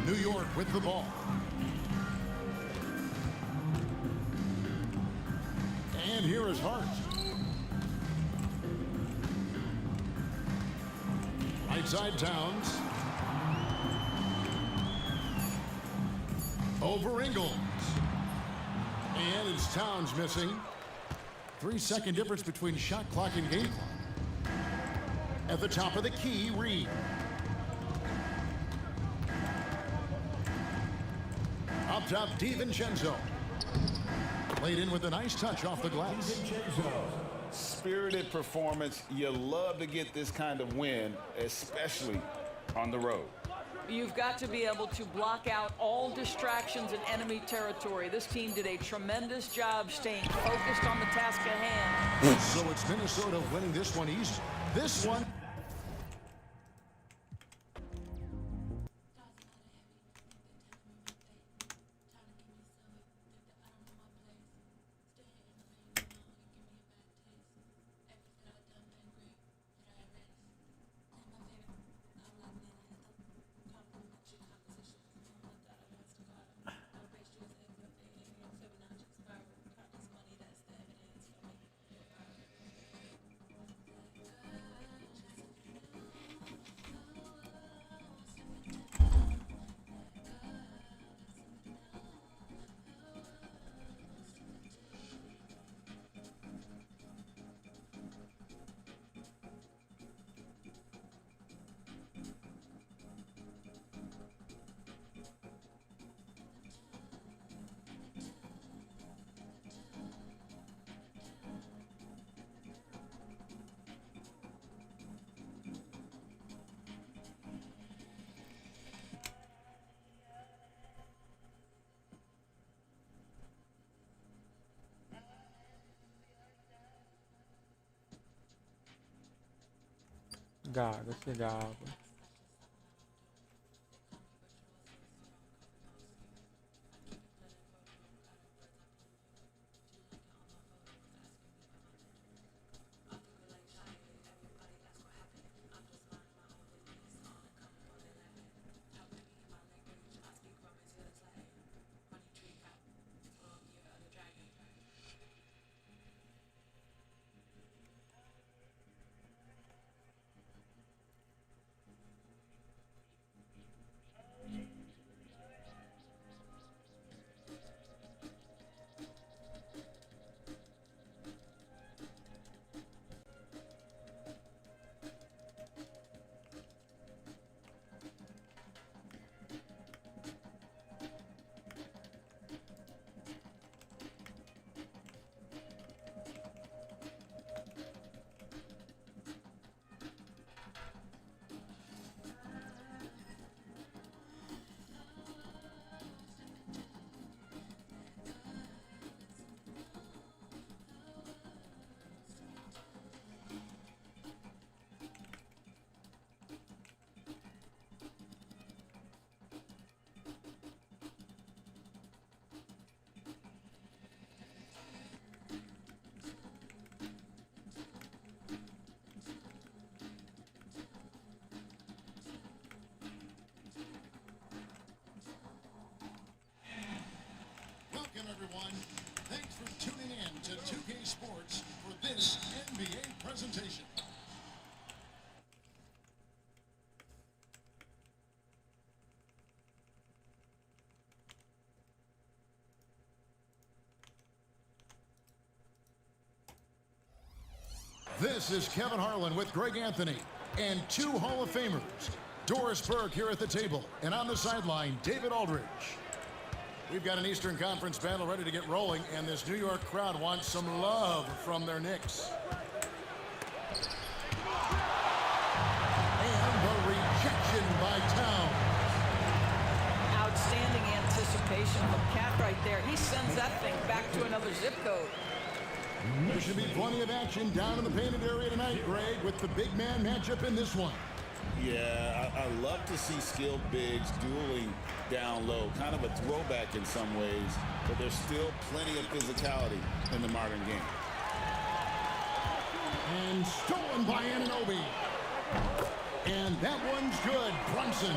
New York with the ball. And here is Hart. Right side Towns. Over Ingles. And it's Towns missing. 3-second difference between shot clock and game clock. At the top of the key, Reed. Up top, DiVincenzo. Played in with a nice touch off the glass. Spirited performance. You love to get this kind of win, especially on the road. You've got to be able to block out all distractions in enemy territory. This team did a tremendous job staying focused on the task at hand. So it's Minnesota winning this one easy. This one. Gago, você gava. for tuning in to 2K Sports for this NBA presentation. This is Kevin Harlan with Greg Anthony and two Hall of Famers. Doris Burke here at the table, and on the sideline, David Aldridge. We've got an Eastern Conference battle ready to get rolling, and this New York crowd wants some love from their Knicks. And the rejection by Town. Outstanding anticipation from Cat right there. He sends that thing back to another zip code. There should be plenty of action down in the painted area tonight, Greg, with the big man matchup in this one. Yeah, I love to see skilled bigs dueling down low. Kind of a throwback in some ways, but there's still plenty of physicality in the modern game. And stolen by Anunoby. And that one's good. Brunson.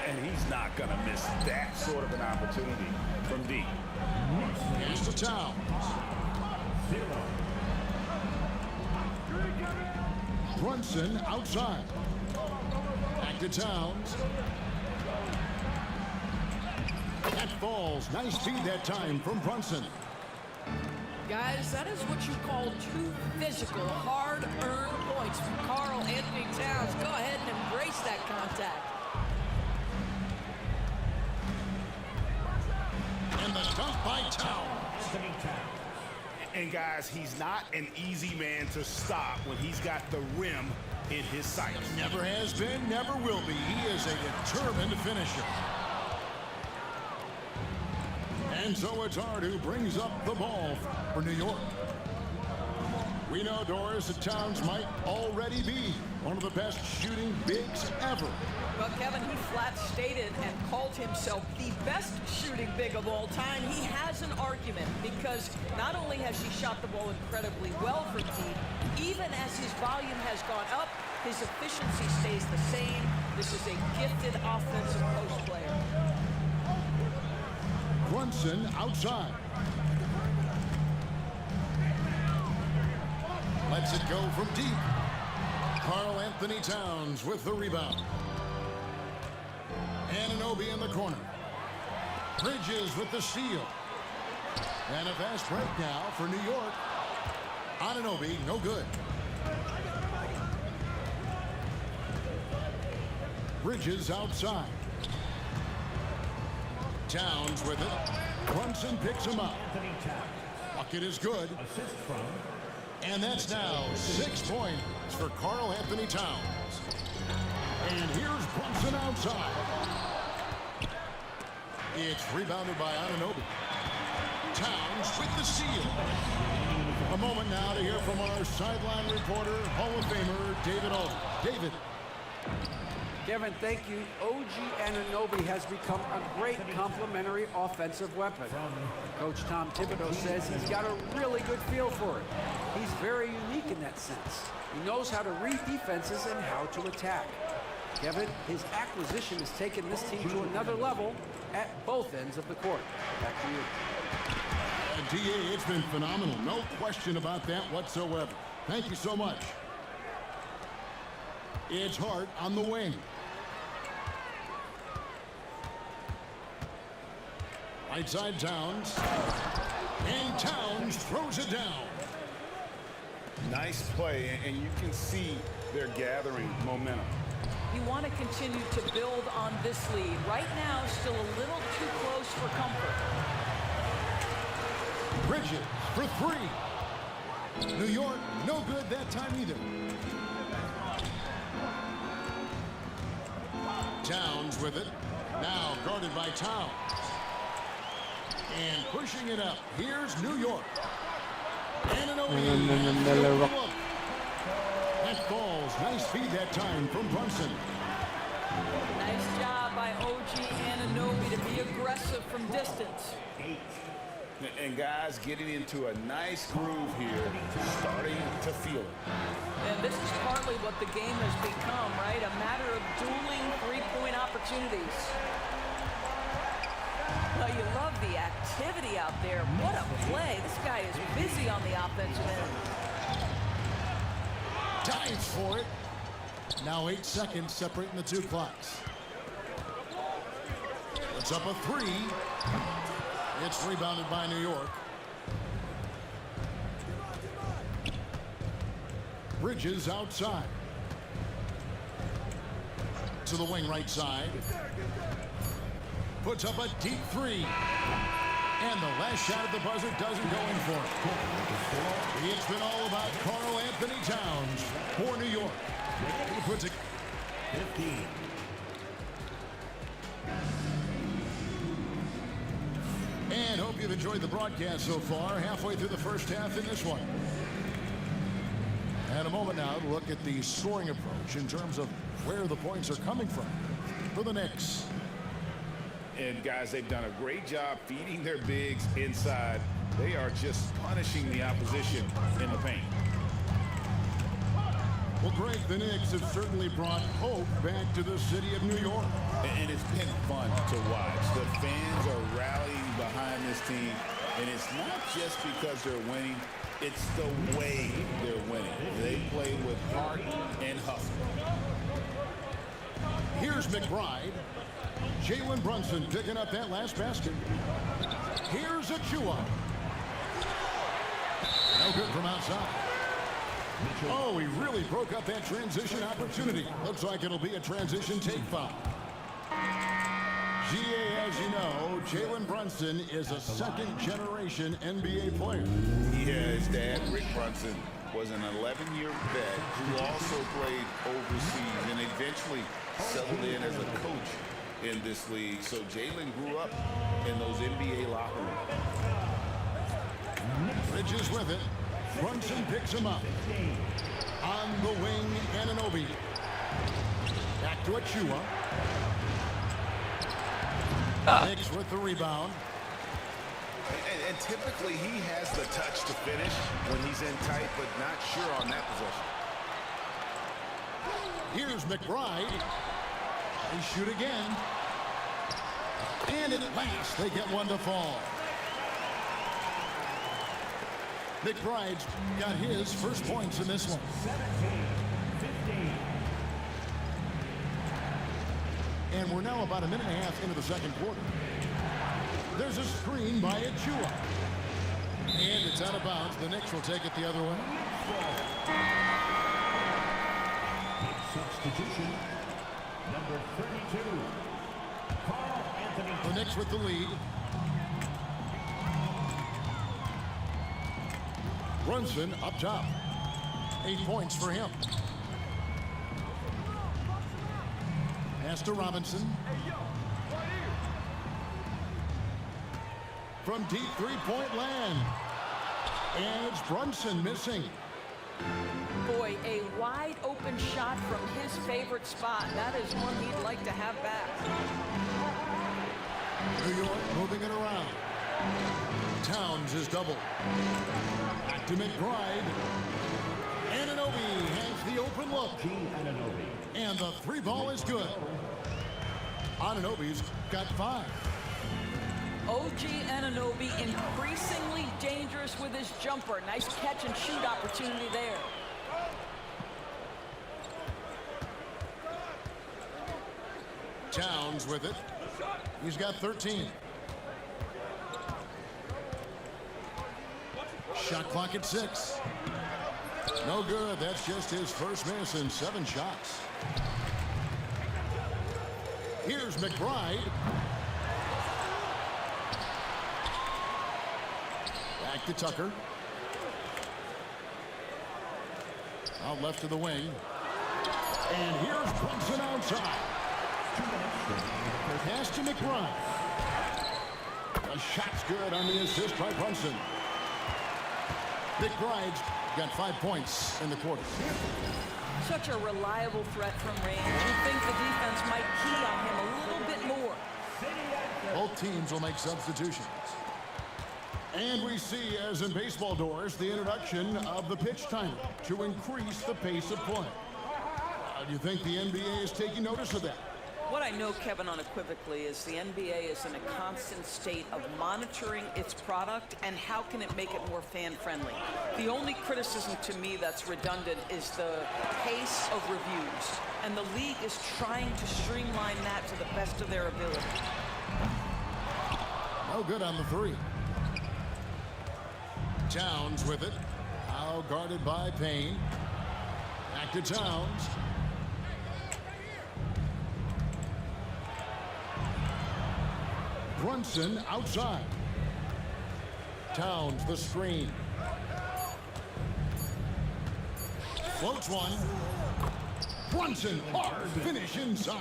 And he's not going to miss that sort of an opportunity from deep. Pass to Towns. Brunson outside. Back to Towns. That falls. Nice feed that time from Brunson. Guys, that is what you call too physical, hard-earned points from Karl Anthony Towns. Go ahead and embrace that contact. And the dunk by Towns. And guys, he's not an easy man to stop when he's got the rim in his sights. Never has been, never will be. He is a determined finisher. And so it's Hart who brings up the ball for New York. We know, Doris, that Towns might already be one of the best shooting bigs ever. Well, Kevin, he flat stated and called himself the best shooting big of all time. He has an argument because not only has he shot the ball incredibly well for deep, even as his volume has gone up, his efficiency stays the same. This is a gifted offensive post player. Brunson outside. Lets it go from deep. Karl Anthony Towns with the rebound. Anunoby in the corner. Bridges with the steal. And a fast break now for New York. Anunoby, no good. Bridges outside. Towns with it. Brunson picks him up. Bucket is good. And that's now 6 points for Karl Anthony Towns. And here's Brunson outside. It's rebounded by Anunoby. Towns with the steal. A moment now to hear from our sideline reporter, Hall of Famer, David Aldridge. David. Kevin, thank you. OG Anunoby has become a great complementary offensive weapon. Coach Tom Thibodeau says he's got a really good feel for it. He's very unique in that sense. He knows how to read defenses and how to attack. Kevin, his acquisition has taken this team to another level at both ends of the court. Back to you. DA, it's been phenomenal. No question about that whatsoever. Thank you so much. It's Hart on the wing. Right side Towns. And Towns throws it down. Nice play, and you can see they're gathering momentum. You want to continue to build on this lead. Right now, still a little too close for comfort. Bridges for three. New York, no good that time either. Towns with it. Now guarded by Towns. And pushing it up. Here's New York. Anunoby. That falls. Nice feed that time from Brunson. Nice job by OG Anunoby to be aggressive from distance. And guys getting into a nice groove here, starting to feel it. And this is partly what the game has become, right? A matter of dueling three-point opportunities. Well, you love the activity out there. What a is busy on the offensive end. Dives for it. Now 8 seconds separating the two clocks. It's up a 3. It's rebounded by New York. Bridges outside. To the wing right side. Puts up a deep 3. And the last shot at the buzzer doesn't go in for it. It's been all about Karl Anthony Towns for New York. He puts it 15. And hope you've enjoyed the broadcast so far. Halfway through the first half in this one. And a moment now to look at the scoring approach in terms of where the points are coming from for the Knicks. And guys, they've done a great job feeding their bigs inside. They are just punishing the opposition in the paint. Well, Greg, the Knicks have certainly brought hope back to the city of New York. And it's been fun to watch. The fans are rallying behind this team. And it's not just because they're winning. It's the way they're winning. They play with heart and hustle. Here's McBride. Jalen Brunson picking up that last basket. Here's Achua. No good from outside. Oh, he really broke up that transition opportunity. Looks like it'll be a transition take foul. GA, as you know, Jalen Brunson is a second-generation NBA player. Yeah, his dad, Rick Brunson, was an 11-year vet who also played overseas and eventually settled in as a coach in this league. So Jalen grew up in those NBA locker rooms. Bridges with it. Brunson picks him up. On the wing, Anunoby. Back to Achua. Knicks with the rebound. And typically he has the touch to finish when he's in tight, but not sure on that possession. Here's McBride. They shoot again. And at last, they get one to fall. McBride's got his first points in this one. 15. And we're now about a minute and a half into the second quarter. There's a screen by Achua. And it's out of bounds. The Knicks will take it the other way. Substitution. Number 32. Karl Anthony. The Knicks with the lead. Brunson up top. 8 points for him. Pass to Robinson. From deep three-point land. And it's Brunson missing. Boy, a wide open shot from his favorite spot. That is one he'd like to have back. New York moving it around. Towns is double. Back to McBride. Anunoby has the open look. And the three ball is good. Anunoby's got 5. OG Anunoby increasingly dangerous with his jumper. Nice catch and shoot opportunity there. Towns with it. He's got 13. Shot clock at 6. No good. That's just his first miss in 7 shots. Here's McBride. Back to Tucker. Out left to the wing. And here's Brunson outside. Pass to McBride. The shot's good on the assist by Brunson. McBride's got 5 points in the quarter. Such a reliable threat from range. You think the defense might key on him a little bit more. Both teams will make substitutions. And we see, as in baseball doors, the introduction of the pitch timer to increase the pace of play. Do you think the NBA is taking notice of that? What I know, Kevin, unequivocally is the NBA is in a constant state of monitoring its product and how can it make it more fan-friendly. The only criticism to me that's redundant is the pace of reviews, and the league is trying to streamline that to the best of their ability. No good on the three. Towns with it. Now guarded by Payne. Back to Towns. Brunson outside. Towns the screen. Floats one. Brunson hard finish inside.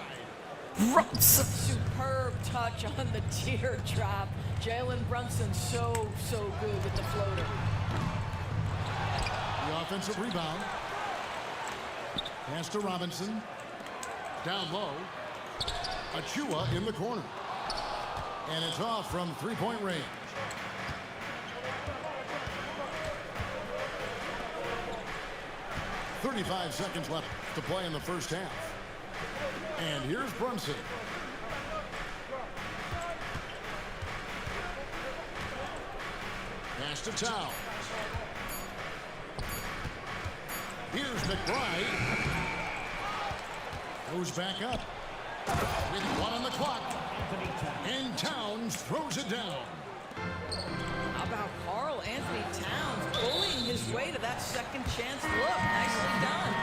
Brunson. Superb touch on the teardrop. Jalen Brunson so good with the floater. The offensive rebound. Pass to Robinson. Down low. Achua in the corner. And it's off from three-point range. .35 seconds left to play in the first half. And here's Brunson. Pass to Towns. Here's McBride. Goes back up. With one on the clock. And Towns throws it down. How about Karl Anthony Towns bullying his way to that second chance look? Nicely done.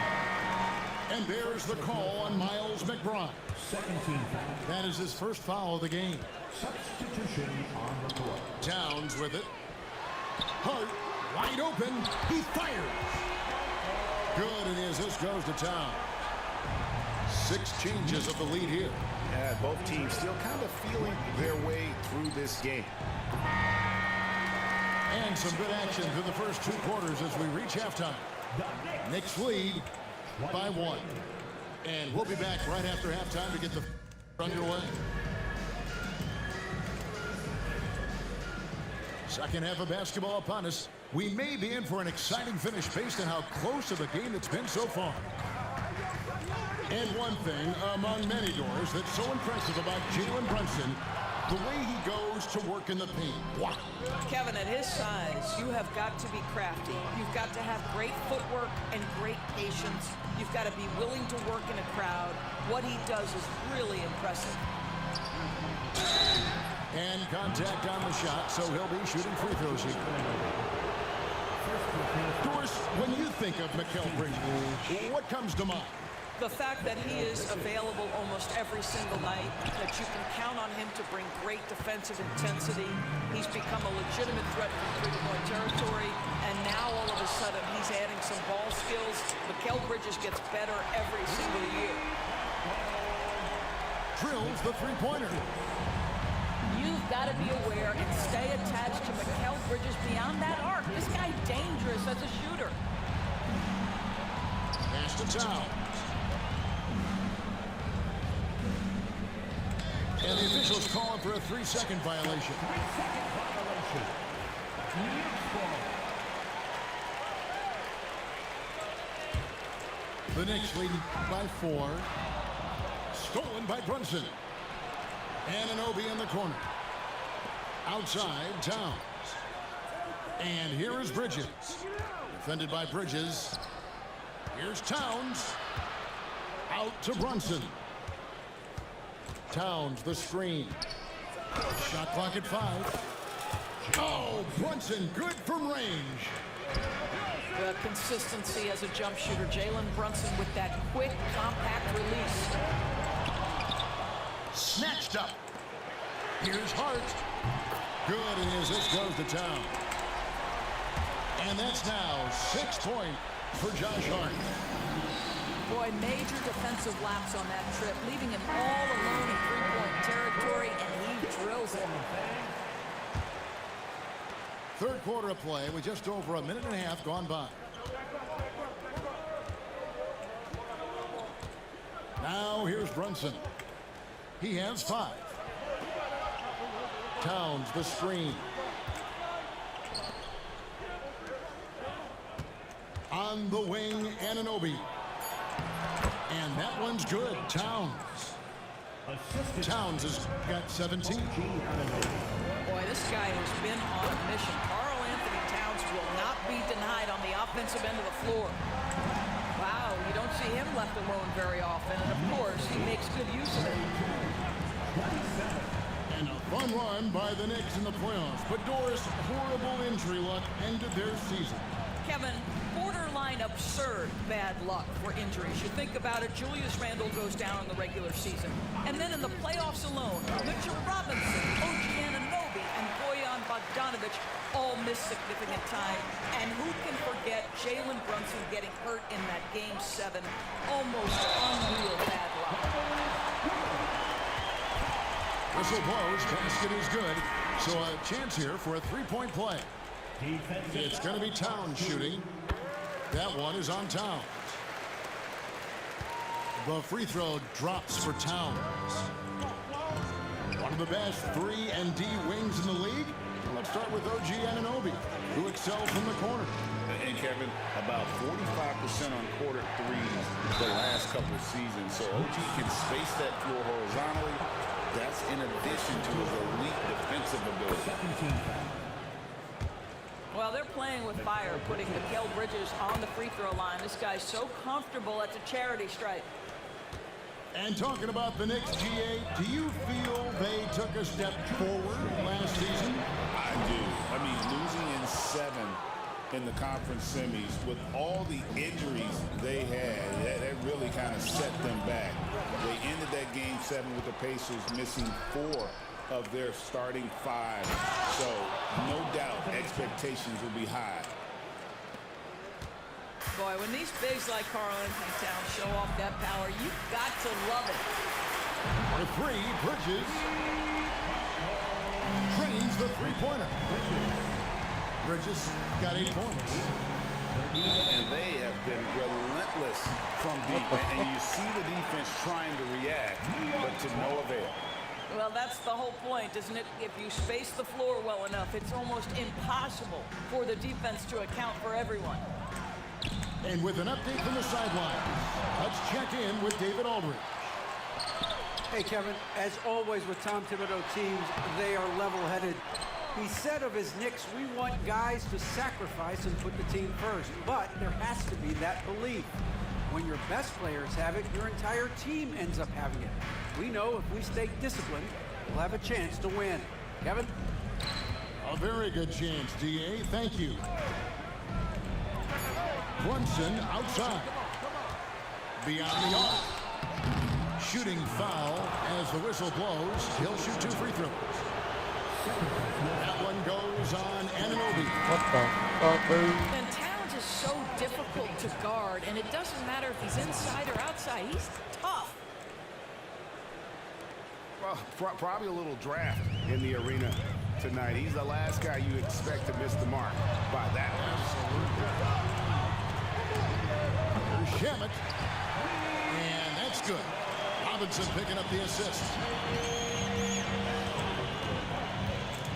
And there's the call on Miles McBride. Second team foul. That is his first foul of the game. Substitution on the court. Towns with it. Hart wide open. He fires. Good, and the assist goes to Towns. 6 changes of the lead here. Yeah, both teams still kind of feeling their way through this game. And some good action through the first 2 quarters as we reach halftime. Knicks lead by 1. And we'll be back right after halftime to get the underway. Second half of basketball upon us. We may be in for an exciting finish based on how close of a game it's been so far. And one thing among many doors that's so impressive about Jalen Brunson, the way he goes to work in the paint. Wow. Kevin, at his size, you have got to be crafty. You've got to have great footwork and great patience. You've got to be willing to work in a crowd. What he does is really impressive. And contact on the shot, so he'll be shooting free throws here. Doris, when you think of Mikal Bridges, what comes to mind? The fact that he is available almost every single night, that you can count on him to bring great defensive intensity. He's become a legitimate threat from three-point territory, and now all of a sudden he's adding some ball skills. Mikal Bridges gets better every single year. Drills the three-pointer. You've got to be aware and stay attached to Mikal Bridges beyond that arc. This guy's dangerous as a shooter. Pass to Towns. And the officials calling for a 3-second violation. 3-second violation. The Knicks leading by 4. Stolen by Brunson. Anunoby in the corner. Outside, Towns. And here is Bridges. Defended by Bridges. Here's Towns. Out to Brunson. Towns, the screen. Shot clock at 5. Oh, Brunson, good from range. The consistency as a jump shooter. Jalen Brunson with that quick, compact release. Snatched up. Here's Hart. Good, and as this goes to Towns. And that's now 6 points for Josh Hart. Boy, major defensive lapse on that trip, leaving him all alone in three-point territory, and he drills it. Third quarter of play with just over a minute and a half gone by. Now here's Brunson. He has 5. Towns the screen. On the wing, Anunoby. And that one's good. Towns. Towns has got 17. Boy, this guy has been on a mission. Karl Anthony Towns will not be denied on the offensive end of the floor. Wow, you don't see him left alone very often, and of course, he makes good use of it. And a fun run by the Knicks in the playoffs, but Doris' horrible injury luck ended their season. Kevin, borderline absurd bad luck for injuries. You think about it, Julius Randle goes down in the regular season. And then in the playoffs alone, Mitchell Robinson, OG Anunoby, and Bojan Bogdanovic all miss significant time. And who can forget Jalen Brunson getting hurt in that Game 7? Almost unreal bad luck. Whistle blows, basket is good. So a chance here for a three-point play. It's going to be Towns shooting. That one is on Towns. The free throw drops for Towns. One of the best 3 and D wings in the league. Well, let's start with OG Anunoby, who excels from the corner. And Kevin, about 45% on quarter threes the last couple of seasons. So OG can space that floor horizontally. That's in addition to his elite defensive ability. Well, they're playing with fire, putting Mikal Bridges on the free throw line. This guy's so comfortable, it's a charity strike. And talking about the Knicks, GA, do you feel they took a step forward last season? I do. I mean, losing in 7 in the conference semis with all the injuries they had, that really kind of set them back. They ended that Game 7 with the Pacers missing 4 of their starting 5. So, no doubt, expectations will be high. Boy, when these bigs like Karl Anthony Towns show off that power, you've got to love it. For 3, Bridges drains the three-pointer. Bridges got 8 points. And they have been relentless from deep. And you see the defense trying to react, but to no avail. Well, that's the whole point, isn't it? If you space the floor well enough, it's almost impossible for the defense to account for everyone. And with an update from the sideline, let's check in with David Aldridge. Hey, Kevin, as always with Tom Thibodeau teams, they are level-headed. He said of his Knicks, we want guys to sacrifice and put the team first, but there has to be that belief. When your best players have it, your entire team ends up having it. We know if we stay disciplined, we'll have a chance to win. Kevin? A very good chance, DA. Thank you. Brunson outside. Beyond the arc. Shooting foul as the whistle blows. He'll shoot 2 free throws. That one goes on Anunoby. What the fuck, bro? And Towns is so difficult to guard, and it doesn't matter if he's inside or outside. He's tough. Well, probably a little draft in the arena tonight. He's the last guy you expect to miss the mark by that There's Shamet. And that's good. Robinson picking up the assist.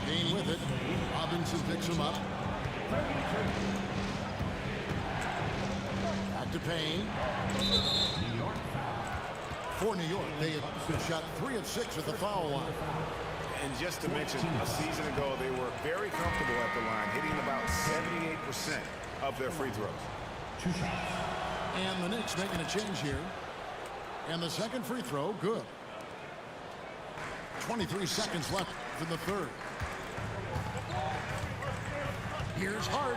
Payne with it. Robinson picks him up. Back to Payne. For New York, they had shot 3 of 6 at the foul line. And just to mention, a season ago, they were very comfortable at the line, hitting about 78% of their free throws. And the Knicks making a change here. And the second free throw, good. 23 seconds left in the third. Here's Hart.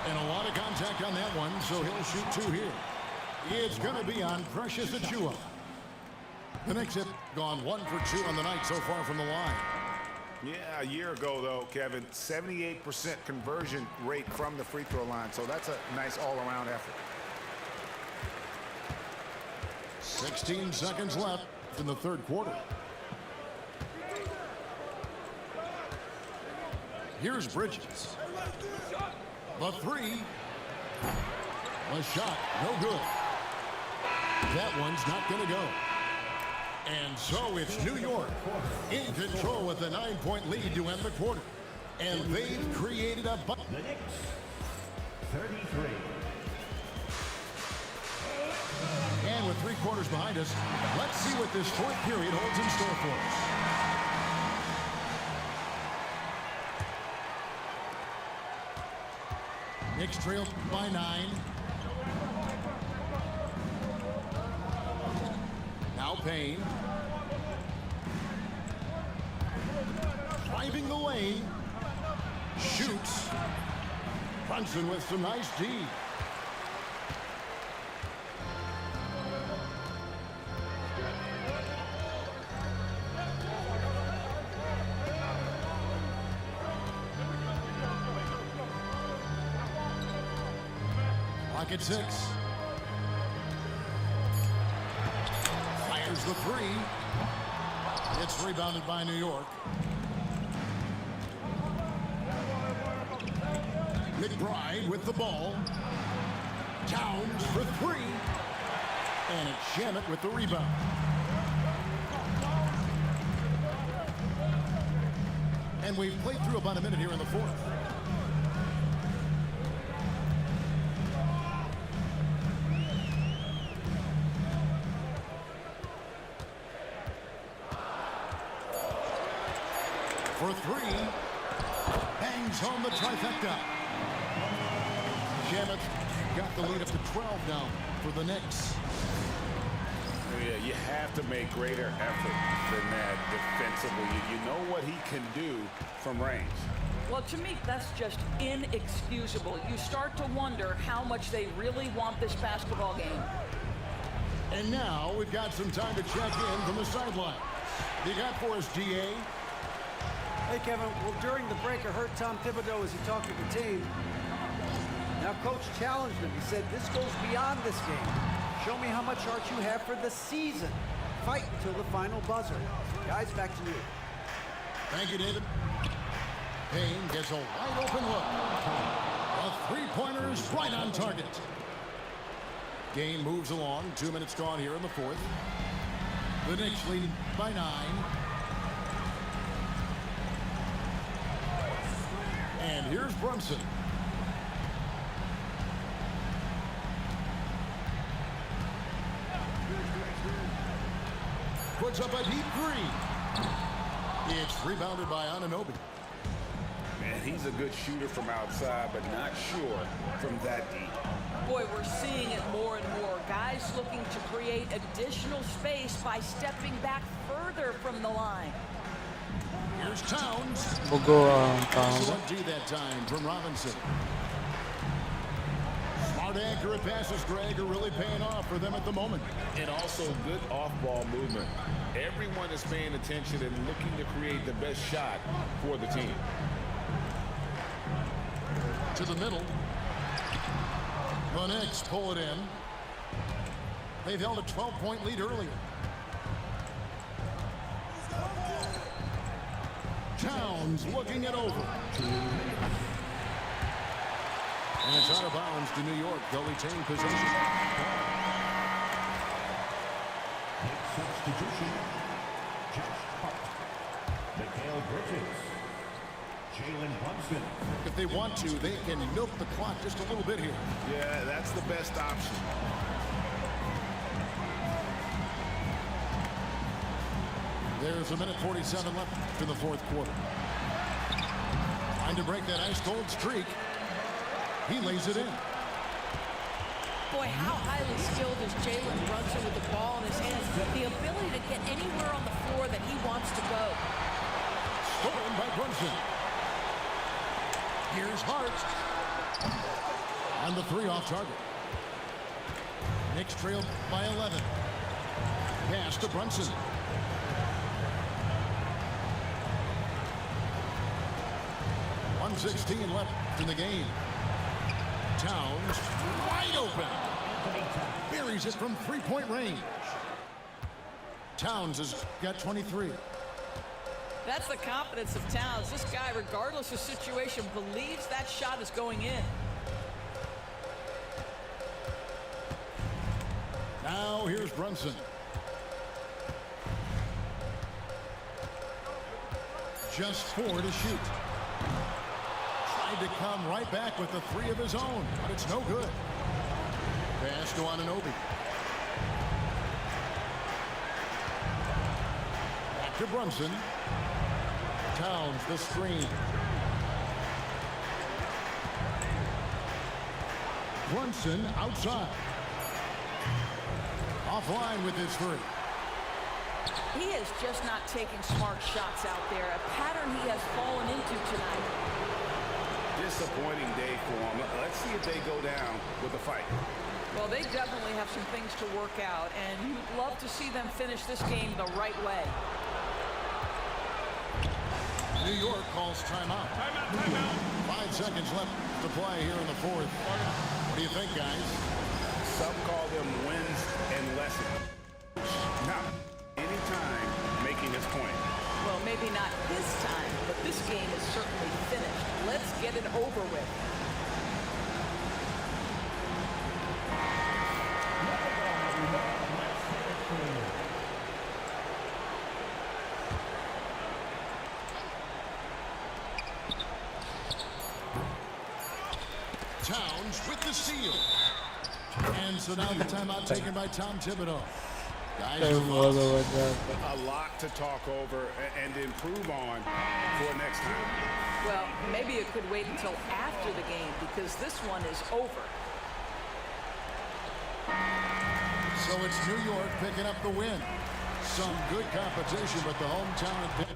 And a lot of contact on that one, so he'll shoot 2 here. It's going to be on Precious Achiuwa. The Knicks have gone 1 for 2 on the night so far from the line. Yeah, a year ago, though, Kevin, 78% conversion rate from the free throw line, so that's a nice all-around effort. 16 seconds left in the third quarter. Here's Bridges. The 3. The shot, no good. That one's not going to go. And so it's New York in control with a 9-point lead to end the quarter. And they've created a... The Knicks, 33. And with 3 quarters behind us. Let's see what this fourth period holds in store for us. Knicks trail by 9. Now Payne. Driving the lane. Shoots. Brunson with some nice D. Clock at 6. Fires the 3. It's rebounded by New York. McBride with the ball. Towns for 3. And it's Shamet with the rebound. And we've played through about a minute here in the fourth. For 3. Bangs home the trifecta. Shamet got the lead up to 12 now for the Knicks. Yeah, you have to make greater effort than that defensively. You know what he can do from range. Well, to me, that's just inexcusable. You start to wonder how much they really want this basketball game. And now we've got some time to check in from the sideline. You got for us, DA? Hey, Kevin. Well, during the break, I heard Tom Thibodeau as he talked to the team. Now, Coach challenged him. He said, this goes beyond this game. Show me how much heart you have for the season. Fight until the final buzzer. Guys, back to you. Thank you, David. Payne gets a wide open look. A three-pointer's right on target. Game moves along. 2 minutes gone here in the fourth. The Knicks lead by 9. And here's Brunson. Puts up a deep 3. It's rebounded by Anunoby. Man, he's a good shooter from outside, but not sure from that deep. Boy, we're seeing it more and more. Guys looking to create additional space by stepping back further from the line. Here's Towns. We'll go Towns. Excellent D that time from Robinson. Smart, accurate passes, Greg, are really paying off for them at the moment. And also good off-ball movement. Everyone is paying attention and looking to create the best shot for the team. To the middle. The Knicks pull it in. They've held a 12-point lead earlier. Towns looking it over. And it's out of bounds to New York. They'll retain possession. Substitution. Josh Hart. Mikal Bridges. Jalen Brunson. If they want to, they can milk the clock just a little bit here. Yeah, that's the best option. There's a minute 47 left in the fourth quarter. Trying to break that ice-cold streak. He lays it in. Boy, how highly skilled is Jalen Brunson with the ball in his hands. The ability to get anywhere on the floor that he wants to go. Stolen by Brunson. Here's Hart. And the 3 off target. Knicks trailed by 11. Pass to Brunson. .116 left in the game. Towns wide open. Buries it from 3-point range. Towns has got 23. That's the confidence of Towns. This guy, regardless of situation, believes that shot is going in. Now here's Brunson. Just 4 to shoot. Tried to come right back with the 3 of his own, but it's no good. Pass to Anunoby. to Brunson. Towns the screen. Brunson outside. Offline with his three. He is just not taking smart shots out there, a pattern he has fallen into tonight. Disappointing day for him. Let's see if they go down with a fight. Well, they definitely have some things to work out, and you'd love to see them finish this game the right way. New York calls timeout. Timeout. 5 seconds left to play here in the fourth. What do you think, guys? Some call them wins and lessons. Now, anytime making his point. Well, maybe not his time, but this game is certainly finished. Let's get it over with. Towns with the steal. And so now the timeout taken by Tom Thibodeau. Guys, a lot to talk over and improve on for next time. Well, maybe it could wait until after the game because this one is over. So it's New York picking up the win. Some good competition, but the hometown advantage.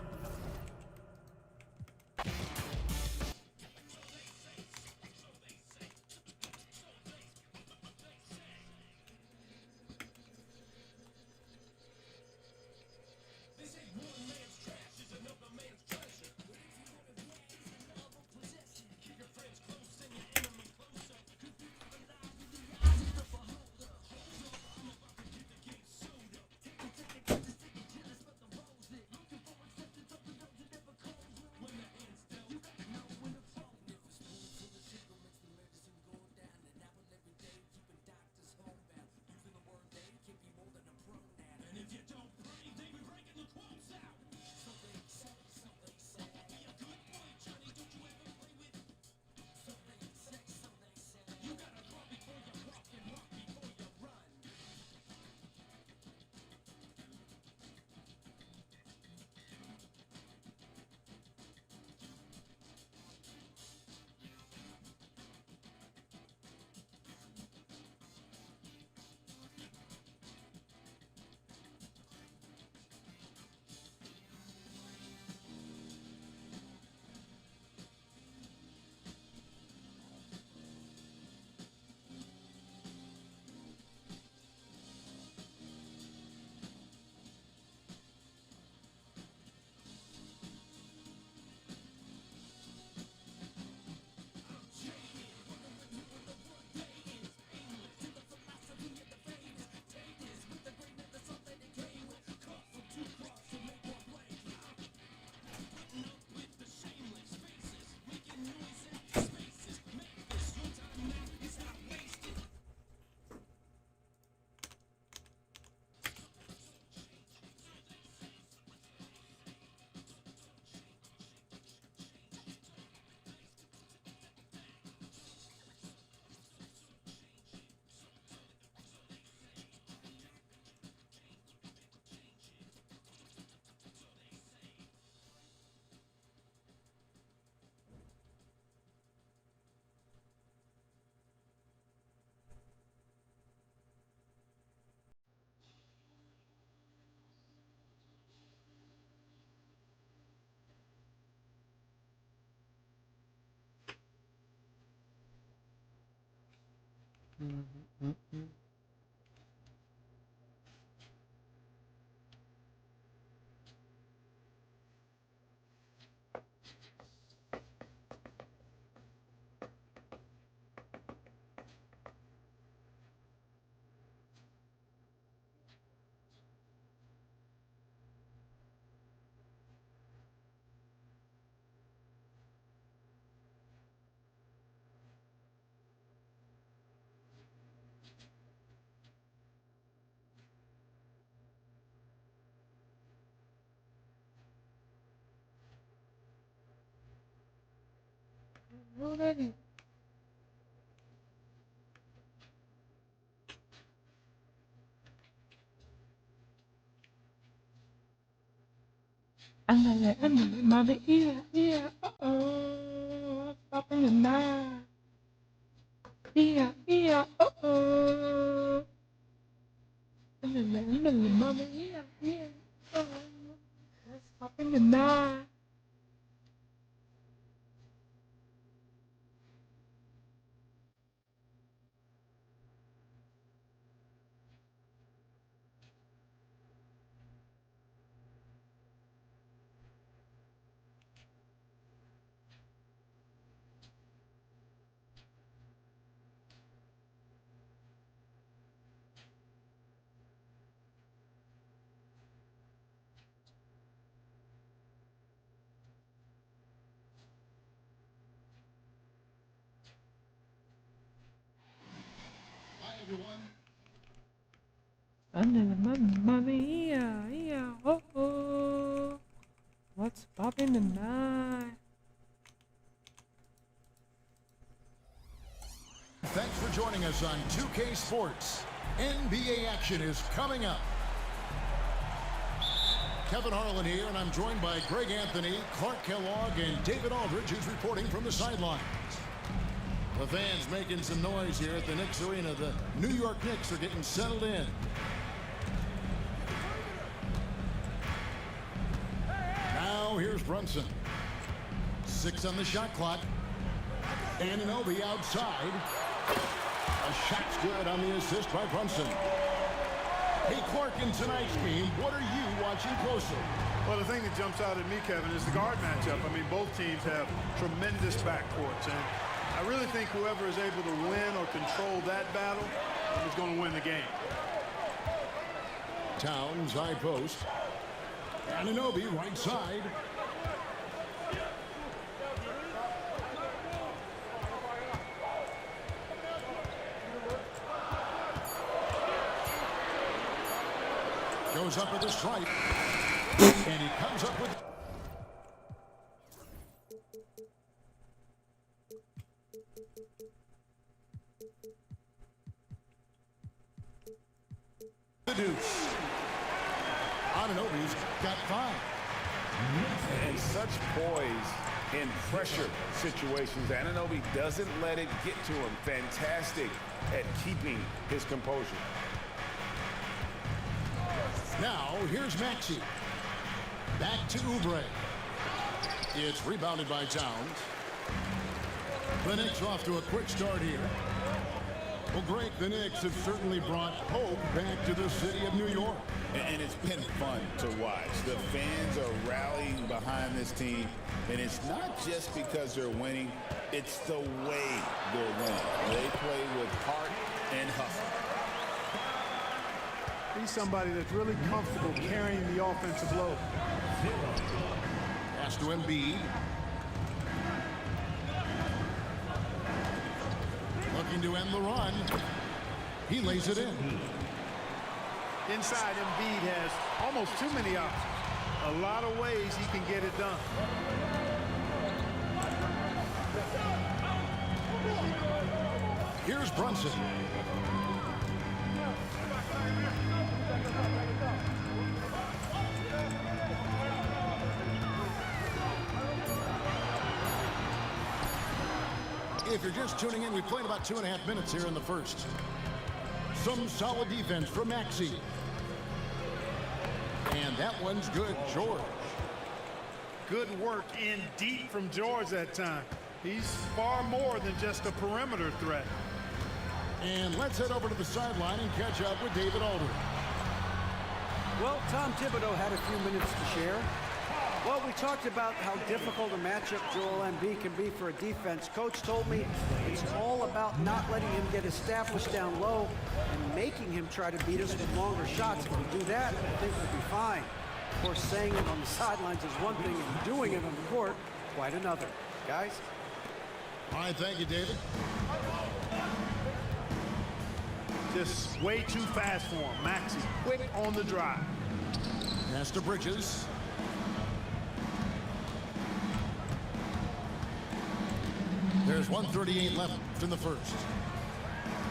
Already. Ándale, mami, yeah, uh-oh, popping the night. Yeah, uh-oh. Ándale, mami, yeah, uh-oh. Let's popping the night. Ándale, mami, yeah, uh-oh. What's popping tonight? Thanks for joining us on 2K Sports. NBA action is coming up. Kevin Harlan here, and I'm joined by Greg Anthony, Clark Kellogg, and David Aldridge, who's reporting from the sidelines. The fans making some noise here at the Knicks Arena. The New York Knicks are getting settled in. Now here's Brunson. 6 on the shot clock. Anunoby outside. A shot's good on the assist by Brunson. Hey, Clark, in tonight's game, what are you watching closely? Well, the thing that jumps out at me, Kevin, is the guard matchup. I mean, both teams have tremendous backcourts, and I really think whoever is able to win or control that battle is going to win the game. Towns, high post. Anunoby, right side. Goes up with a stripe. And he comes up with... the deuce. Anunoby's got 5. And such poise in pressure situations. Anunoby doesn't let it get to him. Fantastic at keeping his composure. Now, here's Maxey. Back to Oubre. It's rebounded by Towns. The Knicks off to a quick start here. Well, Greg, the Knicks have certainly brought hope back to the city of New York. And it's been fun to watch. The fans are rallying behind this team. And it's not just because they're winning. It's the way they're winning. They play with heart and hustle. He's somebody that's really comfortable carrying the offensive load. Pass to Embiid. Looking to end the run. He lays it in. Inside, Embiid has almost too many options. A lot of ways he can get it done. Here's Brunson. If you're just tuning in, we played about 2.5 minutes here in the first. Some solid defense from Maxey. And that one's good, George. Good work in deep from George that time. He's far more than just a perimeter threat. And let's head over to the sideline and catch up with David Aldridge. Well, Tom Thibodeau had a few minutes to share. Well, we talked about how difficult a matchup Joel Embiid can be for a defense. Coach told me it's all about not letting him get established down low and making him try to beat us with longer shots. If we do that, I think we'll be fine. Of course, saying it on the sidelines is one thing, and doing it on the court, quite another. Guys? All right, thank you, David. Just way too fast for him. Maxey, quick on the drive. Pass to Bridges. There's 1:38 left in the first.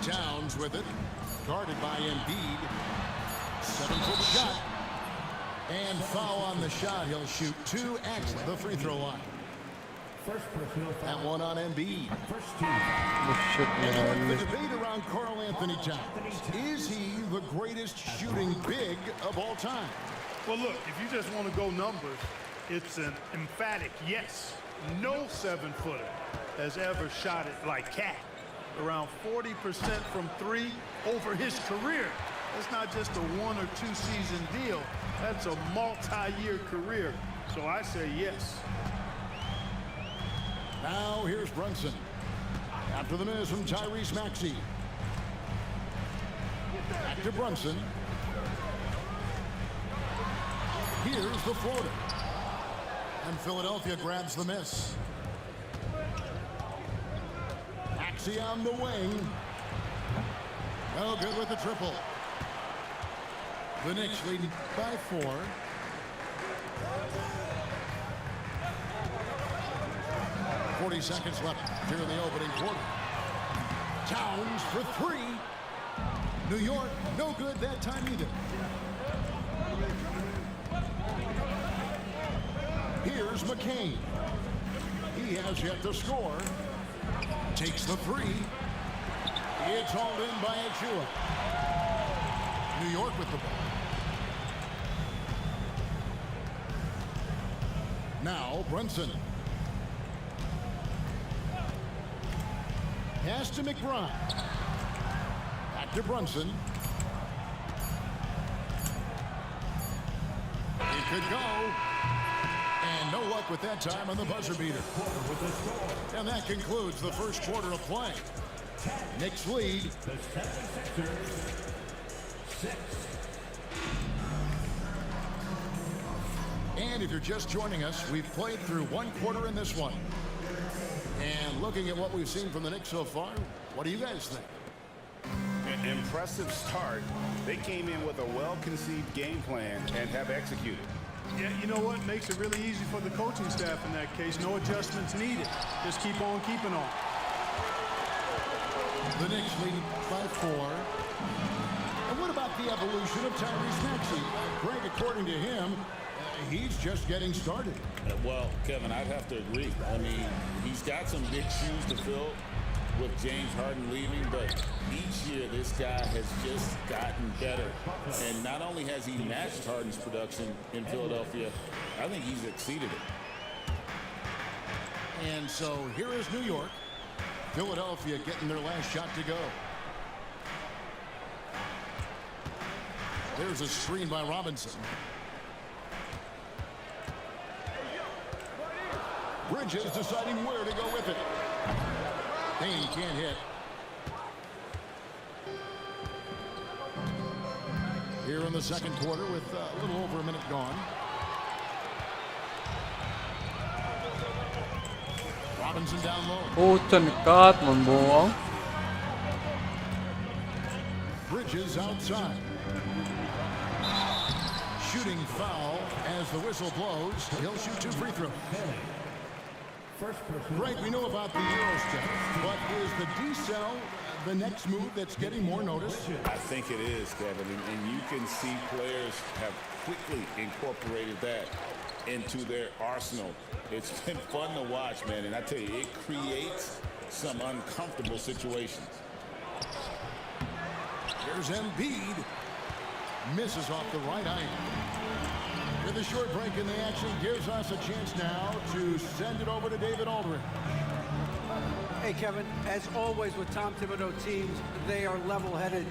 Towns with it. Guarded by Embiid. 7-foot shot. And foul on the shot. He'll shoot 2 at the free throw line. That one on Embiid. The debate around Karl Anthony Towns. Is he the greatest shooting big of all time? Well, look, if you just want to go numbers, it's an emphatic yes. No 7-footer has ever shot it like Cat. Around 40% from 3 over his career. That's not just a 1 or 2 season deal. That's a multi-year career. So I say yes. Now here's Brunson. After the miss from Tyrese Maxey. Back to Brunson. Here's the floater. And Philadelphia grabs the miss. Maxey on the wing. No good with the triple. The Knicks lead by 4. .40 seconds left here in the opening quarter. Towns for 3. New York, no good that time either. Here's McCain. He has yet to score. Takes the 3. It's hauled in by Achua. New York with the ball. Now Brunson. Pass to McBride. Back to Brunson. It could go. And no luck with that time on the buzzer beater. And that concludes the first quarter of play. Knicks lead. And if you're just joining us, we've played through 1 quarter in this one. And looking at what we've seen from the Knicks so far, what do you guys think? An impressive start. They came in with a well-conceived game plan and have executed. Yeah, you know what? Makes it really easy for the coaching staff in that case. No adjustments needed. Just keep on keeping on. The Knicks lead by 4. And what about the evolution of Tyrese Maxey? Greg, according to him, he's just getting started. Well, Kevin, I'd have to agree. I mean, he's got some big shoes to fill with James Harden leaving, but each year this guy has just gotten better. And not only has he matched Harden's production in Philadelphia, I think he's exceeded it. And so here is New York. Philadelphia getting their last shot to go. There's a screen by Robinson. Bridges deciding where to go with it. Payne can't hit. Here in the second quarter with a little over a minute gone. Robinson down low. Chân cát một bóng. Bridges outside. Shooting foul as the whistle blows. He'll shoot 2 free throws. Greg, we know about the Euro step, but is the decel the next move that's getting more notice? I think it is, Kevin, and you can see players have quickly incorporated that into their arsenal. It's been fun to watch, man, and I tell you, it creates some uncomfortable situations. Here's Embiid. Misses off the right eye. With a short break in the action, gives us a chance now to send it over to David Aldridge. Hey, Kevin, as always with Tom Thibodeau teams, they are level-headed.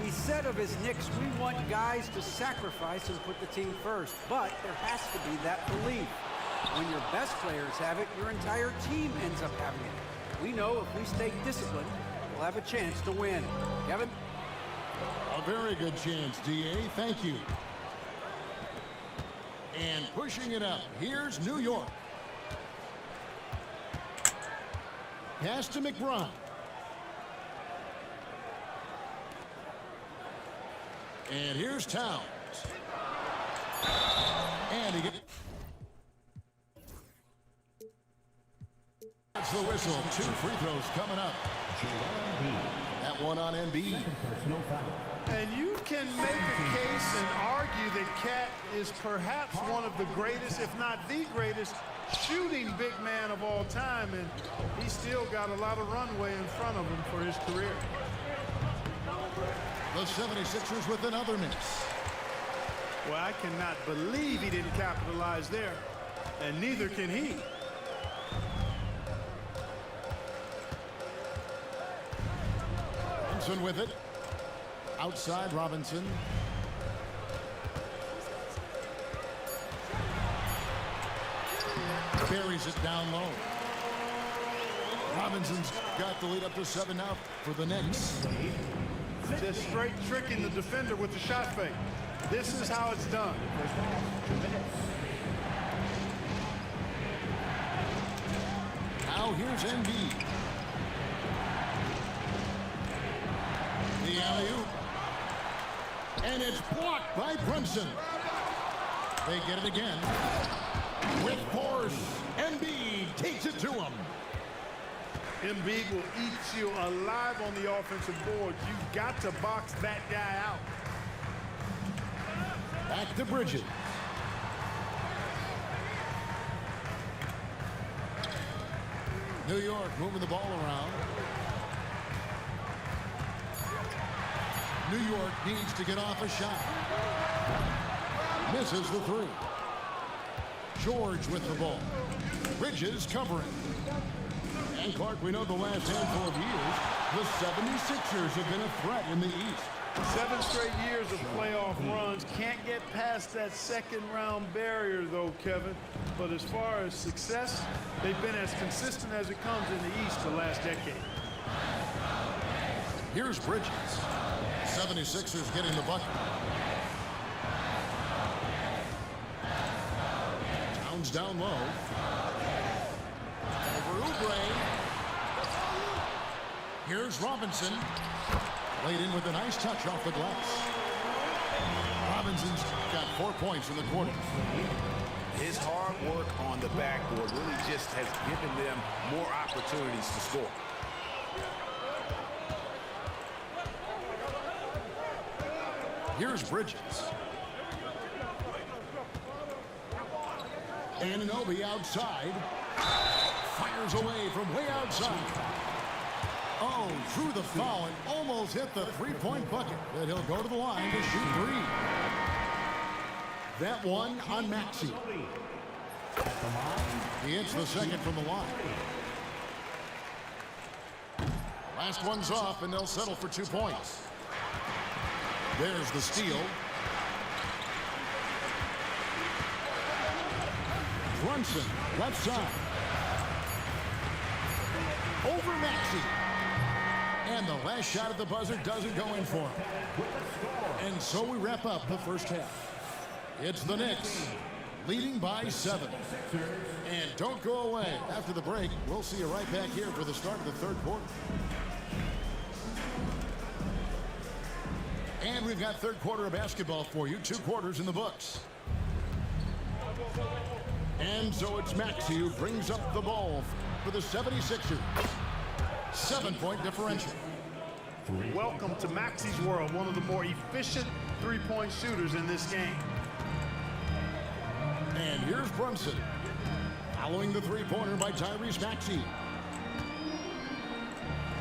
He said of his Knicks, we want guys to sacrifice and put the team first, but there has to be that belief. When your best players have it, your entire team ends up having it. We know if we stay disciplined, we'll have a chance to win. Kevin? A very good chance, D.A. Thank you. And pushing it up, here's New York. Pass to McBride. And here's Towns. And he gets the whistle. 2 free throws coming up. That That one on Embiid. And you can make a case and argue that Cat is perhaps one of the greatest, if not the greatest, shooting big man of all time, and he's still got a lot of runway in front of him for his career. The 76ers with another miss. Well, I cannot believe he didn't capitalize there, and neither can he. Robinson with it. Outside Robinson. Buries it down low. Robinson's got the lead up to 7 now for the Knicks. Just straight tricking the defender with the shot fake. This is how it's done. Now here's Embiid. The alley-oop. And it's blocked by Brunson. They get it again. With force, Embiid takes it to him. Embiid will eat you alive on the offensive board. You've got to box that guy out. Back to Bridges. New York moving the ball around. New York needs to get off a shot. Misses the three. George with the ball. Bridges covering. And Clark, we know the last handful of years, the 76ers have been a threat in the East. 7 straight years of playoff runs. Can't get past that second round barrier though, Kevin. But as far as success, they've been as consistent as it comes in the East the last decade. Here's Bridges. 76ers getting the bucket. Towns down low. Over Oubre. Here's Robinson. Laid in with a nice touch off the glass. Robinson's got 4 points in the quarter. His hard work on the backboard really just has given them more opportunities to score. Here's Bridges. Anunoby outside. Fires away from way outside. Oh, threw the foul and almost hit the three-point bucket. But he'll go to the line to shoot three. That one on Maxey. He hits the second from the line. Last one's off, and they'll settle for 2 points. There's the steal. Brunson, left side. Over Maxey. And the last shot at the buzzer doesn't go in for him. And so we wrap up the first half. It's the Knicks leading by 7. And don't go away. After the break, we'll see you right back here for the start of the third quarter. And we've got third quarter of basketball for you. 2 quarters in the books. And so it's Maxey who brings up the ball for the 76ers. 7-point differential. Welcome to Maxey's world, one of the more efficient three-point shooters in this game. And here's Brunson. Following the three-pointer by Tyrese Maxey.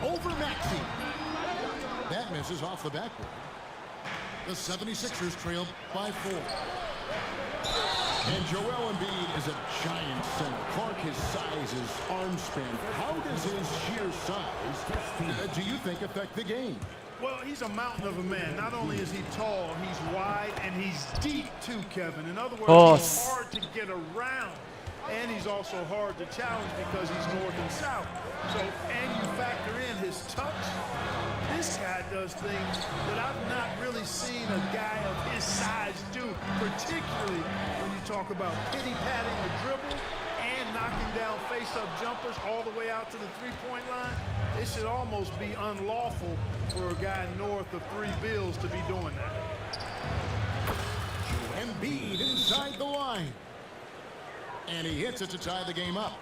Over Maxey. That misses off the backboard. The 76ers trail by 4. And Joel Embiid is a giant center. Clark, his size, his arm span. How does his sheer size, do you think, affect the game? Well, he's a mountain of a man. Not only is he tall, he's wide, and he's deep too, Kevin. In other words, he's hard to get around. And he's also hard to challenge because he's north and south. So, and you factor in his touch. This guy does things that I've not really seen a guy of his size do, particularly when you talk about pity-patting the dribble and knocking down face-up jumpers all the way out to the three-point line. It should almost be unlawful for a guy north of 3 bills to be doing that. Embiid inside the line. And he hits it to tie the game up.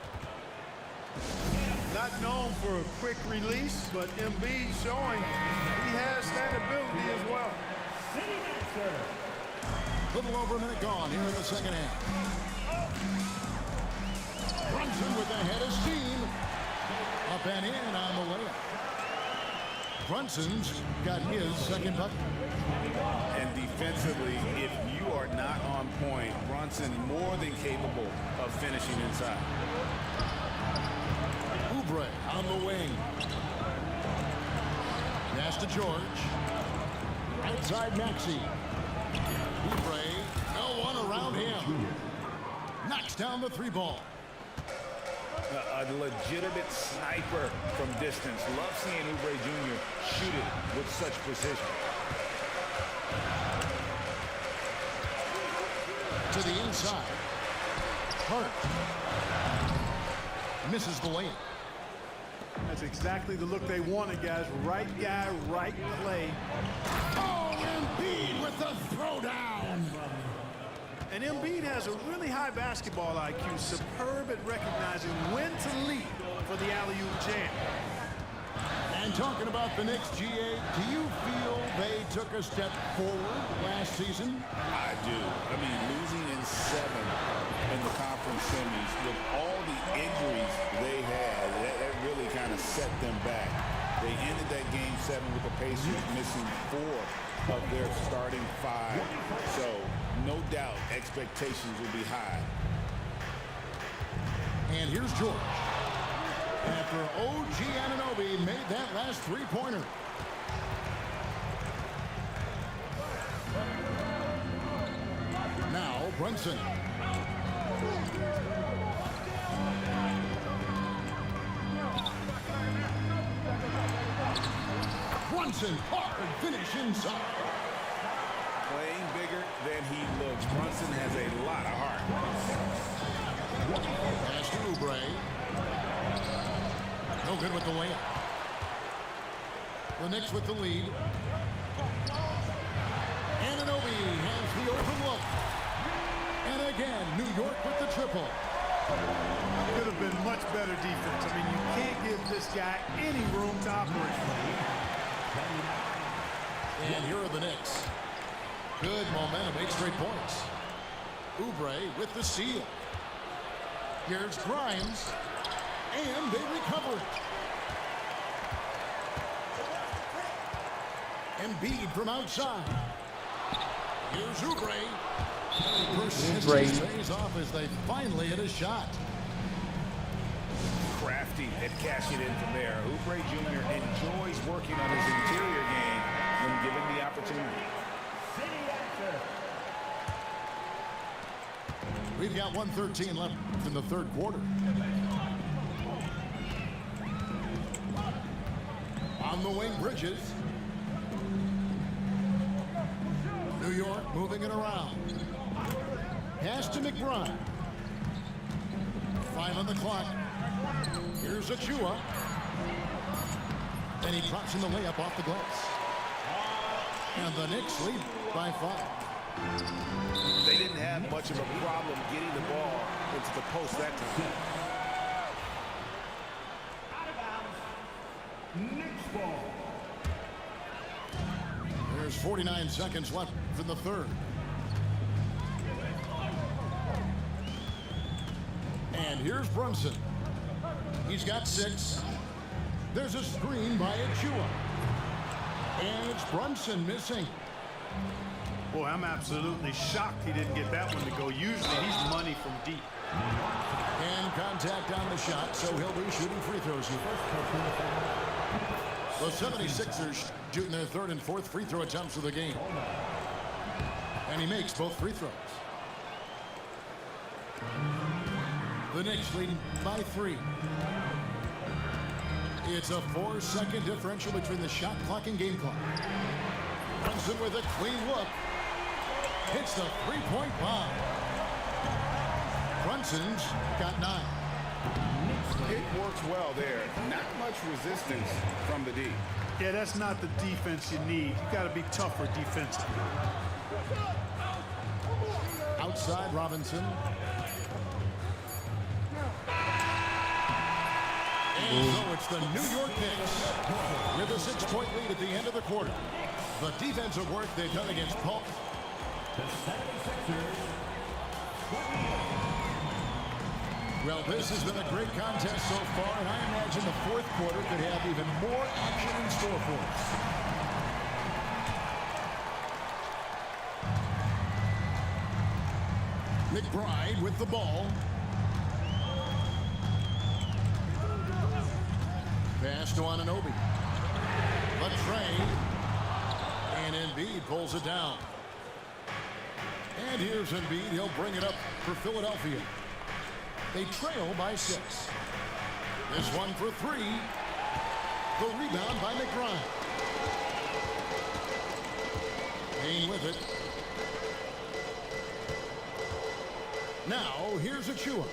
Not known for a quick release, but Embiid showing he has that ability as well. A little over a minute gone here in the second half. Brunson with the head of steam. Up and in on the layup. Brunson's got his second bucket. And defensively, if you are not on point, Brunson more than capable of finishing inside. Oubre on the wing. Pass to George. Outside Maxey. Oubre, no one around him. Knocks down the three ball. A legitimate sniper from distance. Love seeing Oubre Jr. shoot it with such precision. To the inside. Hart. Misses the layup. That's exactly the look they wanted, guys. Right guy, right play. Oh, Embiid with the throwdown. And Embiid has a really high basketball IQ, superb at recognizing when to leap for the alley-oop jam. And talking about the Knicks, GA, do you feel they took a step forward last season? I do. I mean, losing in 7 in the conference semis with all the injuries they had, that really kind of set them back. They ended that game 7 with the Pacers missing 4 of their starting 5. So, no doubt, expectations will be high. And here's George. After OG Anunoby made that last three-pointer. Now Brunson. Brunson, hard finish inside. Playing bigger than he looks. Brunson has a lot of heart. Pass to Oubre. No good with the layup. The Knicks with the lead. Anunoby has the open look. And again, New York with the triple. Could have been much better defense. I mean, you can't give this guy any room to operate. And here are the Knicks. Good momentum, 8 straight points. Oubre with the steal. Here's Grimes. And they recover it. Embiid from outside. Here's Oubre. Persistence pays off as they finally hit a shot. Crafty at cashing in from there. Oubre Jr. enjoys working on his interior game when given the opportunity. We've got 1:13 left in the third quarter. On the wing, Bridges. New York moving it around. Pass to McBride. 5 on the clock. Here's Achua. And he drops in the layup off the glass. And the Knicks lead by 5. They didn't have much of a problem getting the ball into the post that time. Knicks ball. There's 49 seconds left in the third. And here's Brunson. He's got 6. There's a screen by Achua. And it's Brunson missing. Boy, I'm absolutely shocked he didn't get that one to go. Usually he's money from deep. And contact on the shot, so he'll be shooting free throws here. The 76ers shooting their 3rd and 4th free throw attempts of the game. And he makes both free throws. The Knicks leading by 3. It's a 4-second differential between the shot clock and game clock. Brunson with a clean look. Hits the three-point bomb. Brunson's got 9. It works well there. Not much resistance from the D. Yeah, that's not the defense you need. You got to be tougher defensively. Outside Robinson. And so it's the New York Knicks with a 6-point lead at the end of the quarter. The defensive work they've done against Paul. Well, this has been a great contest so far, and I imagine the fourth quarter could have even more action in store for us. McBride with the ball. Pass to Anunoby. A trade. And Embiid pulls it down. And here's Embiid. He'll bring it up for Philadelphia. They trail by 6. This one for 3. The rebound by McBride. Mayng with it. Now, here's Achua.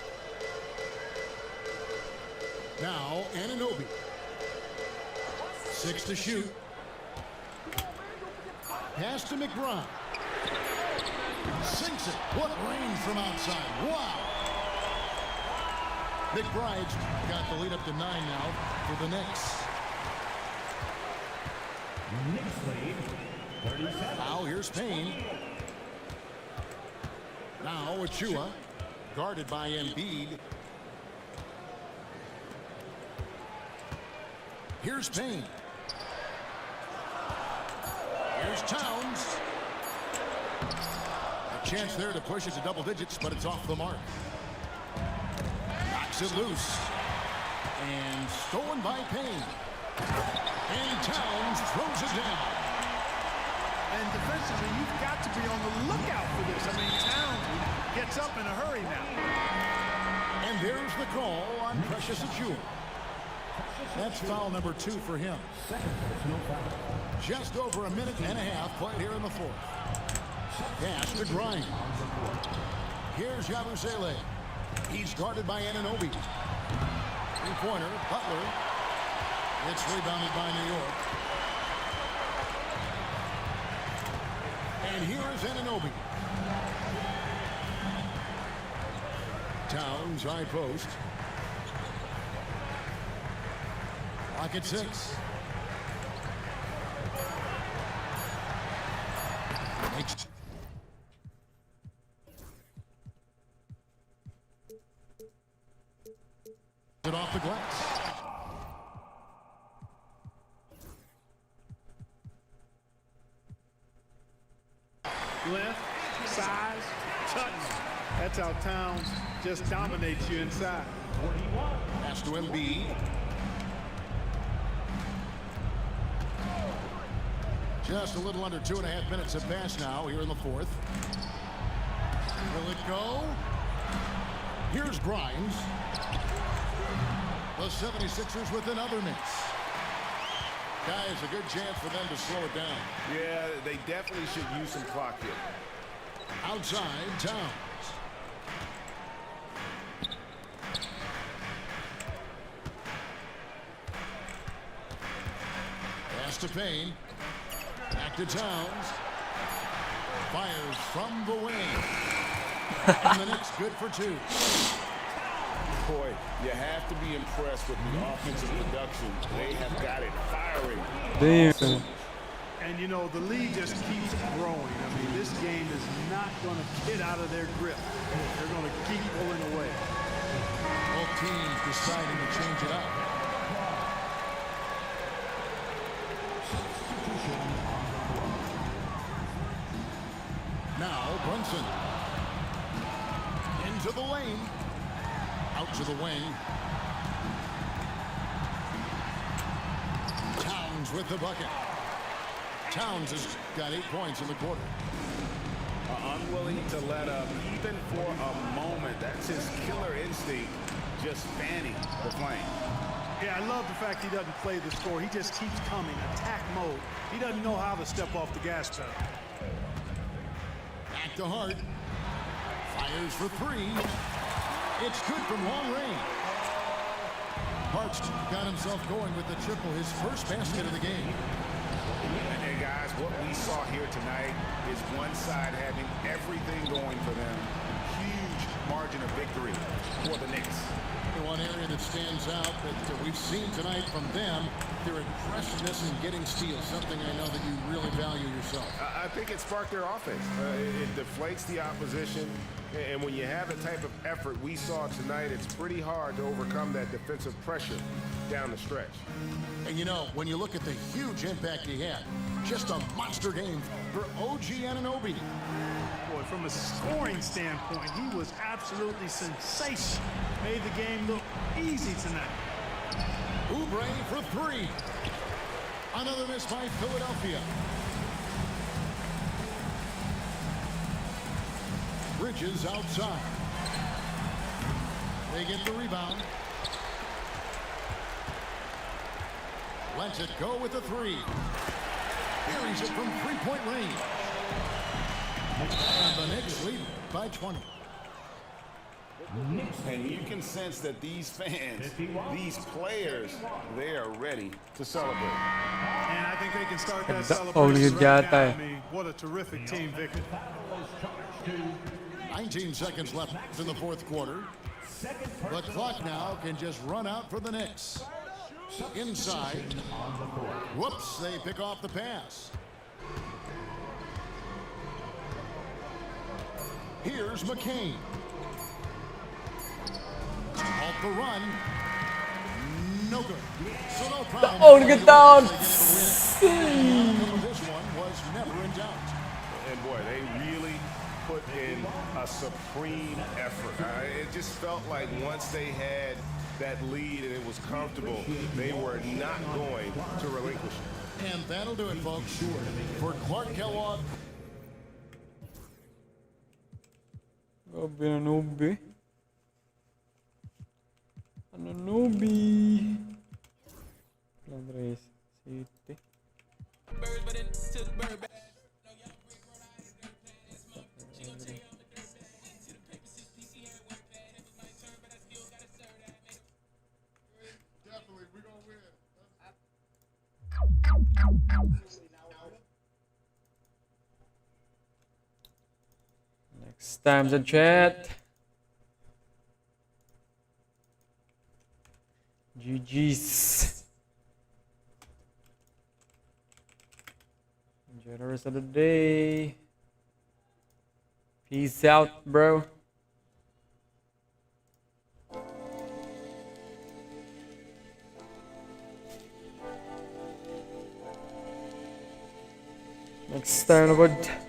Now, Anunoby. 6 to shoot. Pass to McBride. Sinks it. What range from outside. Wow. McBride's got the lead up to 9 now for the Knicks. Now here's Payne. Now Achua, guarded by Embiid. Here's Payne. Here's Towns. A chance there to push it to double digits, but it's off the mark. Knocks it loose. And stolen by Payne. And Towns throws it down. And defensively, you've got to be on the lookout for this. I mean, Towns gets up in a hurry now. And there's the call on Precious Achua. That's foul number 2 for him. Just over a minute and a half played here in the fourth. Pass to Grimes. Here's Yabusele. He's guarded by Anunoby. Three-pointer, Butler. It's rebounded by New York. And here is Anunoby. Towns, high post. Lock at 6. Makes it off the glass. Length, size, touch. That's how Towns just dominates you inside. Pass to Embiid. Just a little under 2.5 minutes have passed now here in the fourth. Will it go? Here's Grimes. The 76ers with another miss. Guys, a good chance for them to slow it down. Yeah, they definitely should use some clock here. Outside, Towns. Pass to Payne. Back to Towns. Fires from the wing. And the Knicks good for 2. Boy, you have to be impressed with the offensive production. They have got it firing. Damn. And, you know, the lead just keeps growing. I mean, this game is not going to get out of their grip. They're going to keep pulling away. Both teams deciding to change it up. Now Brunson. Into the lane. Out to the wing. Towns with the bucket. Towns has got 8 points in the quarter. Unwilling to let up even for a moment. That's his killer instinct, just fanning the flame. Yeah, I love the fact he doesn't play the score. He just keeps coming, attack mode. He doesn't know how to step off the gas pedal. Back to Hart. Fires for 3. It's good from long range. Hart's got himself going with the triple, his first basket of the game. And guys, what we saw here tonight is one side having everything going for them. Huge margin of victory for the Knicks. One area that stands out that we've seen tonight from them, their aggressiveness in getting steals, something I know that you really value yourself. I think it sparked their offense. It deflates the opposition, and when you have the type of effort we saw tonight, it's pretty hard to overcome that defensive pressure down the stretch. And you know, when you look at the huge impact he had, just a monster game for OG Anunoby. Boy, from a scoring standpoint, he was absolutely sensational. Made the game look easy tonight. Oubre for three. Another miss by Philadelphia. Bridges outside. They get the rebound. Lets it go with the three. Carries it from three-point range. And the Knicks lead by 20. And you can sense that these fans, these players, they are ready to celebrate. And I think they can start that Only celebration right now. guy. I mean, what a terrific team victory. 19 seconds left in the fourth quarter. The clock now can just run out for the Knicks. Inside. Whoops, they pick off the pass. Here's McCain. Halt the run. No good. So no problem. Oh, look at that. This one was never in doubt. And boy, they really put in a supreme effort. It just felt like once they had that lead and it was comfortable, they were not going to relinquish it. And that'll do it, folks. For Clark Kellogg. Anunoby. Anunoby. Andres. City. Next time the chat. GG's. Enjoy the rest of the day. Peace out, bro. Next time, bud.